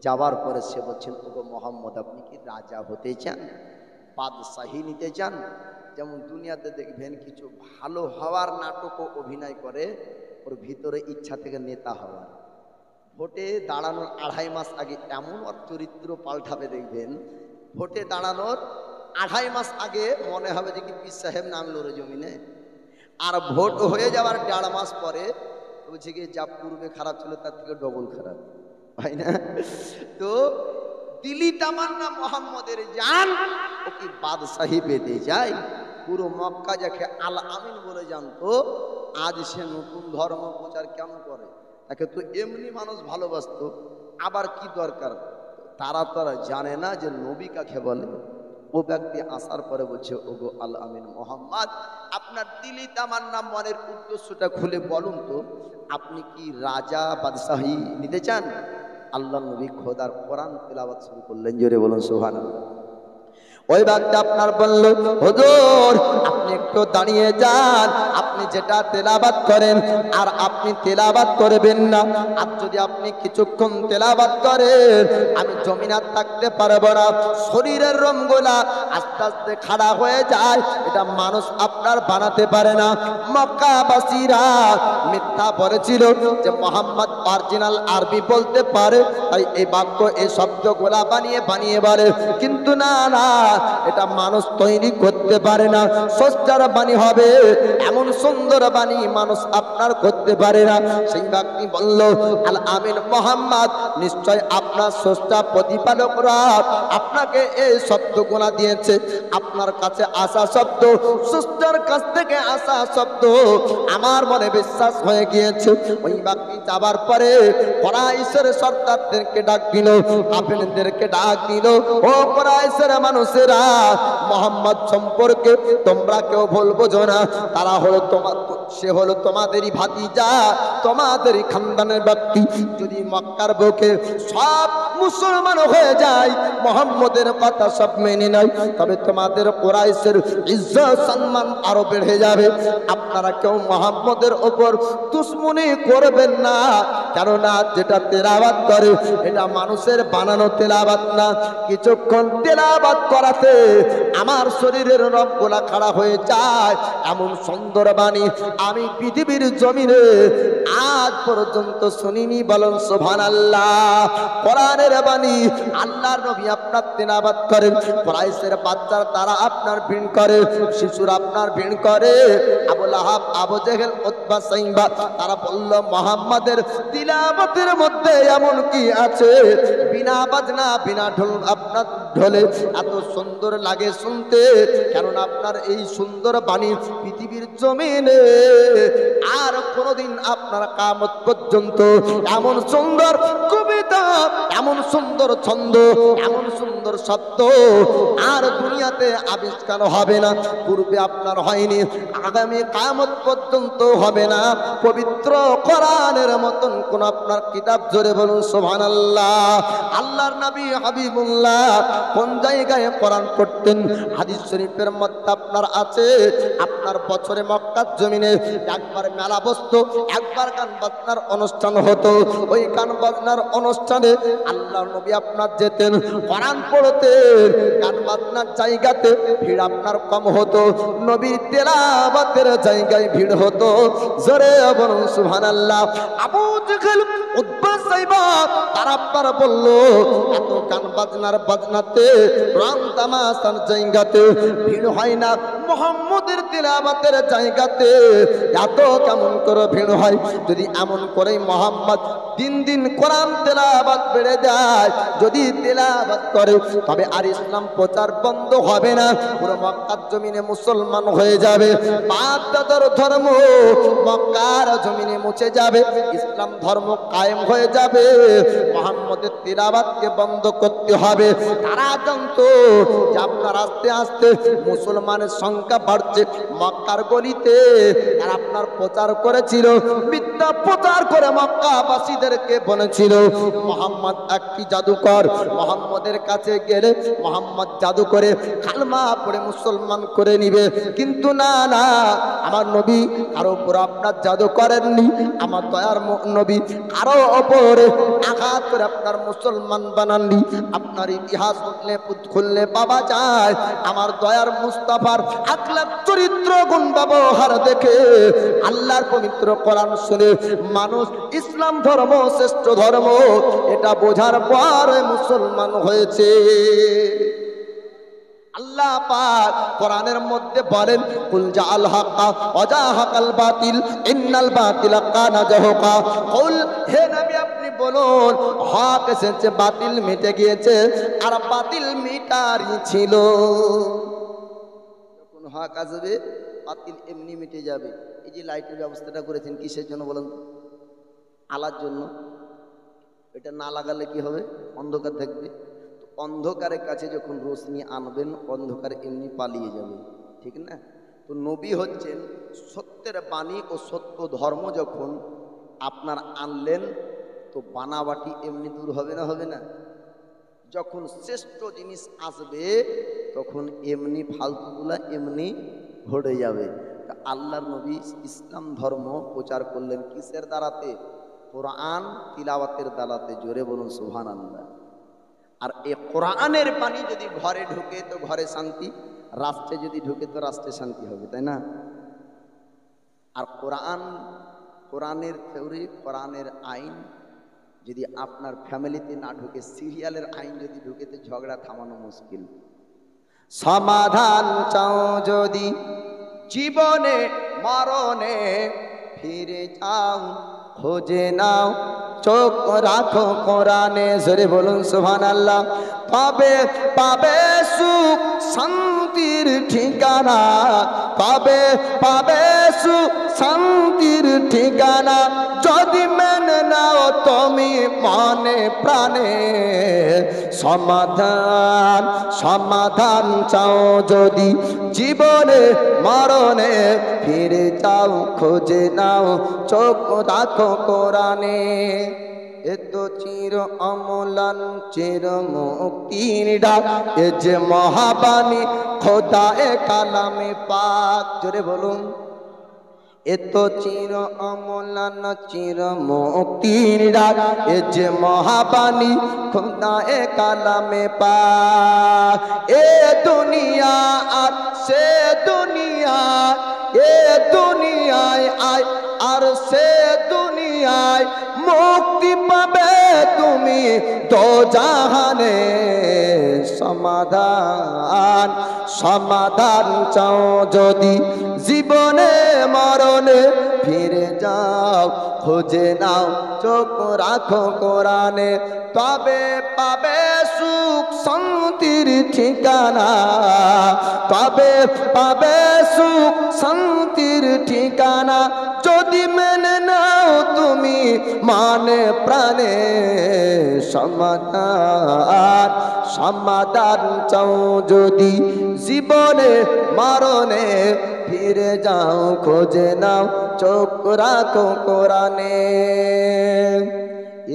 যাওয়ার পরে সে বলছেন ওগো মোহাম্মদ, আপনি কি রাজা হতে চান, বাদশাহী নিতে চান? যেমন দুনিয়াতে দেখবেন কিছু ভালো হওয়ার নাটকও অভিনয় করে, ওর ভিতরে ইচ্ছা থেকে নেতা হওয়ার। ভোটে দাঁড়ানোর 2.5 মাস আগে এমন ওর চরিত্র পাল্টাবে দেখবেন, ভোটে দাঁড়ানোর 2.5 মাস আগে মনে হবে যে কি পীর সাহেব নামলো রে জমিনে, আর ভোট হয়ে যাওয়ার 1.5 মাস পরে বলছে কি যা পূর্বে খারাপ ছিল তার থেকে ডবল খারাপ, তাই না? তো দিলি তামান্না মোহাম্মদের জান, ও কি বাদশাহী পেতে যায়। পুরো মক্কা যাকে আল আমিন বলে জানতো, আজ সে নতুন ধর্ম প্রচার কেন করে? তাকে তো এমনি মানুষ ভালোবাসতো, আবার কি দরকার? তারা জানে না যে নবী কাকে বলে। ও ব্যক্তি আসার পরে বলছে ওগো আল আমিন মোহাম্মদ, আপনার দিলি তামান্না মনের উদ্দেশ্যটা খুলে বলুন তো, আপনি কি রাজা বাদশাহী নিতে চান? আল্লাহ নবী খোদার কোরআন তেলাওয়াত শুরু করলেন। জোরে বলুন সুবহানাল্লাহ। ওই ব্যক্তি আপনার বলল হুজুর আপনি একটু দাঁড়িয়ে যান, আপনি যেটা তেলাওয়াত করেন আর আপনি তেলাওয়াত করবেন না। আর যদি আপনি কিছুক্ষণ তেলাওয়াত করেন আমি জমিনে থাকতে পারবো না, শরীরের রঙগুলা আস্তে আস্তে খাড়া হয়ে যায়, এটা মানুষ আপনার বানাতে পারে না। মক্কাবাসীরা মিথ্যা বলেছিল যে মোহাম্মদ অরিজিনাল আরবি বলতে পারে, তাই এই বাক্য এই শব্দগুলা বানিয়ে বলে, কিন্তু না না, এটা মানুষ তৈরি করতে পারে না। স্রষ্টার বাণী হবে এমন সুন্দর বাণী মানুষ আপনার করতে পারে না। সেই ব্যক্তি বলল আল আমিন মোহাম্মদ, নিশ্চয় আপনার স্রষ্টা প্রতিপালকরা আপনাকে এই শব্দগুলো দিয়েছে। আপনার কাছে আসা শব্দ স্রষ্টার কাছ থেকে আসা শব্দ আমার মনে বিশ্বাস হয়ে গিয়েছে। ওই ব্যক্তি যাবার পরে কুরাইশের সর্দারদেরকে ডাক দিল, কাফেরদেরকে ডাক দিল, ও কুরাইশের মানুষেরা, মোহাম্মদ সম্পর্কে তোমরা কেউ ভুল বোঝো না। তারা হলো সে হলো তোমাদেরই ভাতিজা, তোমাদেরই খানদানের ব্যক্তি। যদি মক্কার বুকে সব মুসলমান হয়ে যায়, মোহাম্মদের কথা সব মেনে নেয়, তবে তোমাদের কুরাইশের ইজ্জত সম্মান আরো বেড়ে যাবে। আপনারা কেউ মোহাম্মদের ওপর দুশমনি করবেন না, কেননা যেটা তেলাওয়াত করে এটা মানুষের বানানো তেলাওয়াত না। কিছুক্ষণ তেলাওয়াত করাতে আমার শরীরের রঙগুলা খাড়া হয়ে যায়, এমন সুন্দর বাণী আমি পৃথিবীর জমিনে আজ পর্যন্ত শুনিনি। বলেন সুবহানাল্লাহ। কোরআনের বাণী আল্লাহর নবী আপনার তেলাওয়াত করেন, কুরাইশের বাচ্চারা তারা আপনার ভিড় করে, শিশুরা আপনার ভিড় করে। আবু লাহাব আবু জেহেল উতবা সাইবা তারা বলল মুহাম্মাদের তিলাওয়াতের মধ্যে এমন কি আছে, বিনা বাজনা বিনা ঢোল আপনার ঢোলে এত সুন্দর লাগে শুনতে, কারণ আপনার এই সুন্দর বাণী পৃথিবীর জমিনে আর কোনদিন আপনার কিয়ামত পর্যন্ত এমন সুন্দর কবিতা, এমন সুন্দর ছন্দ, এমন সুন্দর শব্দ আর দুনিয়াতে আবিষ্কার হবে না। পূর্বে আপনার হয়নি, আগামী কিয়ামত পর্যন্ত হবে না। পবিত্র কোরআনের মতন কোন আপনার কিতাব, জোরে বলুন সুবহানাল্লাহ। আল্লাহর নবী হাবিবুল্লাহ কোন জায়গায় কোরআন পড়তেন? হাদিস শরীফের মধ্যে আপনার আছে, আপনার বছরে মক্কার জমিনে একবার মেলা বসতো, একবার গান বাজনার অনুষ্ঠান হতো। ওই গান বাজনার অনুষ্ঠানে আল্লাহর নবী আপনার যেতেন, কোরআন পড়তেন। গান বাজনার জায়গাতে ভিড় আপনার কম হতো, নবীর তেলাওয়াতের জায়গায় ভিড় হতো। জোরে বলুন সুবহানাল্লাহ। আবু জেহেল, উতবা, সাইবা তারা আপনার বলল, এত গান বাজনার বাজনাতে, রং তামাশার জায়গাতে ভিড় হয় না, মুহাম্মদের তেলাওয়াতের জায়গাতে এত কেমন করে ভিড় হয়? যদি এমন করে মুহাম্মদ দিন দিন কোরআন তেলাওয়াত বেড়ে যায়, যদি তেলাওয়াত করে, তবে আর ইসলাম প্রচার বন্ধ হবে না। পুরো মক্কার জমিনে মুসলমান হয়ে যাবে, বাপ-দাদার ধর্ম মক্কার জমিনে মুছে যাবে, ইসলাম ধর্ম কায়েম হয়ে যাবে। মুহাম্মদের তেলাওয়াতকে বন্ধ করতে হবে। তারা জানতো যে আপনার আস্তে আস্তে মুসলমানের সংখ্যা বাড়ছে। মক্কার গলিতে আর আপনার প্রচার করেছিল, বিদ্যা প্রচার করে মক্কাবাসীদেরকে বলেছিল মুহাম্মদ একটি জাদুকর, মুহাম্মদের কাছে গেলে মুহাম্মদ জাদু করে কালমা পড়ে মুসলমান করে নিবে। কিন্তু না না, আমার নবী কারো উপর আপনার জাদু করেননি। আমার দয়ার নবী কারো উপরে আঘাত করে আপনার মুসলমান বানাননি। আপনার ইতিহাস খুললে পাওয়া যায়, আমার দয়ার মুস্তাফার আখলাক, চরিত্র, গুণ, ব্যবহার দেখে, আল্লাহর পবিত্র কোরআন শুনে মানুষ ইসলাম ধর্ম শ্রেষ্ঠ ধর্ম এটা বোঝার পর মুসলমান হয়েছে। আল্লাহ পাক কোরআনের মধ্যে বলেন, কুল জাআল হাক্কা ওয়া জাহাকাল বাতিল ইন্নাল বাতিলা কানা জাহুকা। কুল, হে নবী আপনি বলুন, হক এসেছে, বাতিল মিটে গিয়েছে, আর বাতিল মিটারই ছিল। যখন হক আসবে বাতিল এমনি মিটে যাবে। এই যে লাইটের ব্যবস্থাটা করেছেন কিসের জন্য বলেন? আলার জন্য। এটা না লাগালে কি হবে? অন্ধকার থাকবে। অন্ধকারের কাছে যখন রোশনি আনবেন, অন্ধকার এমনি পালিয়ে যাবে, ঠিক না? তো নবী হচ্ছেন সত্যের বাণী ও সত্য ধর্ম। যখন আপনার আনলেন, তো বানাবাটি এমনি দূর হবে না? হবে না? যখন শ্রেষ্ঠ জিনিস আসবে, তখন এমনি ফালতুগুলা এমনি ঘটে যাবে। তা আল্লাহর নবী ইসলাম ধর্ম প্রচার করলেন কিসের দ্বারাতে? কোরআন তিলাওয়াতের দ্বারাতে। জোরে বলুন সুবহানাল্লাহ। আর এই কোরআনের বাণী যদি ঘরে ঢুকে তো ঘরে শান্তি, রাষ্ট্রে যদি ঢুকে তো রাষ্ট্রে শান্তি হবে, তাই না? আর কোরআনের থিওরি, কোরআনের আইন যদি আপনার ফ্যামিলিতে না ঢুকে, সিরিয়ালের আইন যদি ঢুকে, তো ঝগড়া থামানো মুশকিল। সমাধান চাও যদি জীবনে মরণে, ফিরে যাও খোঁজে নাও, চোখ রাখো কোরআনে। জোরে বলুন সুবহানাল্লাহ। তবে পাবে সুখ শান্তির ঠিকানা, পাবে পাবে সুখ শান্তির ঠিকানা, যদি মেনে নাও তুমি মনে প্রাণে। সমাধান সমাধান চাও যদি জীবনে মরণে, ফিরে যাও খোঁজে নাও, চোখ রাখো কোরআনে। এত চির অমলান চির মুক্তির ডাক, এ যে মহাবাণী খোদা এ কালামে পাক। জোরে বলুন। এত চির অমলান চির মুক্তির ডাক, এ যে মহাবাণী খোদা এ কালামে পাক। এ দুনিয়া আর সে দুনিয়া, এ দুনিয়ায় আয় আর সে দুনিয়ায়, মুক্তি পাবে তুমি দোজাহানে। সমাধান সমাধান চাও যদি জীবনে মরণে, ফিরে যাও খুঁজে নাও চোখ রাখো কোরআনে তবে পাবে সুখ শান্তির ঠিকানা তবে পাবে সুখ শান্তির ঠিকানা যদি মেনে নাও তুমি মানে প্রাণে সমাধান সমাধান চাও যদি জীবনে মরণে ফিরে যাও খোঁজে নাও চোখ রাখো কোরআনে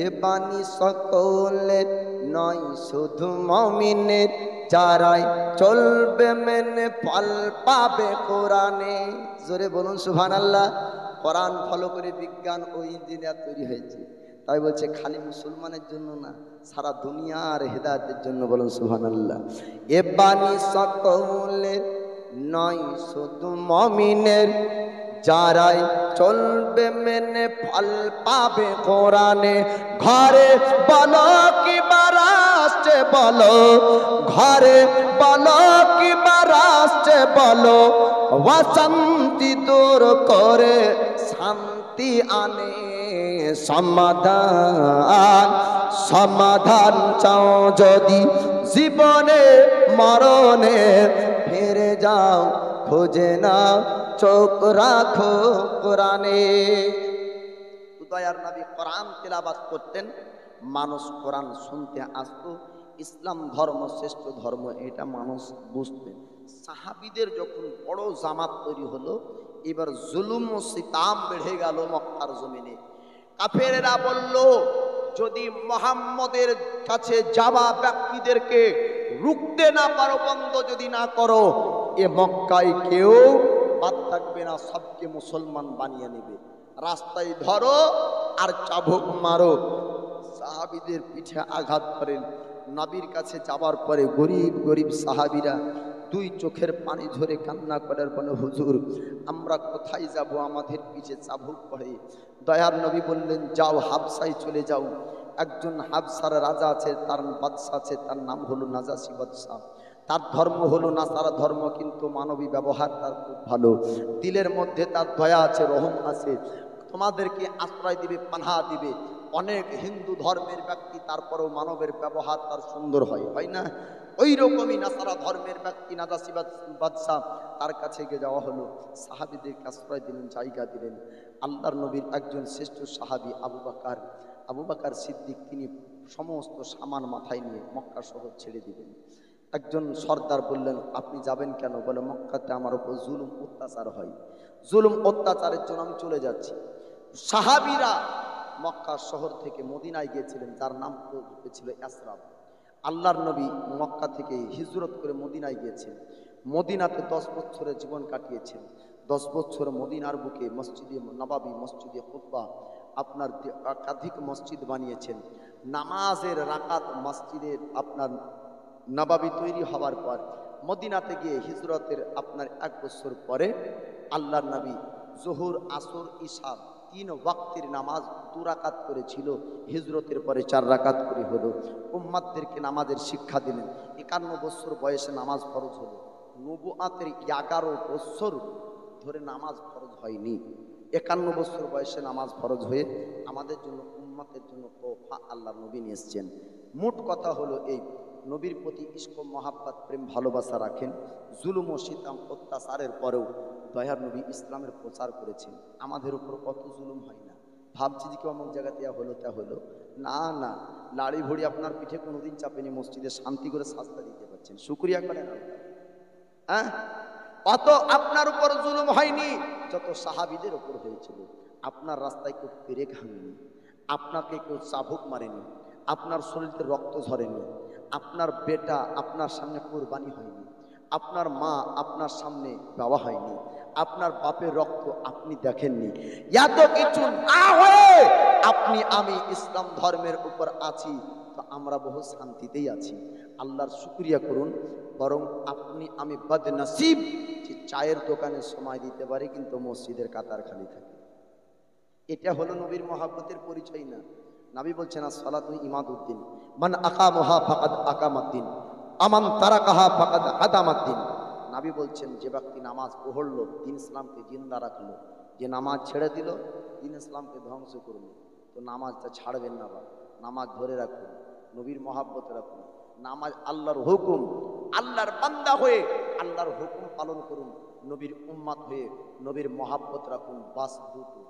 এ বাণী সকলের নয় শুধু মুমিনের যারাই চলবে মেনে ফল পাবে কোরআনে জোরে বলুন সুবহানাল্লাহ কোরআন ফলো করে বিজ্ঞান ও ইঞ্জিনিয়ার তৈরি হয়েছে তাই বলছে খালি মুসলমানের জন্য না সারা দুনিয়ার হেদায়েতের জন্য বলুন সুবহানাল্লাহ এ বাণী সকলের নয় শুধু মুমিনের যারাই চলবে মেনে ফল পাবে কোরআনে ঘরে বলো কি বারাসে বলো ঘরে বলো কি বারাসে বলো অশান্তি দূর করে শান্তি আনে সমাধান সমাধান চাও যদি জীবনে মরণে ফিরে যাও খোঁজে নাও চোখ রাখো কোরআনে দয়ার নবী কোরআন তেলাওয়াত করতেন মানুষ কোরআন শুনতে আসতো ইসলাম ধর্ম শ্রেষ্ঠ ধর্ম এটা মানুষ বুঝতেন সাহাবীদের যখন বড় জামাত তৈরি হলো এবার জুলুম ও সিতাম বেড়ে গেল মক্কার জমিনে কাফেরেরা বলল যদি মুহাম্মদের কাছে যাওয়া ব্যক্তিদেরকে রুখতে না পারো বন্ধ যদি না করো এ মক্কায় কেউ বাদ থাকবে না সবকে মুসলমান বানিয়ে নেবে রাস্তায় ধরো আর চাবুক মারো সাহাবীদের পিঠে আঘাত করেন নবীর কাছে যাওয়ার পরে গরিব গরিব সাহাবীরা দুই চোখের পানি ধরে কান্না করার বলে হুজুর আমরা কোথায় যাব আমাদের পিঠে চাবুক পড়ে দয়ার নবী বললেন যাও হাবশায় চলে যাও একজন হাবশার রাজা আছে তার বাদশা আছে তার নাম হলো নাজাসি বাদশা তার ধর্ম হলো নাসারা ধর্ম কিন্তু মানবী ব্যবহার তার খুব ভালো দিলের মধ্যে তার দয়া আছে রহম আছে তোমাদেরকে আশ্রয় দিবে পানাহা দিবে অনেক হিন্দু ধর্মের ব্যক্তি তারপরেও মানবের ব্যবহার তার সুন্দর হয় না ওই রকমই নাসারা ধর্মের ব্যক্তি নাজাসি বাদশা তার কাছে গিয়ে যাওয়া হলো সাহাবীদেরকে আশ্রয় দিলেন জায়গা দিলেন আল্লাহর নবীর একজন শ্রেষ্ঠ সাহাবী আবু বকর সিদ্দিক তিনি সমস্ত সামান মাথায় নিয়ে মক্কা শহর ছেড়ে দিলেন একজন সর্দার বললেন আপনি যাবেন কেন বলে মক্কাতে আমার উপর জুলুম অত্যাচার হয় জুলুম অত্যাচারের জন্য আমি চলে যাচ্ছি সাহাবীরা মক্কা শহর থেকে মদিনায় গিয়েছিলেন যার নাম ছিল ইয়াসরাব আল্লাহর নবী মক্কা থেকে হিজরত করে মদিনায় গিয়েছেন মদিনাতে 10 বছরের জীবন কাটিয়েছেন 10 বছর মদিনার বুকে মসজিদে নবাবী মসজিদে কুতবা আপনার একাধিক মসজিদ বানিয়েছেন নামাজের রাকাত মসজিদের আপনার নবাবী তৈরি হওয়ার পর মদিনাতে গিয়ে হিজরতের আপনার 1 বছর পরে আল্লাহর নবী জোহর আসর ঈশা 3 ওয়াক্তের নামাজ 2 রাকাত করেছিল হিজরতের পরে 4 রাকাত করে হলো উম্মতদেরকে নামাজের শিক্ষা দিলেন 51 বছর বয়সে নামাজ ফরজ হলো নবুয়াতের 11 বছর ধরে নামাজ ফরজ হয়নি 51 বছর বয়সে নামাজ ফরজ হয়ে আমাদের জন্য উম্মতের জন্য তোফা আল্লাহর নবী নিয়ে এসেছেন মোট কথা হলো এই নবীর প্রতি ইশক মহাব্বত প্রেম ভালোবাসা রাখেন জুলুম ও সিতাম অত্যাচারের পরেও দয়ার নবী ইসলামের প্রচার করেছেন আমাদের উপর কত জুলুম হয় না ভাবছি যে কেউ অমুক জায়গাতে হলো তা হলো না না লাড়ি ভড়ি আপনার পিঠে কোনোদিন চাপেনি মসজিদে শান্তি করে শাস্তা দিতে পারছেন শুকরিয়া করেন হ্যাঁ অত আপনার উপর জুলুম হয়নি যত সাহাবীদের উপর হয়েছিল আপনার রাস্তায় কেউ পেরেক ভাঙেনি আপনাকে কেউ চাবুক মারেনি আপনার শরীরে রক্ত ঝরেনি আপনার বেটা আপনার সামনে কুরবানি হয়নি আপনার মা আপনার সামনে দেওয়া হয়নি আপনার বাপের রক্ত আপনি দেখেননি এত কিছু না হয়ে আপনি আমি ইসলাম ধর্মের উপর আছি তো আমরা বহু শান্তিতেই আছি আল্লাহর শুকরিয়া করুন বরং আপনি আমি বদনসিব যে চায়ের দোকানে সময় দিতে পারি কিন্তু মসজিদের কাতার খালি থাকে এটা হলো নবীর মহব্বতের পরিচয় না নবী বলছেন আসসালাতু ইমাদুদ্দিন মান আকামাহা ফাকাদ আকামাদ্দিন আমান তারাকাহা ফাকাদ আদামাদ্দিন নবী বলছেন যে ব্যক্তি নামাজ পড়লো দ্বীন ইসলামকে জিন্দা রাখলো যে নামাজ ছেড়ে দিল দিন ইসলামকে ধ্বংস করুন, তো নামাজটা ছাড়বেন না, বা নামাজ ধরে রাখুন, নবীর মহাব্বত রাখুন। নামাজ আল্লাহর হুকুম, আল্লাহর বান্দা হয়ে আল্লাহর হুকুম পালন করুন, নবীর উম্মাত হয়ে নবীর মহাব্বত রাখুন, বাস দুটো,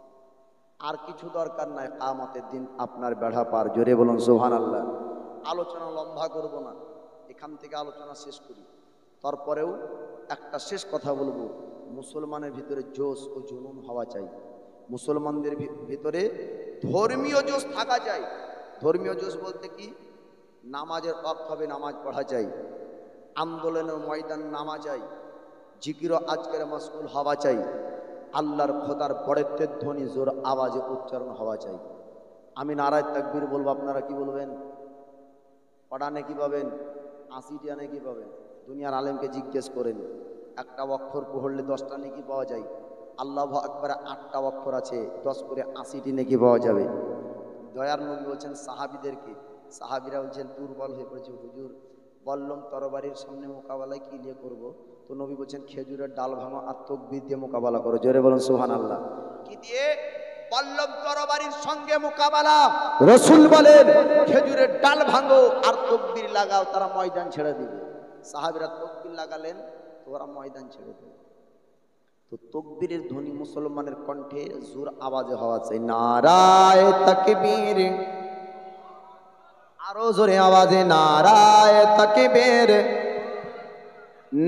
আর কিছু দরকার নাই। কিয়ামতের দিন আপনার বেড়া পার। জোরে বলুন সুবহানাল্লাহ। আলোচনা লম্বা করব না, এখান থেকে আলোচনা শেষ করি। তারপরেও একটা শেষ কথা বলবো, মুসলমানের ভিতরে জোশ ও জুনুন হওয়া চাই। মুসলমানদের ভিতরে ধর্মীয় জোশ থাকা চাই। ধর্মীয় জোশ বলতে কি, নামাজের ওয়াক্ত হবে, নামাজ পড়া চাই, আন্দোলনের ময়দান নামা চাই, জিকির আজকের মশগুল হওয়া চাই, আল্লাহর খোদার বড়ত্বের ধ্বনি জোর আওয়াজে উচ্চারণ হওয়া চাই। আমি নারায়ে তাকবীর বলবো, আপনারা কি বলবেন? পড়ানে কি পাবেন? 80টি আনে কি পাবেন? দুনিয়ার আলেমকে জিজ্ঞেস করেন, একটা অক্ষর পড়লে 10টা নেকি পাওয়া যায়। আল্লাহু আকবারে 8টা অক্ষর আছে, 10 করে 80টি নেকি পাওয়া যাবে। দয়ার নবী বলছেন সাহাবীদেরকে, সাহাবীরা বলছেন দুর্বল হয়ে পড়েছে, হুজুর বললাম তরবারির সামনে মোকাবেলায় কি নিয়ে করব? তো নবী বলছেন খেজুরের ডাল ভাঙো আর তাকবীর দিয়ে মোকাবেলা করো। জোরে বলুন সুবহানাল্লাহ। কি দিয়ে? বললাম তরবারির সঙ্গে মোকাবেলা। রাসূল বলেন খেজুরের ডাল ভাঙো আর তাকবীর লাগাও, তারা ময়দান ছেড়ে দিবে। সাহাবীরা তাকবীর লাগালেন, তো ওরা ময়দান ছেড়ে দিল। তো তাকবীরের ধ্বনি মুসলমানের কণ্ঠে জোর আওয়াজে হওয়া চাই। নারায়ে তাকবীর, আরো জোরে আওয়াজে নারায়ে তাকবীর,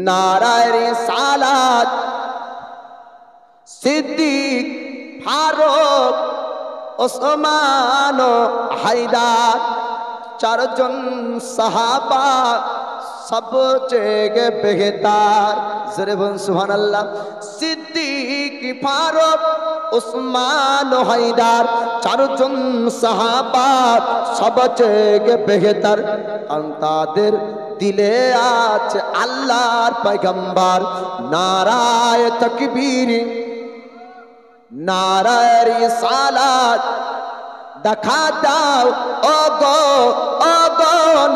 নারায়ে রিসালাত। সিদ্দিক, ফারুক, ওসমান, হায়দার, চারজন সাহাবা সবচেয়ে বেহতার। জোরে বলুন সুবহানাল্লাহ। সিদ্দিক, ফারুক, ওসমান, হায়দার, চারজন সাহাবা সবচেয়ে বেহতার। তাদের দিলে আছে আল্লাহর পয়গম্বর। নারায়ে তাকবীর, নারায়ে রিসালাত। দেখা দাও ও গো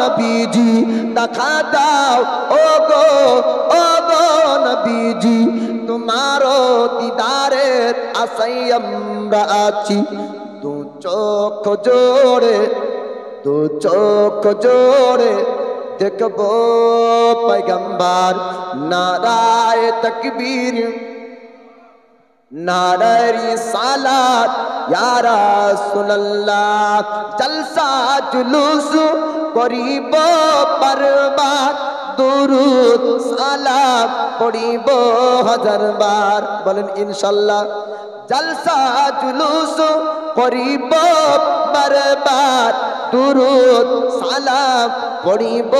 নবীজি, দেখা দাও ও গো নবীজি, তোমারও দিদারের আশায় আমরা আছি। দু চোখ জোড়ে দেখবো পয়গম্বর। নারায়ে তাকবীর, নারায়ে রিসালাত। ইয়া রাসূলুল্লাহ জলসা জুলুস করিব বারবার, দুরুদ সালাম পড়িব হাজারবার। বলেন ইনশাআল্লাহ। জলসা জুলুস করিব বারবার, দুরুদ সালাম পড়িব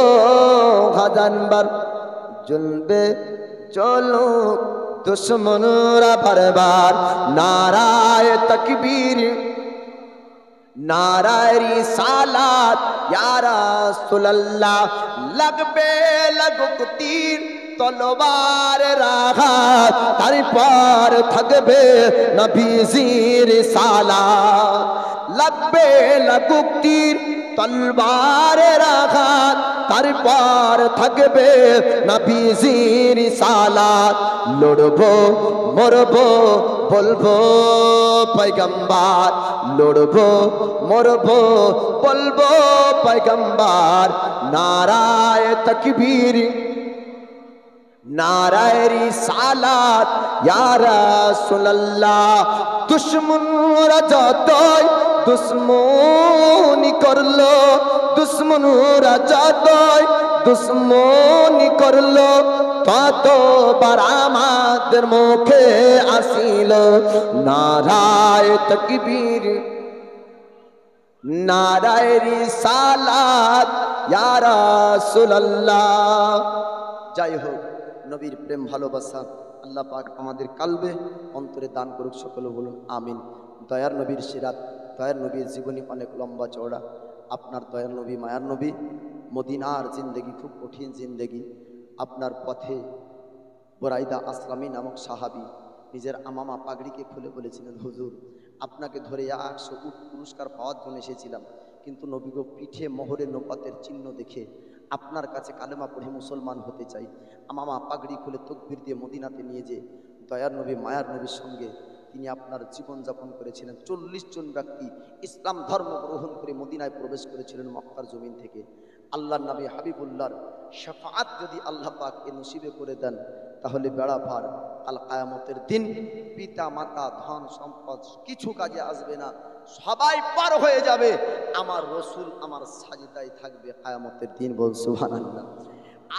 হাজারবার। জ্বলবে চলুক দুশ্মনরা বারবার। নারায়ে তাকবীর, নারায়ে রিসালাত। ইয়া রাসূলুল্লাহ লাগুক তীর তলোয়ারের আঘাত, তারপর থাকবে নবীজির রিসালাত। লাগুক তীর তলোয়ারের আঘাত, তারপর থাকবে নবীজির রিসালাত। লড়বো মরবো বলবো পয়গম্বর, লড়বো মরবো বলবো পয়গম্বর। নারায়ে তাকবীর, নারায়ে রিসালাত। ইয়া রাসূলুল্লাহ দুশমনরা যতই দুশ্মনী করলো, দুশ্মনরা যতই দুশ্মনী করলো, ততবার আমাদের মুখে আসিল নারায়ে তাকবীর, নারায়ে রিসালাত। ইয়া রাসূলুল্লাহ। যাই হোক, নবীর প্রেম ভালোবাসা আল্লাহ পাক আমাদের কালবে অন্তরে দান করুক। সকলে বলুন আমিন। দয়ার নবীর সিরাত, দয়ার নবীর জীবনী অনেক লম্বা চওড়া। আপনার দয়ার নবী, মায়ার নবী, মদিনার জিন্দেগি খুব কঠিন জিন্দেগি। আপনার পথে বুরাইদা আসলামী নামক সাহাবী নিজের আমামা পাগড়িকে খুলে বলেছিলেন, হুজুর আপনাকে ধরে 100 উট পুরস্কার পাওয়ার জন্য এসেছিলাম, কিন্তু নবী গো পিঠে মোহরে নৌকাতের চিহ্ন দেখে আপনার কাছে কালেমা পড়ে মুসলমান হতে চাই। আমামা পাগড়ি খুলে তকবীর দিয়ে মদিনাতে নিয়ে যে দয়ার নবী মায়ার নবীর সঙ্গে তিনি আপনার জীবনযাপন করেছিলেন। 40 জন ব্যক্তি ইসলাম ধর্ম গ্রহণ করে মদিনায় প্রবেশ করেছিলেন মক্কার জমিন থেকে। আল্লাহর নবী হাবিবুল্লাহর শাফাআত যদি আল্লাহ পাক এ নসিবে করে দেন, তাহলে বেড়া পার। কাল কিয়ামতের দিন পিতা মাতা ধন সম্পদ কিছু কাজে আসবে না, সবাই পার হয়ে যাবে, আমার রসুল আমার সাজদায় থাকবে কিয়ামতের দিন। বল সুবহানাল্লাহ।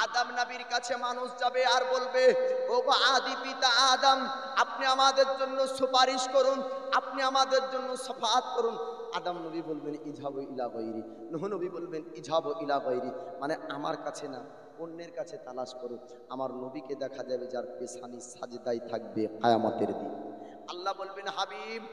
আদম নবীর কাছে মানুষ যাবে আর বলবে, ও গো আদি পিতা আদম, আপনি আমাদের জন্য সুপারিশ করুন, আপনি আমাদের জন্য শাফাআত করুন। আদম নবী বলবেন ইজহাবু ইলা গায়রি, নূহ নবী বলবেন ইজহাবু ইলা গায়রি, মানে আমার কাছে না, অন্যের কাছে তালাশ করুন। আমার নবীকে দেখা যাবে যার পেশানি সাজদায় থাকবে কিয়ামতের দিন। আল্লাহ বলবেন, হাবিব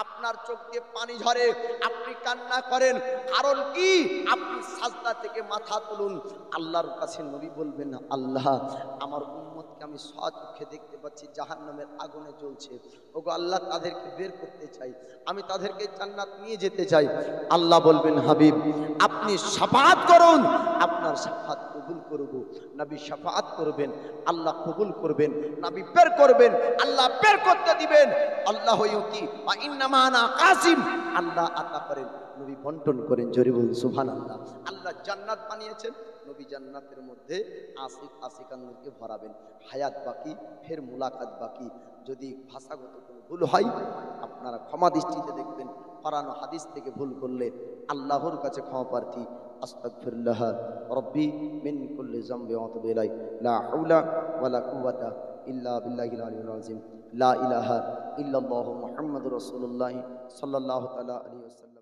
আপনার চোখ দিয়ে পানি ঝরে, আপনি কান্না করেন, কারণ কি? আপনি সাজদা থেকে মাথা তুলুন। আল্লাহর কাছে নবী বলবেন, আল্লাহ আমার উম্মতকে আমি স্বচক্ষে দেখতে পাচ্ছি জাহান্নামের আগুনে জ্বলছে, ওগো আল্লাহ তাদেরকে বের করতে চাই, আমি তাদেরকে জান্নাত নিয়ে যেতে চাই। আল্লাহ বলবেন, হাবিব আপনি শাফাআত করুন, আপনার শাফাআত কবুল করব। নবী শাফাআত করবেন, আল্লাহ কবুল করবেন, নবী বের করবেন, আল্লাহ বের করতে দিবেন। আল্লাহ ইউতি ওয়া ইন্নামা আনা কাসিম, আল্লাহ আতা করেন, নবী বন্টন করেন। জোরে বলুন সুবহানাল্লাহ। আল্লাহ জান্নাত বানিয়েছেন, নবী জান্নাতের মধ্যে আশিক আশিকানদেরকে ভরাবেন। হায়াত বাকি, ফের মুলাকাত বাকি। যদি ভাষাগত কোনো ভুল হয় আপনারা ক্ষমা দৃষ্টিতে দেখবেন। কোরআন ও হাদিস থেকে ভুল করলে আল্লাহর কাছে ক্ষমা প্রার্থী। আস্তাগফিরুল্লাহ রাব্বি মিন কুল্লি যামবি ওয়া আতুবু ইলাইহি, লা হাওলা ওয়ালা কুওয়াতা ইল্লা বিল্লাহিল আলিয়্যিল আযীম, লা ইলাহা ইল্লাল্লাহু মুহাম্মাদুর রাসূলুল্লাহ সাল্লাল্লাহু তাআলা আলাইহি ওয়াসাল্লাম।